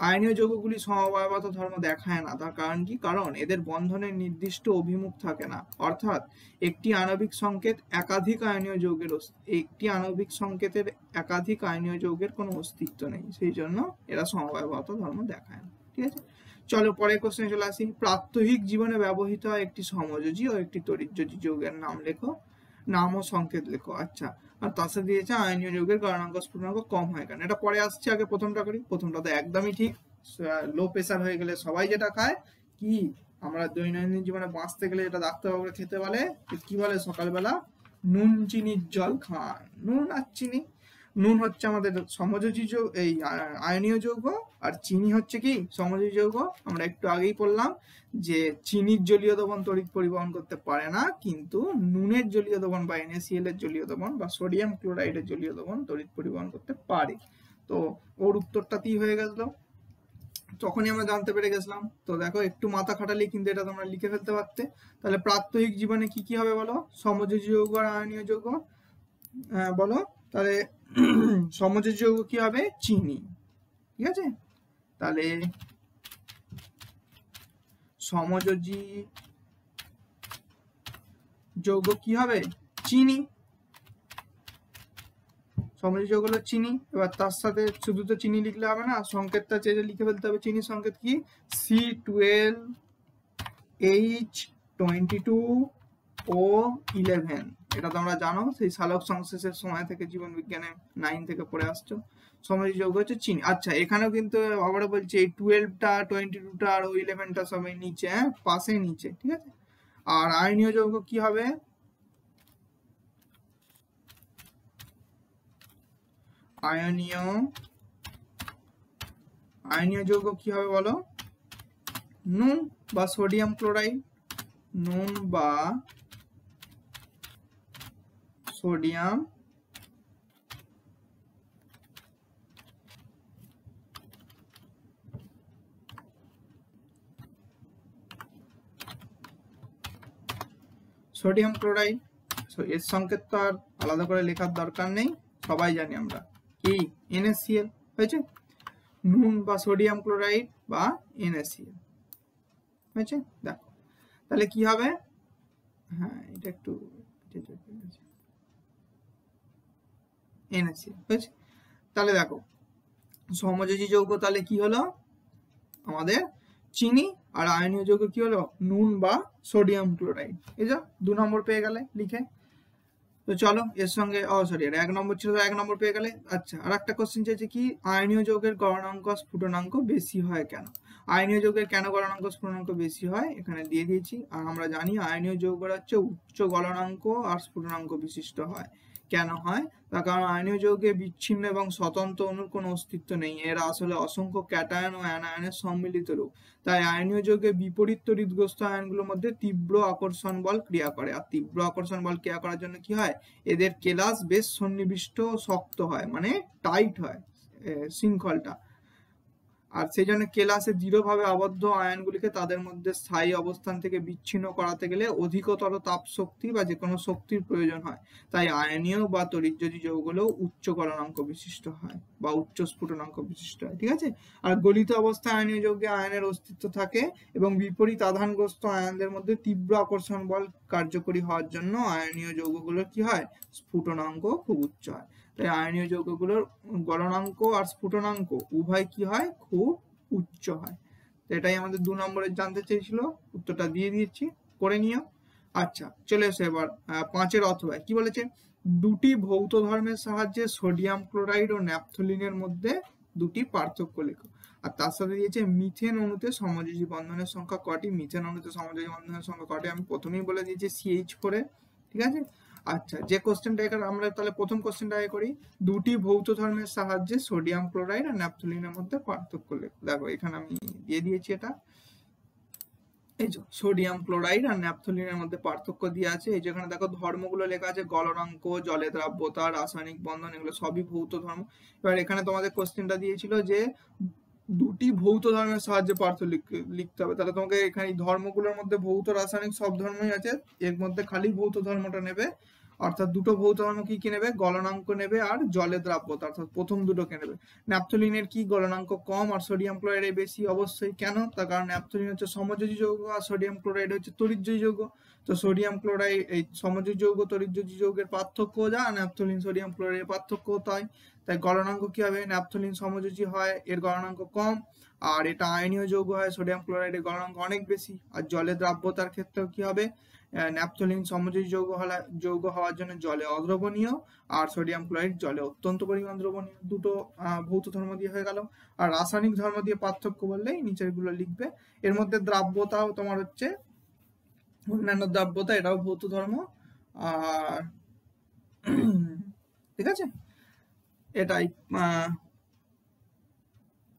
আয়নীয় যৌগগুলি সমবায়গত ধর্ম দেখায় না, তার কারণ কি? কারণ এদের বন্ধনের নির্দিষ্ট অভিমুখ থাকে না, অর্থাৎ একটি আণবিক সংকেত একাধিক আয়নীয় যৌগের একাধিক আয়নীয় যৌগের কোনো অস্তিত্ব নেই, সেই জন্য এরা সমবায়গত ধর্ম দেখায় না। ঠিক আছে, চলো পরের কোশ্চেনে চলে আসি। প্রাত্যহিক জীবনে ব্যবহৃত হয় একটি সমযোজী ও একটি তড়িৎযোজী যৌগের নাম লেখো, নাম ও সংকেত লেখো। আচ্ছা, আর তার সাথে দিয়েছে আয়নীয় যৌগের গলনাঙ্ক স্ফুটনাঙ্ক কম হয় কেন? এটা পরে আসছে, আগে প্রথমটা করি। প্রথমটা তো একদমই ঠিক, লো প্রেসার হয়ে গেলে সবাই যেটা খায় কি, আমরা দৈনন্দিন জীবনে বাঁচতে গেলে যেটা ডাক্তারবাবুরা খেতে বলে, কি বলে সকালবেলা? নুন চিনির জল খান। নুন আর চিনি, নুন হচ্ছে আমাদের সমযোজী যৌগ, এই আয়নীয় যৌগ, আর চিনি হচ্ছে কি সমযোজী যৌগ। আমরা একটু আগেই পড়লাম যে চিনির জলীয় দ্রবণ তড়িৎ পরিবহন করতে পারে না, কিন্তু নুনের জলীয় দ্রবণ বা NaCl এর জলীয় দ্রবণ বা সোডিয়াম ক্লোরাইডের জলীয় দ্রবণ তড়িৎ পরিবহন করতে পারে। তো ওর উত্তরটাতেই হয়ে গেল, তখনই আমরা জানতে পেরে গেছিলাম। তো দেখো একটু মাথা খাটালেই কিন্তু এটা তোমরা লিখে ফেলতে পারতে। তাহলে প্রাত্যহিক জীবনে কি কি হবে বলো? সমযোজী যৌগ আর আয়নীয় যৌগ। বলো তাহলে সমযোজী যৌগ কি হবে? চিনি। ঠিক আছে, তাহলে সমযোজী যৌগ কি হবে? চিনি। সমযোজী যৌগ হলো চিনি। এবার তার সাথে শুধু তো চিনি লিখলে হবে না, সংকেতটা চেয়ে লিখে ফেলতে হবে। চিনির সংকেত কি? C12H22O11। এটা তোমরা জানো, সেই সালোক সংশ্লেষের সময় থেকে জীবন বিজ্ঞানে 9 থেকে পড়ে আসছো। সমযোজী যৌগ হচ্ছে চিনি। আচ্ছা, এখানেও কিন্তু আবারও বলছি, এই 12টা 22টা আর 11টা সবাই নিচে, পাশে নিচে। ঠিক আছে, আর আয়নীয় যৌগ কি হবে? আয়নীয় যৌগ কি হবে বলো? নুন বা সোডিয়াম ক্লোরাইড। নুন বা সোডিয়াম সোডিয়াম ক্লোরাইড, এর সংকেত তো আর আলাদা করে লেখার দরকার নেই, সবাই জানি আমরা কি NaCl হয়েছে, নুন বা সোডিয়াম ক্লোরাইড বা NaCl হয়েছে। দেখো তাহলে কি হবে, হ্যাঁ এটা একটু NaCl হয়েছে। তাহলে দেখো সমযোজী যৌগ তাহলে কি হলো আমাদের চিনি, আর আয়নীয় যৌগ কি হলো নুন বা সোডিয়াম ক্লোরাইড। এই যা 2 নম্বর পেয়ে গেলে লিখে। তো চলো এর সঙ্গে সরি এটা 1 নম্বর ছিল, তো 1 নম্বর পেয়ে গেলে। আচ্ছা আর একটা কোশ্চেন চাইছে কি আয়নীয় যৌগের গলনাঙ্ক স্ফুটনাঙ্ক বেশি হয় কেন। আয়নীয় যৌগের কেন গলনাঙ্ক স্ফুটনাঙ্ক বেশি হয় এখানে দিয়ে দিয়েছি। আর আমরা জানি আয়নীয় যৌগরা হচ্ছে উচ্চ গলনাঙ্ক আর স্ফুটনাঙ্ক বিশিষ্ট হয়। কেন হয় তার কারণ আয়নীয় যৌগে বিচ্ছিন্ন এবং স্বতন্ত্র অণুর কোনো অস্তিত্ব নেই, এরা আসলে অসংখ্য ক্যাটায়ন ও অ্যানায়নের সম্মিলিত রূপ। তাই আয়নীয় যৌগে বিপরীত তড়িৎগ্রস্ত আয়নগুলোর মধ্যে তীব্র আকর্ষণ বল ক্রিয়া করে, আর তীব্র আকর্ষণ বল ক্রিয়া করার জন্য কি হয় এদের কেলাস বেশ সন্নিবিষ্ট শক্ত হয়, মানে টাইট হয় শৃঙ্খলটা। আর সেই জন্য কেলাসে দৃঢ়ভাবে আবদ্ধ আয়নগুলিকে তাদের মধ্যে স্থায়ী অবস্থান থেকে বিচ্ছিন্ন করাতে গেলে অধিকতর তাপ শক্তি বা যে কোনো শক্তির প্রয়োজন হয়। তাই আয়নীয় বা তড়িৎযোজী যৌগগুলো উচ্চ গলনাঙ্ক বিশিষ্ট হয় বা উচ্চ স্ফুটনাঙ্ক বিশিষ্ট হয়, ঠিক আছে। আর গলিত অবস্থায় আয়নীয় যৌগে আয়নের অস্তিত্ব থাকে এবং বিপরীত আধানগ্রস্ত আয়নদের মধ্যে তীব্র আকর্ষণ বল কার্যকরী হওয়ার জন্য আয়নীয় যৌগগুলোর কি হয় স্ফুটনাঙ্ক খুব উচ্চ হয়। তাই আয়নীয় যৌগগুলোর গলনাঙ্ক আর স্ফুটনাঙ্ক উভয় কি হয় খুব উচ্চ হয়। তো এটাই আমাদের 2 নম্বরের জানতে চেয়েছিল, উত্তরটা দিয়ে দিয়েছি, করে নিও। আচ্ছা চলে এসো এবার 5-এর অথবা কি বলেছে, দুটি ভৌত ধর্মের সাহায্যে সোডিয়াম ক্লোরাইড ও ন্যাপথলিনের মধ্যে দুটি পার্থক্য লেখো। আর তার সাথে দিয়েছে মিথেন অণুতে সমযোজী বন্ধনের সংখ্যা কটি। মিথেন অণুতে সমযোজী বন্ধনের সংখ্যা কটি আমি প্রথমেই বলে দিয়েছি CH4 এ, ঠিক আছে। আচ্ছা যে কোশ্চেনটা এখানে আমরা তাহলে প্রথম কোশ্চেনটা করি, দুটি ভৌত ধর্মের সাহায্যে সোডিয়াম ক্লোরাইড আর ন্যাপথলিনের মধ্যে পার্থক্য লেখো। দেখো এখানে আমি দিয়ে দিয়েছি এটা, এই যে সোডিয়াম ক্লোরাইড আর ন্যাপথলিনের মধ্যে পার্থক্য দিয়ে আছে। এই যেখানে দেখো ধর্মগুলো লেখা আছে গলনাঙ্ক, জলে দ্রাব্যতা, রাসায়নিক বন্ধন, এগুলো সবই ভৌত ধর্ম। এবার এখানে তোমাদের কোশ্চেনটা দিয়েছিল যে দুটি ভৌত ধর্মের সাহায্যে পার্থক্য লিখতে হবে, তাহলে তোমাকে এখানে ধর্মগুলোর মধ্যে ভৌত রাসায়নিক সব ধর্মই আছে, এর মধ্যে খালি ভৌত ধর্মটা নেবে, অর্থাৎ দুটো ভৌত ধর্ম কি কি নেবে গলনাঙ্ক নেবে আর জলে দ্রাব্যতা অর্থাৎ প্রথম দুটোকে নেবে। ন্যাপথলিনের কি গলনাঙ্ক কম আর সোডিয়াম ক্লোরাইডের বেশি, অবশ্যই। কেন তার কারণ ন্যাপথলিন হচ্ছে সমযোজী যৌগ আর সোডিয়াম ক্লোরাইড হচ্ছে তড়িৎযোজী যৌগ। তো সোডিয়াম ক্লোরাইড এই সমযোজী যৌগ তড়িৎযোজী যৌগের পার্থক্য যা, ন্যাপথলিন সোডিয়াম ক্লোরাইডের পার্থক্য তাই। তাই গলনাঙ্ক কি হবে ন্যাপথলিন সমযোজী হয় এর গলনাঙ্ক কম, আর এটা আয়নীয় যৌগ হয় সোডিয়াম ক্লোরাইডের গলনাঙ্ক অনেক বেশি। আর জলে দ্রাব্যতার ক্ষেত্রেও কি হবে ন্যাপথলিন সমযোজী যৌগ হওয়ার জন্য জলে অদ্রবণীয় আর সোডিয়াম ক্লোরাইড জলে অত্যন্ত পরিমাণ দ্রবণীয়। দুটো ভৌত ধর্ম দিয়ে হয়ে গেল। আর রাসায়নিক ধর্ম দিয়ে পার্থক্য বললেই নিচের গুলো লিখবে। এর মধ্যে দ্রাব্যতাও তোমার হচ্ছে অন্যান্য দ্রাব্যতা, এটাও ভৌত ধর্ম। আর ঠিক আছে এটাই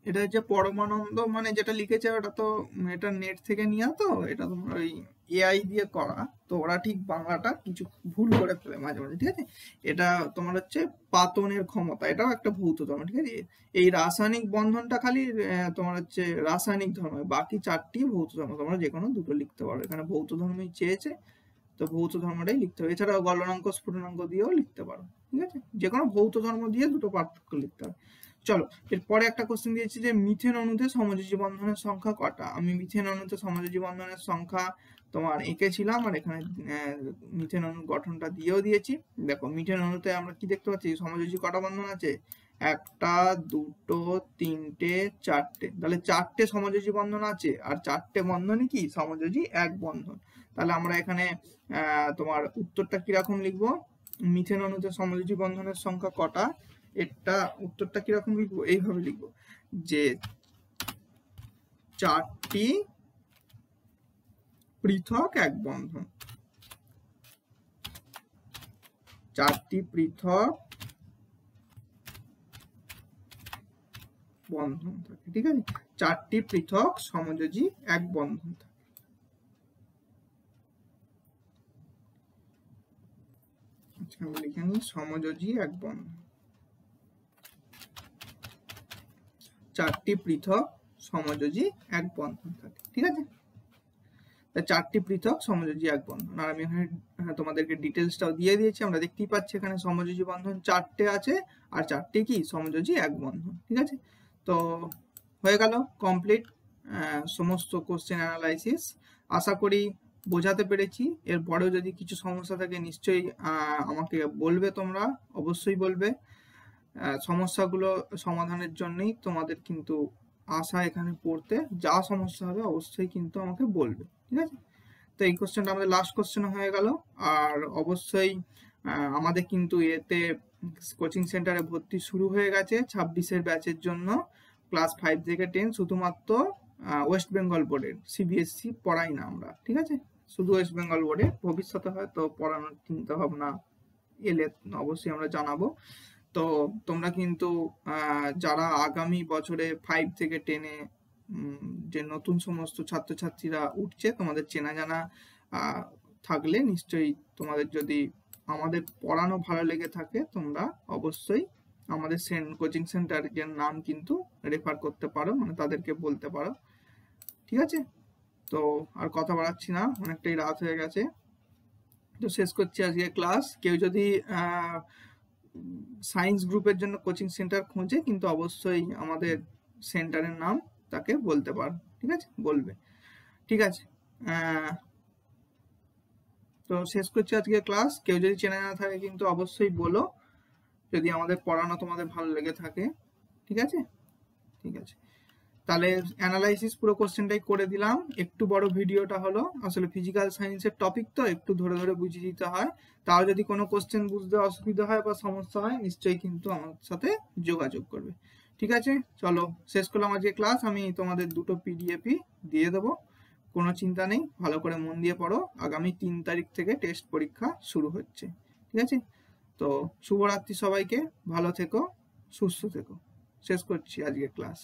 এটা হচ্ছে পরমানন্দ মানে যেটা লিখেছে ওটা তো এটা নেট থেকে নিয়ে, তো এটা তোমার ওই AI দিয়ে করা, তো ওরা ঠিক বাংলাটা কিছু ভুল করে ফেলে মাঝে মাঝে, ঠিক আছে। এটা তোমার হচ্ছে পাতনের ক্ষমতা, এটাও একটা ভৌত ধর্ম, ঠিক আছে। এই রাসায়নিক বন্ধনটা খালি তোমার হচ্ছে রাসায়নিক ধর্ম, বাকি 4টি ভৌত ধর্ম, তোমরা যে কোনো দুটো লিখতে পারো, এখানে ভৌত ধর্মই চেয়েছে তো ভৌত ধর্মটাই লিখতে হবে। এছাড়াও গলনাঙ্ক স্ফুটনাঙ্ক দিয়েও লিখতে পারো, ঠিক আছে। যে কোনো ভৌত ধর্ম দিয়ে দুটো পার্থক্য লিখতে হবে। চলো এরপরে একটা কোশ্চেন দিয়েছি যে মিথেন অণুতে সমযোজী বন্ধনের সংখ্যা কটা। আমি মিথেন অণুতে সমযোজী বন্ধনের সংখ্যা তোমার এঁকেছিলাম, আর এখানে মিথেন অণুর গঠনটা দিয়েও দিয়েছি। দেখো মিথেন অণুতে আমরা কি দেখতে পাচ্ছি সমযোজী কটা বন্ধন আছে, 1টা 2টো 3টে 4টে, তাহলে 4টে সমযোজী বন্ধন আছে, আর 4টে বন্ধনই কি সমযোজী এক বন্ধন। তাহলে আমরা এখানে তোমার উত্তরটা কিরকম লিখবো, মিথেন অণুতে সমযোজী বন্ধনের সংখ্যা কটা, এটা উত্তরটা কিরকম লিখবো, এইভাবে লিখবো যে 4টি পৃথক এক বন্ধন, 4টি পৃথক বন্ধন থাকে, ঠিক আছে। 4টি পৃথক সমযোজী এক বন্ধন থাকে। আচ্ছা আমরা লিখে নিই সমযোজী এক বন্ধন, 4টি পৃথক সমযোজী এক বন্ধন থাকে, ঠিক আছে। চারটি পৃথক সমযোজী এক বন্ধন। আর আমি এখানে তোমাদেরকে ডিটেলসটাও দিয়ে দিয়েছি, আমরা দেখতেই পাচ্ছি এখানে সমযোজী বন্ধন চারটে আছে আর চারটি কি সমযোজী এক বন্ধন। ঠিক আছে, তো হয়ে গেল কমপ্লিট সমস্ত কোশ্চেন অ্যানালাইসিস। আশা করি বোঝাতে পেরেছি। এরপরেও যদি কিছু সমস্যা থাকে নিশ্চয়ই আমাকে বলবে, তোমরা অবশ্যই বলবে। সমস্যাগুলো সমাধানের জন্যই তোমাদের কিন্তু আসা এখানে পড়তে। যা সমস্যা হবে অবশ্যই কিন্তু আমাকে বলবে। ঠিক আছে, তো এই কোশ্চেনটা আমাদের লাস্ট কোশ্চেন হয়ে গেল। আর অবশ্যই আমাদের কিন্তু এতে কোচিং সেন্টারে ভর্তি শুরু হয়ে গেছে 26-এর ব্যাচের জন্য, ক্লাস 5 থেকে 10, শুধুমাত্র ওয়েস্ট বেঙ্গল বোর্ডের, সিবিএসসি পড়াই না আমরা। ঠিক আছে, শুধু ওয়েস্ট বেঙ্গল বোর্ডে। ভবিষ্যতে হয়তো পড়ানোর চিন্তা ভাবনা এলে অবশ্যই আমরা জানাবো। তো তোমরা কিন্তু যারা আগামী বছরে 5 থেকে 10-এ যে নতুন সমস্ত ছাত্রছাত্রীরা উঠছে, তোমাদের চেনা জানা থাকলে নিশ্চয়ই, তোমাদের যদি আমাদের পড়ানো ভালো লেগে থাকে, তোমরা অবশ্যই আমাদের কোচিং সেন্টারের নাম কিন্তু রেফার করতে পারো, মানে তাদেরকে বলতে পারো। ঠিক আছে, তো আর কথা বাড়াচ্ছি না, অনেকটাই রাত হয়ে গেছে, তো শেষ করছি আজকে ক্লাস। কেউ যদি সায়েন্স গ্রুপের জন্য কোচিং সেন্টার খোঁজে, কিন্তু অবশ্যই আমাদের সেন্টারের নাম তাকে বলতে পারো। ঠিক আছে, বলবে। ঠিক আছে, তো শেষ করছি আজকে ক্লাস। কেউ যদি চেনা না থাকে কিন্তু অবশ্যই বলো, যদি আমাদের পড়ানো তোমাদের ভালো লেগে থাকে। ঠিক আছে, ঠিক আছে, তাহলে অ্যানালাইসিস পুরো কোশ্চেনটাই করে দিলাম। একটু বড় ভিডিওটা হলো, আসলে ফিজিক্যাল সায়েন্সের টপিক তো একটু ধরে ধরে বুঝিয়ে দিতে হয়। তাও যদি কোনো কোশ্চেন বুঝতে অসুবিধা হয় বা সমস্যা হয়, নিশ্চয়ই কিন্তু আমার সাথে যোগাযোগ করবে। ঠিক আছে, চলো শেষ করলাম আজকে ক্লাস। আমি তোমাদের দুটো পিডিএফই দিয়ে দেবো, কোনো চিন্তা নেই, ভালো করে মন দিয়ে পড়ো। আগামী 3 তারিখ থেকে টেস্ট পরীক্ষা শুরু হচ্ছে। ঠিক আছে, তো শুভরাত্রি সবাইকে, ভালো থেকো, সুস্থ থেকো। শেষ করছি আজকে ক্লাস।